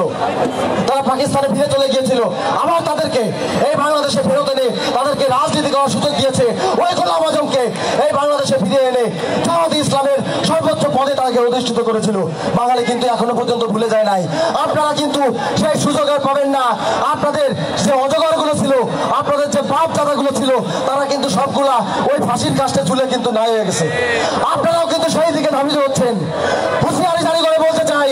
তারা পাকিস্তানে ফিরে চলে গিয়েছিল, আবার তাদেরকে এই বাংলাদেশে ফেরত এনে তাদেরকে রাজনীতি করার সুযোগ দিয়েছে। ওই গোলাম আজমকে এই বাংলাদেশে ফিরিয়ে এনে জামাত ইসলামের সর্বোচ্চ পদে তাকে অধিষ্ঠিত করেছিল। বাঙালি কিন্তু এখনো পর্যন্ত ভুলে যায় নাই। আপনারা কিন্তু সেই সুযোগ আর পাবেন না। আপনাদের যে অজগরগুলো ছিল, আপনাদের যে বাপ দাদাগুলো ছিল, তারা কিন্তু সবগুলা ওই ফাঁসির কাজটা ঝুলে কিন্তু নাই হয়ে গেছে। আপনারাও কিন্তু সেই দিকে ধাবিত হচ্ছেন। হুঁশিয়ারি জারি করে বলতে চাই,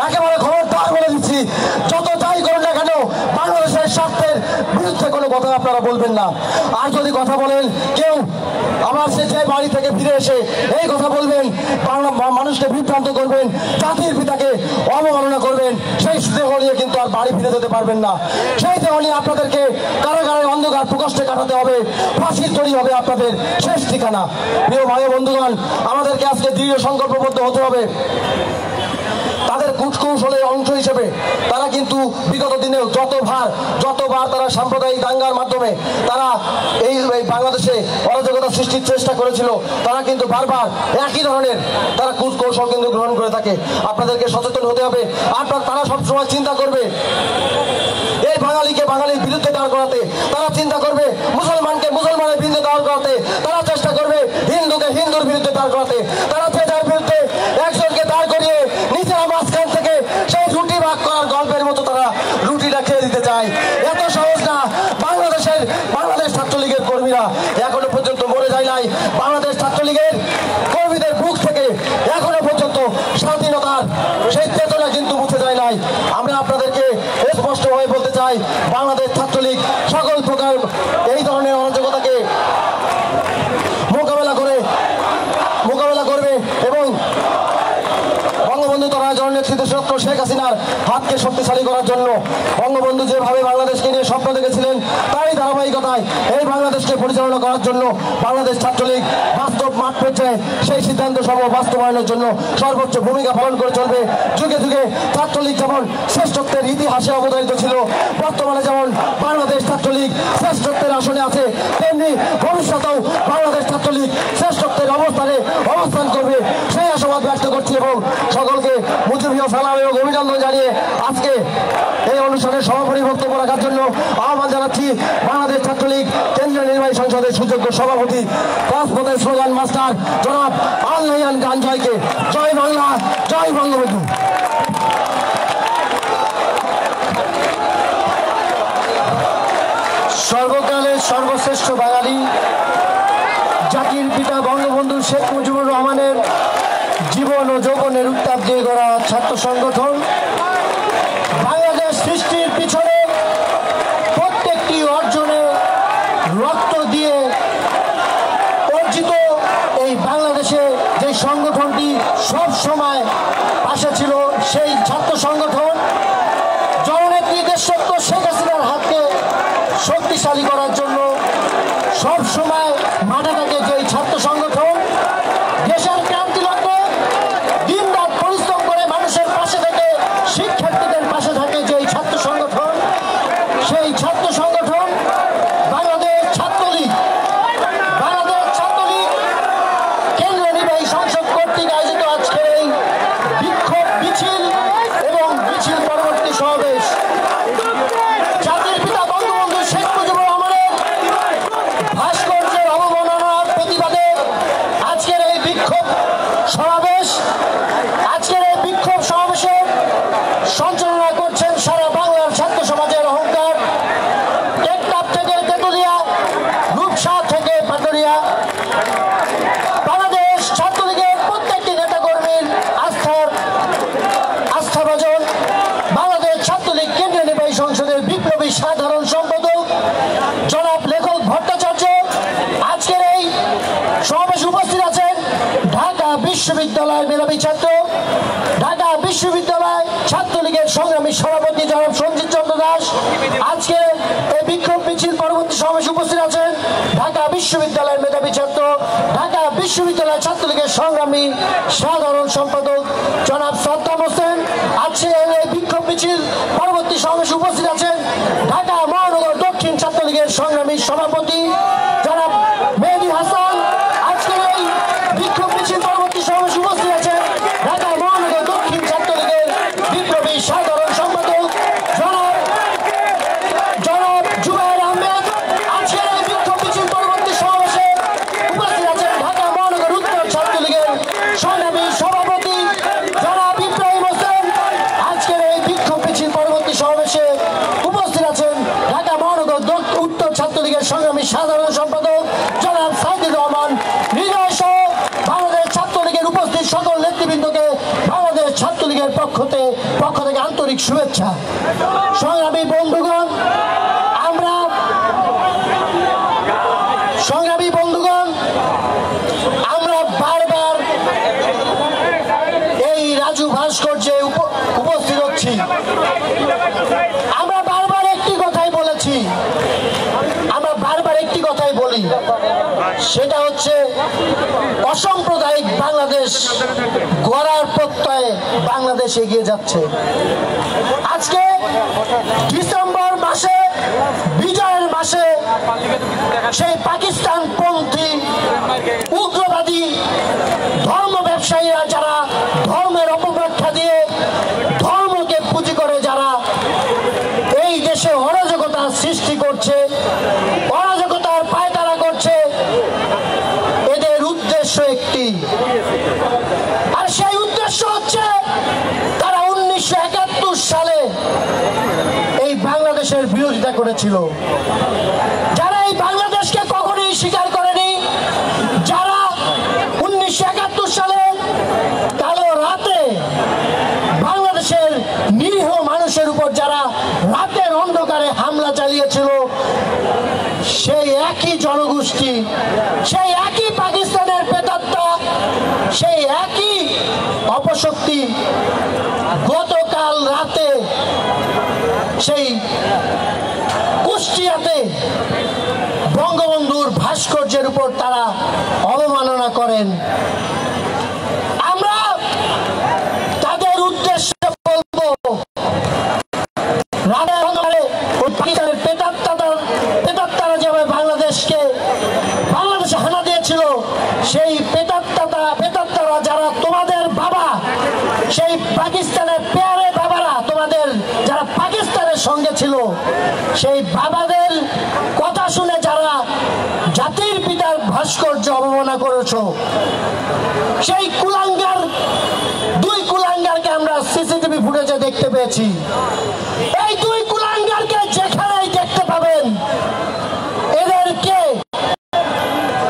একেবারে খবরদার বলে দিচ্ছি, যত যাই করুন না কেন বাংলাদেশের স্বার্থের বিরুদ্ধে কোনো কথা আপনারা বলবেন না। আর যদি কথা বলেন কেউ, আবার সে যে বাড়ি থেকে ফিরে এসে এই কথা বলবেন, বাংলা মানুষকে বিভ্রান্ত করবেন, জাতির পিতাকে অবমাননা করবেন, সেই দেহ নিয়ে কিন্তু আর বাড়ি ফিরে যেতে পারবেন না। সেই দেহ নিয়ে আপনাদেরকে কারাগারে অন্ধকার প্রকোষ্ঠে কাটাতে হবে, ফাঁসির তৈরি হবে আপনাদের শেষ ঠিকানা। প্রিয় ভাই বন্ধুগণ, আমাদেরকে আজকে দৃঢ় সংকল্পবদ্ধ হতে হবে। তাদের কূটকৌশলের অংশ হিসেবে তারা কিন্তু বিগত দিনেও যতবার তারা সাম্প্রদায়িক দাঙ্গার মাধ্যমে তারা এই বাংলাদেশে অরাজকতা সৃষ্টির চেষ্টা করেছিল, তারা কিন্তু বারবার একই ধরনের তারা কূটকৌশল কিন্তু গ্রহণ করে থাকে। আপনাদেরকে সচেতন হতে হবে। তারা সবসময় চিন্তা করবে এই বাঙালিকে বাঙালির বিরুদ্ধে দাঁড় করাতে, তারা চিন্তা করবে মুসলমানকে মুসলমানের বিরুদ্ধে দাঁড় করাতে, তারা চেষ্টা করবে হিন্দুকে হিন্দুর বিরুদ্ধে দাঁড় করাতে, তারা যার বিরুদ্ধে একজনকে দাঁড় করিয়ে নিজেরা মাঝখান থেকে সেই রুটি ভাগ করার গল্পের মতো তারা রুটিটা খেয়ে দিতে চায়। এত সহজ না। বাংলাদেশ ছাত্রলীগের কর্মীরা এখনো পর্যন্ত মরে যায় নাই। বাংলাদেশ ছাত্রলীগের কর্মীদের বুক থেকে এখনো পর্যন্ত স্বাধীনতার সেই চেতনা কিন্তু মুছে যায় নাই। আমরা আপনাদেরকে স্পষ্টভাবে বলতে চাই, বাংলাদেশ ছাত্রলীগ সকল প্রকার এই ধরনের অরাজকতাকে মোকাবেলা করবে এবং বঙ্গবন্ধু তনয় জননেত্রী ডক্টর শেখ হাসিনার হাতকে শক্তিশালী করার জন্য বঙ্গবন্ধু যেভাবে বাংলাদেশকে নিয়ে স্বপ্ন দেখেছিলেন তারই ধারাবাহিকতায় এই বাংলাদেশকে পরিচালনা করার জন্য বাংলাদেশ ছাত্রলীগ বাস্তব মাঠ পর্যায়ে সেই সিদ্ধান্ত সমূহ বাস্তবায়নের জন্য সর্বোচ্চ ভূমিকা পালন করে চলবে। যুগে যুগে ছাত্রলীগ যেমন শ্রেষ্ঠত্বের ইতিহাসে অবদানিত ছিল, বর্তমানে যেমন বাংলাদেশ ছাত্রলীগ শ্রেষ্ঠত্বের আসনে আছে, তেমনি ভবিষ্যতেও বাংলাদেশ ছাত্রলীগ শ্রেষ্ঠত্বের অবস্থান করবে সেই আশাবাদ ব্যক্ত করছি এবং সকলকে মুজিবীয় সালাম এবং অভিনন্দন জানিয়ে আজকে এই অনুষ্ঠানের সভাপতি বক্তব্য রাখার জন্য আহ্বান জানাচ্ছি বাংলাদেশ ছাত্রলীগ কেন্দ্রীয় নির্বাহী সংসদের সুযোগ্য সভাপতি রাজপথের স্লোগান মাস্টার জনাব আল নাহিয়ান খান জয়কে। জয় বাংলা, জয় বঙ্গবন্ধু। সর্বকালের সর্বশ্রেষ্ঠ বাঙালি জাতির পিতা বঙ্গবন্ধু শেখ মুজিবুর রহমানের জীবন ও যৌবনের উত্তাপ দিয়ে গড়া ছাত্র সংগঠন বাংলাদেশ সৃষ্টির পিছনে প্রত্যেকটি অর্জনে রক্ত দিয়ে অর্জিত এই বাংলাদেশে যে সংগঠনটি সব সময় পাশে ছিল, সেই ছাত্র সংগঠন জননেত্রী দেশরত্ন শেখ হাসিনার হাতকে শক্তিশালী করার জন্য সব সময় মাঠে থাকে যে ছাত্র সংগঠন দেশের ক্রান্তি লগ্নে দিনরাত পরিশ্রম করে মানুষের পাশে থেকে শিক্ষার্থীদের পাশে থাকে যে ছাত্র সংগঠন, সেই ছাত্র সংগঠন বাংলাদেশ ছাত্রলীগ কেন্দ্রীয় নির্বাহী সংসদ কর্তৃক আয়োজিত আজকের এই বিক্ষোভ মিছিল এবং মিছিল পরবর্তী সমাবেশ জাতির পিতা বঙ্গবন্ধু শেখ মুজিবুর রহমানের ভাস্কর্যের অবমাননার প্রতিবাদে আজকের এই বিক্ষোভ সমাবেশে সঞ্চালনা করছেন সারা বাংলার ছাত্র সমাজের অহংকার, টেকনাফ থেকে তেতুলিয়া, রূপসা থেকে পাটুরিয়া, বাংলাদেশ ছাত্রলীগের প্রত্যেকটি নেতাকর্মীর আস্থাভাজন বাংলাদেশ ছাত্রলীগ কেন্দ্রীয় নির্বাহী সংসদের বিপ্লবী সাধারণ সম্পাদক জনাব লেখক ভট্টাচার্য। আজকের এই সমাবেশে উপস্থিত আছেন ঢাকা বিশ্ববিদ্যালয়ের মেধাবী ছাত্র, ঢাকা বিশ্ববিদ্যালয় ছাত্রলীগের সংগ্রামী সভাপতি জনাব সঞ্জিত চন্দ্র দাস। আজকে এই বিক্ষোভ মিছিল পরবর্তী সমাবেশে উপস্থিত আছেন ঢাকা বিশ্ববিদ্যালয়ের মেধাবী ছাত্র, ঢাকা বিশ্ববিদ্যালয় ছাত্রলীগের সংগ্রামী সাধারণ সম্পাদক জনাব সাদ্দাম হোসেন। আজকে এই বিক্ষোভ মিছিল পরবর্তী সমাবেশে উপস্থিত আছেন ঢাকা মহানগর দক্ষিণ ছাত্রলীগের সংগ্রামী সভাপতি জনাব মেহেদী হাসান। আজকের এই বিক্ষোভ মিছিল পরবর্তী সমাবেশে উপস্থিত আছেন ঢাকা মহানগর দক্ষিণ ছাত্রলীগের বিপ্লবী সাধারণ সম্পাদক জনাব জুবায়ের আহমেদ। আজকের এই বিক্ষোভ মিছিল পরবর্তী সমাবেশে উপস্থিত আছেন ঢাকা মহানগর উত্তর ছাত্রলীগের সংগ্রামী সভাপতি জনাব ইব্রাহিম হোসেন। আজকের এই বিক্ষোভ মিছিল পরবর্তী সমাবেশে উপস্থিত আছেন ঢাকা মহানগর উত্তর ছাত্রলীগের সংগ্রামী সাধারণ সম্পাদক জনাব সাইদুর রহমান হৃদয় সহ বাংলাদেশ ছাত্রলীগের উপস্থিত সকল নেতৃবৃন্দকে বাংলাদেশ ছাত্রলীগের পক্ষ থেকে আন্তরিক শুভেচ্ছা। সংগ্রামী বন্ধুগণ, আমরা বারবার এই রাজু ভাস্কর্যে উপস্থিত হচ্ছি। আমরা বারবার একটি কথাই বলি, সেটা হচ্ছে অসাম্প্রদায়িক বাংলাদেশ গড়ার প্রত্যয়ে বাংলাদেশ এগিয়ে যাচ্ছে। আজকে ডিসেম্বর মাসে, বিজয়ের মাসে, সেই পাকিস্তানপন্থী উগ্রবাদী ধর্ম ব্যবসায়ীরা যারা ধর্মের অপব্যাখ্যা দিয়ে ধর্মকে পুঁজি করে যারা এই দেশে অরাজকতা সৃষ্টি করছে, অরাজকতার পায়তারা করছে, এদের উদ্দেশ্য একটি, আর সেই উদ্দেশ্য হচ্ছে তারা 1971 সালে এই বাংলাদেশের বিরোধিতা করেছিল। যারা এই বাংলাদেশকে কখনোই স্বীকার করেনি, যারা 1971 সালে কালো রাতে বাংলাদেশের নিরীহ মানুষের উপর যারা রাতের অন্ধকারে হামলা চালিয়েছিল, সেই একই জনগোষ্ঠী, সেই একই পাকিস্তানের প্রেতাত্মা, সেই একই অপশক্তি গতকাল রাতে সেই কুষ্টিয়াতে বঙ্গবন্ধুর ভাস্কর্যের উপর তারা অবমাননা করেন। আমরা তাদের উদ্দেশ্যে বলবো, পাকিস্তানের প্রেতাত্মারা যেভাবে বাংলাদেশে হানা দিয়েছিল, সেই প্রেতাত্মারা যারা তোমাদের বাবা, সেই পাকিস্তানের পেয়ারে বাবারা, তোমাদের যারা পাকিস্তানের সঙ্গে ছিল, সেই বাবাদের কথা শুনে যারা জাতির পিতার ভাস্কর্য অবমাননা করেছো, সেই কুলাঙ্গার, দুই কুলাঙ্গারকে আমরা সিসিটিভি ফুটেজে দেখতে পেয়েছি। এই দুই কুলাঙ্গারকে যেখানেই দেখতে পাবেন, এদেরকে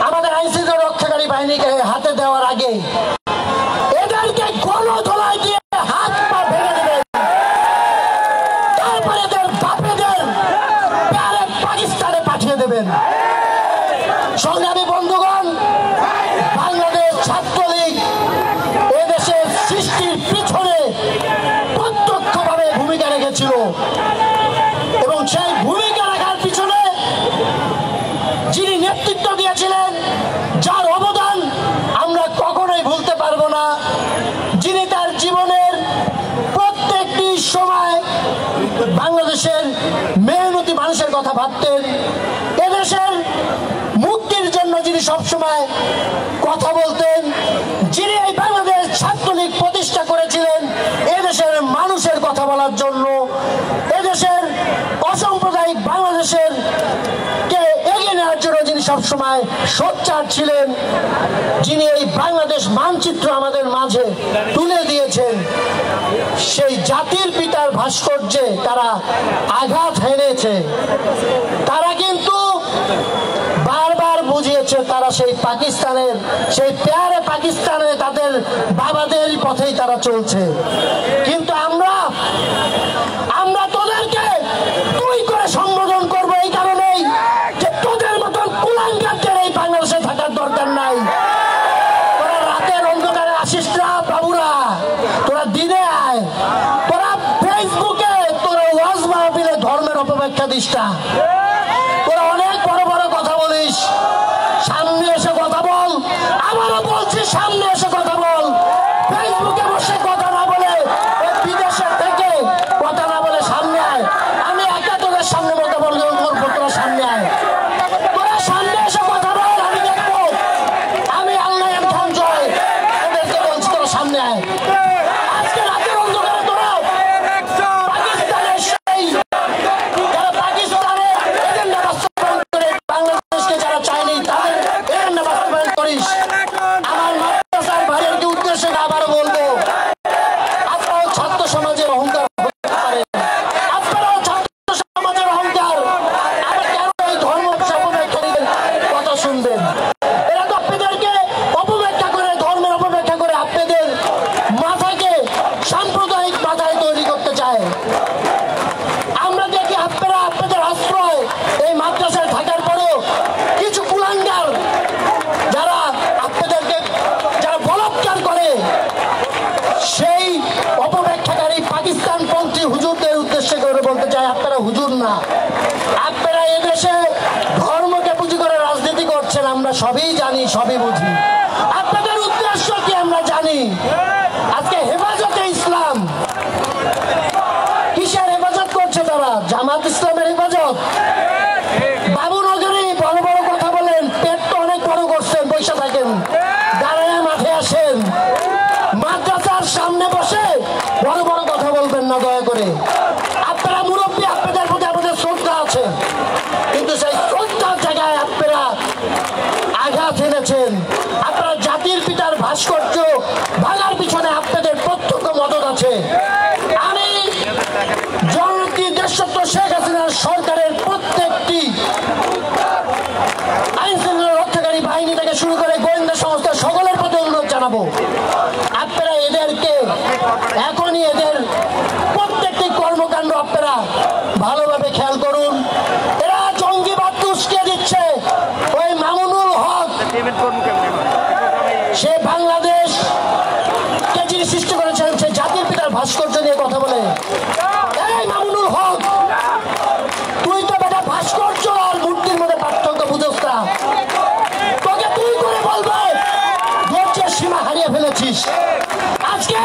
আমাদের আইনশৃঙ্খলা রক্ষাকারী বাহিনীকে হাতে দেওয়ার আগে এদেরকে গণধোলাই দিয়ে হাত পা ভেঙে দেবেন, তারপরে এদের বাপেদের পাকিস্তানে পাঠিয়ে দেবেন। সংগ্রামী বন্ধুগণ, বাংলাদেশ ছাত্রলীগ এদেশের সৃষ্টির পিছনে প্রত্যক্ষভাবে ভূমিকা রেখেছিল, এবং সেই ভূমিকা রাখার পিছনে যিনি নেতৃত্ব দিয়েছিলেন, যার অবদান আমরা কখনোই ভুলতে পারবো না, যিনি তার জীবনের প্রত্যেকটি সময় বাংলাদেশের মেহনতি মানুষের কথা ভাবতেন, এদেশের মুক্তির জন্য যিনি সবসময় কথা বলতেন, যিনি এই বাংলাদেশ ছাত্রলীগ প্রতিষ্ঠা করেছিলেন এদেশের মানুষের কথা বলার জন্য, এদেশের অসাম্প্রদায়িক বাংলাদেশের কে এগিয়ে নেওয়ার জন্য যিনি সবসময় সোচ্চার ছিলেন, যিনি এই বাংলাদেশ মানচিত্র আমাদের মাঝে তুলে দিয়েছেন, সেই জাতির পিতার ভাস্কর্যে তারা আঘাত হেনেছে। তারা কিন্তু বারবার বুঝিয়েছে তারা সেই পাকিস্তানের, সেই পেয়ারে পাকিস্তানে তাদের বাবাদের পথেই তারা চলছে। কিন্তু আমরা তোদেরকে তুই করে সম্বোধন করবো এই কারণেই যে তোদের মতন কুলাঙ্গারদের এই বাংলাদেশে থাকার দরকার নাই। তোরা রাতের অন্ধকারে আসিস না বাবুরা, তোরা দিনে আয়, তোরা ফেসবুকে তোরা ওয়াজ মাহফিলে ধর্মের অপব্যাখ্যা দিস না, তোরা অনেক বড় বড় কথা বলিস, সামনে এসে কথা বল। আবারও বলছি, সামনে এসে কথা বল। ফেসবুকে বসে কথা না বলে, বিদেশের থেকে কথা না বলে সামনে আয়। আমি একা তোদের সামনে বলতে বলবো, তোরা সামনে আয়, তোরা সামনে এসে কথা বল, আমি দেখবো। আমি আল্লাহ খান জয় ওদেরকে বলছি, তোরা সামনে আয়। আজকে রাতের অন্ধকারে তোরা পাকিস্তানের সেই যারা পাকিস্তানের এজেন্ডা বাস্তবায়ন করে বাংলাদেশকে যারা চায়নি তাদের এজেন্ডা বাস্তবায়ন করিস। আমার মাদ্রাসার ভাইয়েরকে উদ্দেশ্যে আবারও বলবো, আপনারাও ছাত্র সমাজের অহংকার হতে পারে, আপনারাও ছাত্র সমাজের অহংকার, আবার কেন এই ধর্ম অপব্যাখ্যাদের কথা শুনবেন? এরা তো আপনাদেরকে অপব্যাখ্যা করে, ধর্মের অপব্যাখ্যা করে আপনাদের মাথাকে সাম্প্রদায়িক মাথায় তৈরি করতে চায়। আমরা দেখি আপনারা আপনাদের আশ্রয় এই মাদ্রাসায় থাকার পরেও কিছু কুলাঙ্গার যারা আপনাদেরকে যারা বলাৎকার করে, সেই অপব্যাখ্যাকারী পাকিস্তানপন্থী হুজুরদের উদ্দেশ্যে করে বলতে চায়, আপনারা হুজুর না, আপনারা এদেশে ধর্মকে পুঁজি করে রাজনীতি করছেন, আমরা সবই জানি, সবই বুঝি। আপনাদের উদ্দেশ্য কি আমরা জানি। আজকে হেফাজতে ইসলাম কিসের হেফাজত করছে তারা? জামাত ইসলামের হেফাজত। বাবুনগরে বড় বড় কথা বলেন, পেট তো অনেক বড় করছেন, বৈশা থাকেন, দাঁড়ায় মাঠে আসেন। মাদ্রাসার সামনে বসে বড় বড় কথা বলবেন না দয়া করে। আপনারা মুরব্বী, আপনাদের প্রতি আমাদের শ্রদ্ধা আছে, কিন্তু সেই শ্রদ্ধার জায়গায় আপনারা আঘাত এনেছেন। আপনারা জাতির পিতার ভাস্কর্য ভাঙার পিছনে আপনাদের প্রত্যক্ষ মদত আছে। আমি জননেত্রী দেশরত্ন শেখ হাসিনার সরকারের প্রত্যেকটি আইন শৃঙ্খলা রক্ষাকারী বাহিনী থেকে শুরু করে গোয়েন্দা সংস্থা সকলের প্রতি অনুরোধ জানাবো, আপনারা এদেরকে এখনই এদের প্রত্যেকটি কর্মকাণ্ড আপনারা ভালোভাবে খেয়াল করুন। এরা জঙ্গিবাদ উস্কিয়ে দিচ্ছে। ওই মামুনুল হক, সে বাংলাদেশ কে যিনি সৃষ্টি করেছেন, সে জাতির পিতার ভাস্কর্য নিয়ে কথা বলে। এই মামুনুল হক, তুই তো বেটা ভাস্কর্য আর মূর্তির মধ্যে পার্থক্য বুঝোস না। তোকে তুই করে বলবে ধৈর্যের সীমা হারিয়ে ফেলেছিস। আজকে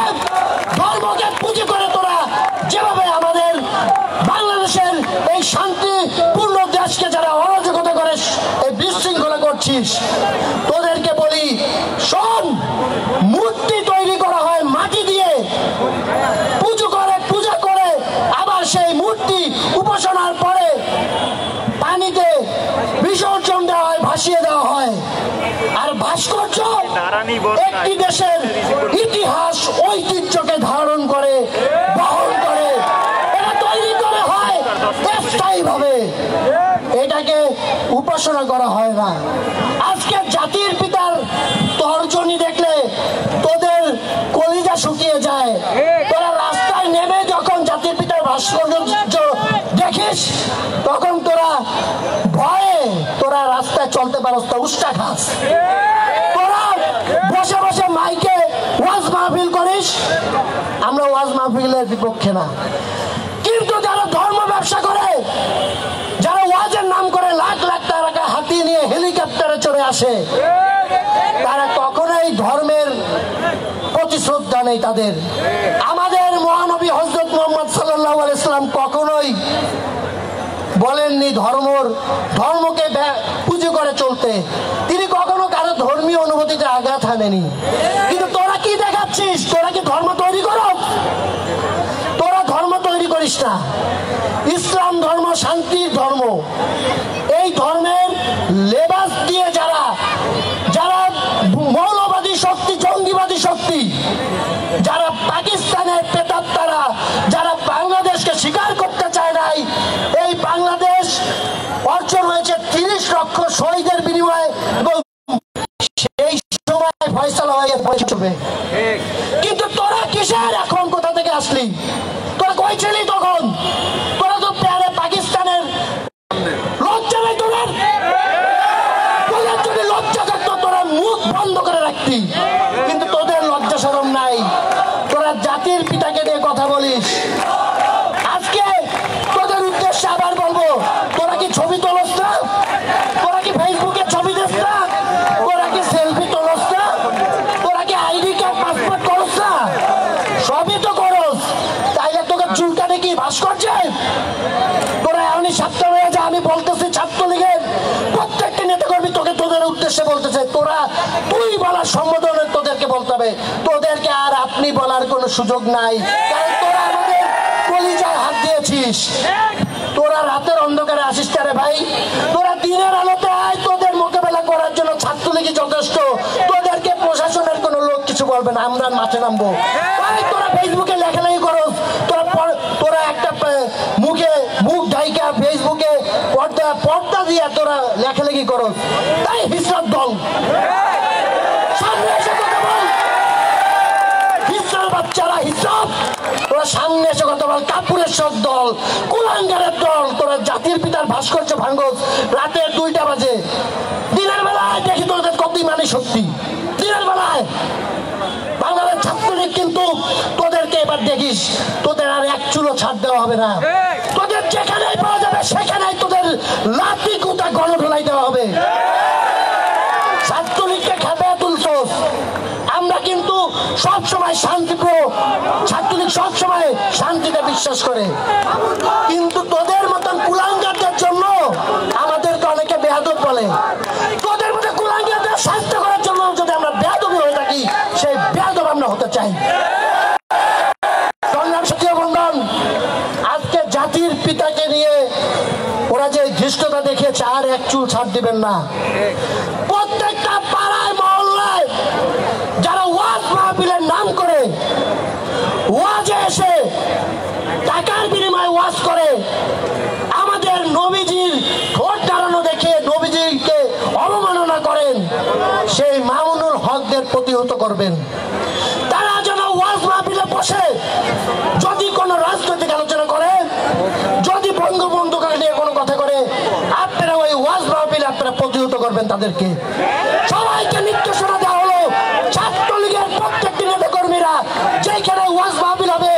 ধর্মকে পুঁজি করে তোরা যেভাবে আমাদের বাংলাদেশের এই শান্তিপূর্ণ দেশকে যারা অরাজকতা করে এই বিশৃঙ্খলা করছিস, তোদেরকে বলি শোন, মূর্তি তৈরি করা হয় মাটি দিয়ে, পূজা করে আবার সেই মূর্তি উপাসনার পরে পানিতে বিসর্জন দেওয়া হয়, ভাসিয়ে দেওয়া হয়। আর ভাস্কর্য একটি দেশের ইতিহাস ঐতিহ্যকে ধারণ করে, বহন করে, এটা তৈরি করা হয় স্থায়ী ভাবে, এটাকে উপাসনা করা হয় না। আজকে জাতির পিতার তর্জনী দেখলে তোদের কলিজা শুকিয়ে যায়। তোরা রাস্তায় নেমে যখন জাতির পিতার ভাস্কর্য দেখিস, তখন তোরা ভয়ে তোরা রাস্তায় চলতে পারস না, উস্কা খাস। তোরা বসে বসে মাইকে ওয়াজ মাহফিল করিস, আমরা ওয়াজ মাহফিলের বিপক্ষে না, কিন্তু যারা ধর্ম ব্যবসা করে, যারা ওয়াজের নাম করে লাখ লাখ টাকা হাতিয়ে নিয়ে হেলিকপ্টারে চড়ে আসে, তারা কখনোই ধর্মের প্রতি শ্রদ্ধা নেই তাদের। আমাদের মহানবী হযরত মুহাম্মদ সাল্লাল্লাহু আলাইহি সাল্লাম কখনোই বলেননি ধর্মকে পুজো করে চলতে। তিনি কখনো কারো ধর্মীয় অনুভূতিতে আঘাত হানেনি। কিন্তু তোরা কি দেখাচ্ছিস? তোরা কি ধর্ম তৈরি করো? তোরা ধর্ম তৈরি করিস না। ইসলাম ধর্ম শান্তির ধর্ম। এই ধর্মের লেবাস দিয়ে যারা মৌলবাদী শক্তি, জঙ্গিবাদী শক্তি, যারা পাকিস্তানের প্রেতাত্মারা, যারা বাংলাদেশকে স্বীকার করতে চায় নাই, এই বাংলাদেশ অর্জন হয়েছে 30 লক্ষ শহীদের বিনিময়ে, এবং সেই সময় ফয়সালা হয়ে পৌঁছবে। কিন্তু তোরা কিসের এখন কোথা থেকে আসলি? তোরা কই ছিলি তখন? তোরা তো প্যারে পাকিস্তানের লজ্জা নেই তোদের? তোদের যদি লজ্জা থাকতো তোরা মুখ বন্ধ করে রাখতি, কিন্তু তোদের লজ্জা শরম নাই। তোরা জাতির পিতাকে নিয়ে কথা বলিস। আজকে তোদের উদ্দেশ্যে আবার বলবো, তোরা কি ছবি তোলস না? তোরা কি ফেসবুকে ছবি দিস না? তোরা কি সেলফি তোলস না? তোরা কি আইডি কার্ড, পাসপোর্ট করস না? সবই তো করস। তাইলে তোকে চুলকানে কি ভাস্কর্যে? তোরা এমনি সাতটা হয়ে যা। আমি বলতেছি ছাত্রলীগের প্রত্যেকটা নেতা কর্মী তোকে তোদের উদ্দেশ্যে বলতেছে, তুই বলার সম্বোধনে তোদেরকে বলতে হবে। তোদেরকে আর আপনি বলার কোনো সুযোগ নাই, কারণ তোরা আমাদের কলিজায় হাত দিয়েছিস। তোরা রাতের অন্ধকারে আসিস রে ভাই, তোরা দিনের আলোতে আয়। তোদের মোকাবেলা করার জন্য ছাত্রলীগই যথেষ্ট। তোদেরকে প্রশাসনের কোনো লোক কিছু বলবে না, আমরা মাঠে নামবো। তোরা ফেসবুকে লেখালেখি করো, তোরা একটা মুখ ঢাইকা ফেসবুকে পর্দা দিয়ে তোরা লেখালেখি করো। তাই হিজরত দল সামনে এসে কথা বল। হিজরত বাচ্চারা, হিজরত তোরা সামনে এসে কথা বল। কাপুরেশ্বর দল, কুলাঙ্গারের দল, তোরা জাতির পিতার ভাস্কর্য ভাঙ্গস রাতে 2টা বাজে। দিনের বেলায় দেখি তোদের কত ইমানি শক্তি। দিনের বেলায় বাংলাদেশ ছাত্রলীগ কিন্তু তোদেরকে এবার দেখিস, তোদের আর এক চুলো ছাড় দেওয়া হবে না। তোদের যেখানেই পাওয়া যাবে সেখানেই তোদের লাঠি কুটা গণ ঢোলাই দেওয়া হবে। বিশ্বাস করে, কিন্তু তোদের মতন কুলাঙ্গারদের জন্য আমাদেরকে অনেকে বেয়াদব বলে। তোদের মতো কুলাঙ্গারদের শাস্তি করার জন্য যদি আমরা বেয়াদবি হয়ে থাকি, সেই বেয়াদব আমরা হতে চাই। আজকে জাতির পিতাকে নিয়ে ওরা যে ধৃষ্টতা দেখিয়েছে, আর এক চুল ছাড় দিবেন না। প্রত্যেকটা পাড়ায় মহল্লায় যারা ওয়াজ মাহফিলের নাম করে ওয়াজে এসে টাকার বিনিময়ে ওয়াজ করে, আমাদের নবীজির ঠোঁট দাঁড়ানো দেখে নবীজিকে অবমাননা করেন, সেই মামুনুল হকদের প্রতিহত করবেন। তারা যেন ওয়াজ মাহফিলে বসে যদি কোনো রাজনৈতিক আলোচনা করে, যদি বঙ্গবন্ধুকে নিয়ে কোনো কথা করে, আপনারা ওই ওয়াজ মাহফিলে আপনারা প্রতিহত করবেন তাদেরকে। সবাইকে নির্দেশনা দেওয়া হলো, ছাত্রলীগের প্রত্যেকটি নেতাকর্মীরা যেখানে ওয়াজ মাহফিল হবে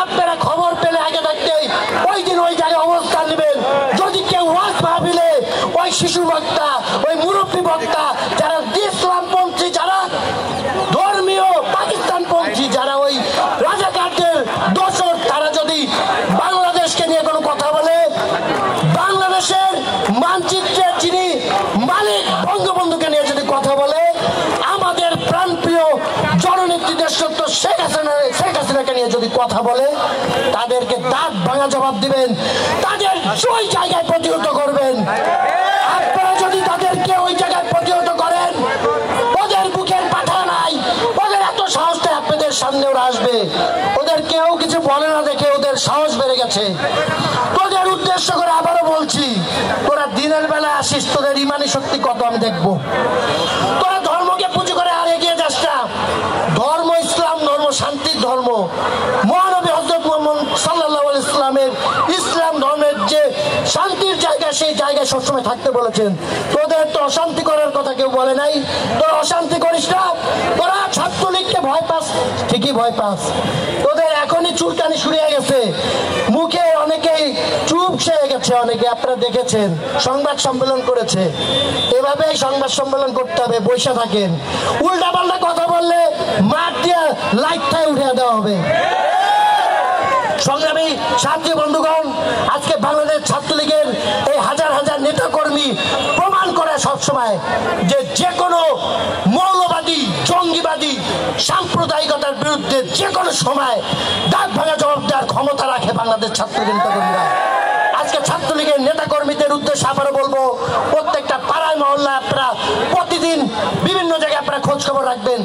আপনারা খবর পেলে আগে থাকতেই ওই দিন ওই জায়গায় অবস্থান নেবেন। যদি কেউ ওয়াজ মাহফিলে ওই শিশু বক্তা, ওই মুরব্বী বক্তা, যারা ইসলামপন্থী, যারা ধর্মীয় পাকিস্তানপন্থী, যারা ওই রাজাকারদের দোসর, তারা যদি বাংলাদেশকে নিয়ে কোনো কথা বলে, বাংলাদেশের মানচিত্রের যিনি মালিক বঙ্গবন্ধুকে নিয়ে যদি কথা বলে, আমাদের প্রাণপ্রিয় জননেত্রী দেশরত্ন শেখ হাসিনাকে নিয়ে যদি কথা বলে, তাদেরকে দাঁত ভাঙা জবাব দিবেন, তাদের ওই জায়গায় প্রতিহত করবেন। আপনারা যদি তাদেরকে ওই জায়গায় প্রতিহত করেন, ওদের বুকের পাঠা নাই, ওদের এত সাহসটা আপনাদের সামনে ওরা আসবে। ওদের কেউ কিছু বলে না দেখে ওদের সাহস বেড়ে গেছে। তোদের উদ্দেশ্য করে আবারও বলছি, তোরা দিনের বেলায় আসিস, তোদের ইমানি শক্তি কত আমি দেখবো। তোরা ধর্মকে পুঁজি করে আর এগিয়ে যাস না। ধর্ম ইসলাম ধর্ম, শান্তির ধর্ম। মহানবী হযরত মুহাম্মদ সাল্লাল্লাহু আলাইহি ওয়াসাল্লামের ইসলাম ধর্মের যে শান্তির জায়গা, সেই জায়গায় সবসময় থাকতে বলেছেন। তোদের তো অশান্তি করার কথা কেউ বলে নাই, তোরা অশান্তি করিস না। তোরা ছাত্রলীগকে ভয় পাস, ঠিকই ভয় পাস। তোদের এখনই চুলকানি শুরিয়ে গেছে, মুখে অনেকেই চুপ সেরে গেছে, অনেকে আপনারা দেখেছেন সংবাদ সম্মেলন করেছে। এভাবেই সংবাদ সম্মেলন করতে হবে, বসে থাকেন। উল্টা পাল্টা কথা বললে মাঠ দিয়ে লাইটটাই উঠে দেওয়া হবে। সংগ্রামী সাথী বন্ধুগণ, আজকে বাংলাদেশ ছাত্রলীগের এই হাজার হাজার নেতা কর্মী প্রমাণ করে সবসময় যে কোনো মৌলবাদী, জঙ্গিবাদী, সাম্প্রদায়িকতার বিরুদ্ধে যে কোনো সময় দাঁত ভাঙা জবাব দেওয়ার ক্ষমতা রাখে বাংলাদেশ ছাত্রলীগের নেতা কর্মীরা। আজকে ছাত্রলীগের নেতা কর্মীদের উদ্দেশ্যে আবারও বলবো, প্রত্যেকটা পাড়ায় মহল্লায় আপনারা প্রতিদিন বিভিন্ন জায়গায় আপনারা খোঁজ খবর রাখবেন।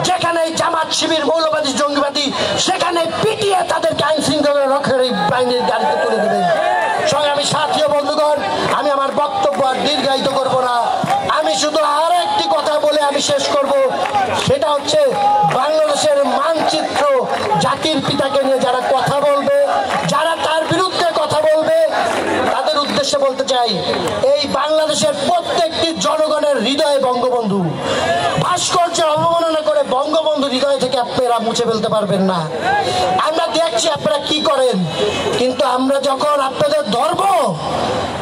যেখানে জামাত শিবির, মৌলবাদী, জঙ্গিবাদী, সেখানে পিটিয়ে তাদেরকে আইন শৃঙ্খলা রক্ষাকারী বাহিনীর গাড়িতে তুলে দেবেন। সংগ্রামী সাথী বন্ধুগণ, আমি আমার বক্তব্য আর দীর্ঘায়িত করব না। আমি শুধু আর একটি কথা বলে আমি শেষ করব, সেটা হচ্ছে বাংলাদেশের মানচিত্র, জাতির পিতাকে নিয়ে যারা কথা বলবে, যারা তার বিরুদ্ধে কথা বলবে, তাদের উদ্দেশ্যে বলতে চাই, এই বাংলাদেশের প্রত্যেকটি জনগণের হৃদয়ে বঙ্গবন্ধু। ভাস্কর্যের অবমাননা করে বঙ্গবন্ধু হৃদয় থেকে আপনারা মুছে ফেলতে পারবেন না। আমরা দেখছি আপনারা কি করেন, কিন্তু আমরা যখন আপনাদের ধরব,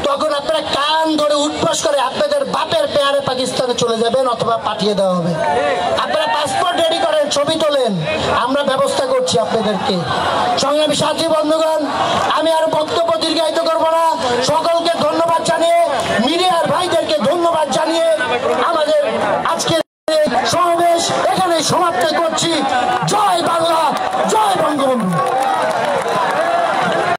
তখন আপনারা কান ধরে উঠবাস করে আপনাদের বাপের পেয়ারে পাকিস্তানে চলে যাবেন অথবা পাঠিয়ে দেওয়া হবে। আপনারা পাসপোর্ট রেডি করেন, ছবি তোলেন, আমরা ব্যবস্থা করছি আপনাদেরকে। সংগ্রামী সাথী বন্ধুগণ, আমি আর বক্তব্য দীর্ঘায়িত করব না। সকলকে ধন্যবাদ জানিয়ে, মিডিয়ার ভাইদেরকে ধন্যবাদ জানিয়ে আমাদের আজকের সমাবেশ এখানে সমাপ্ত করছি। জয় বাংলা।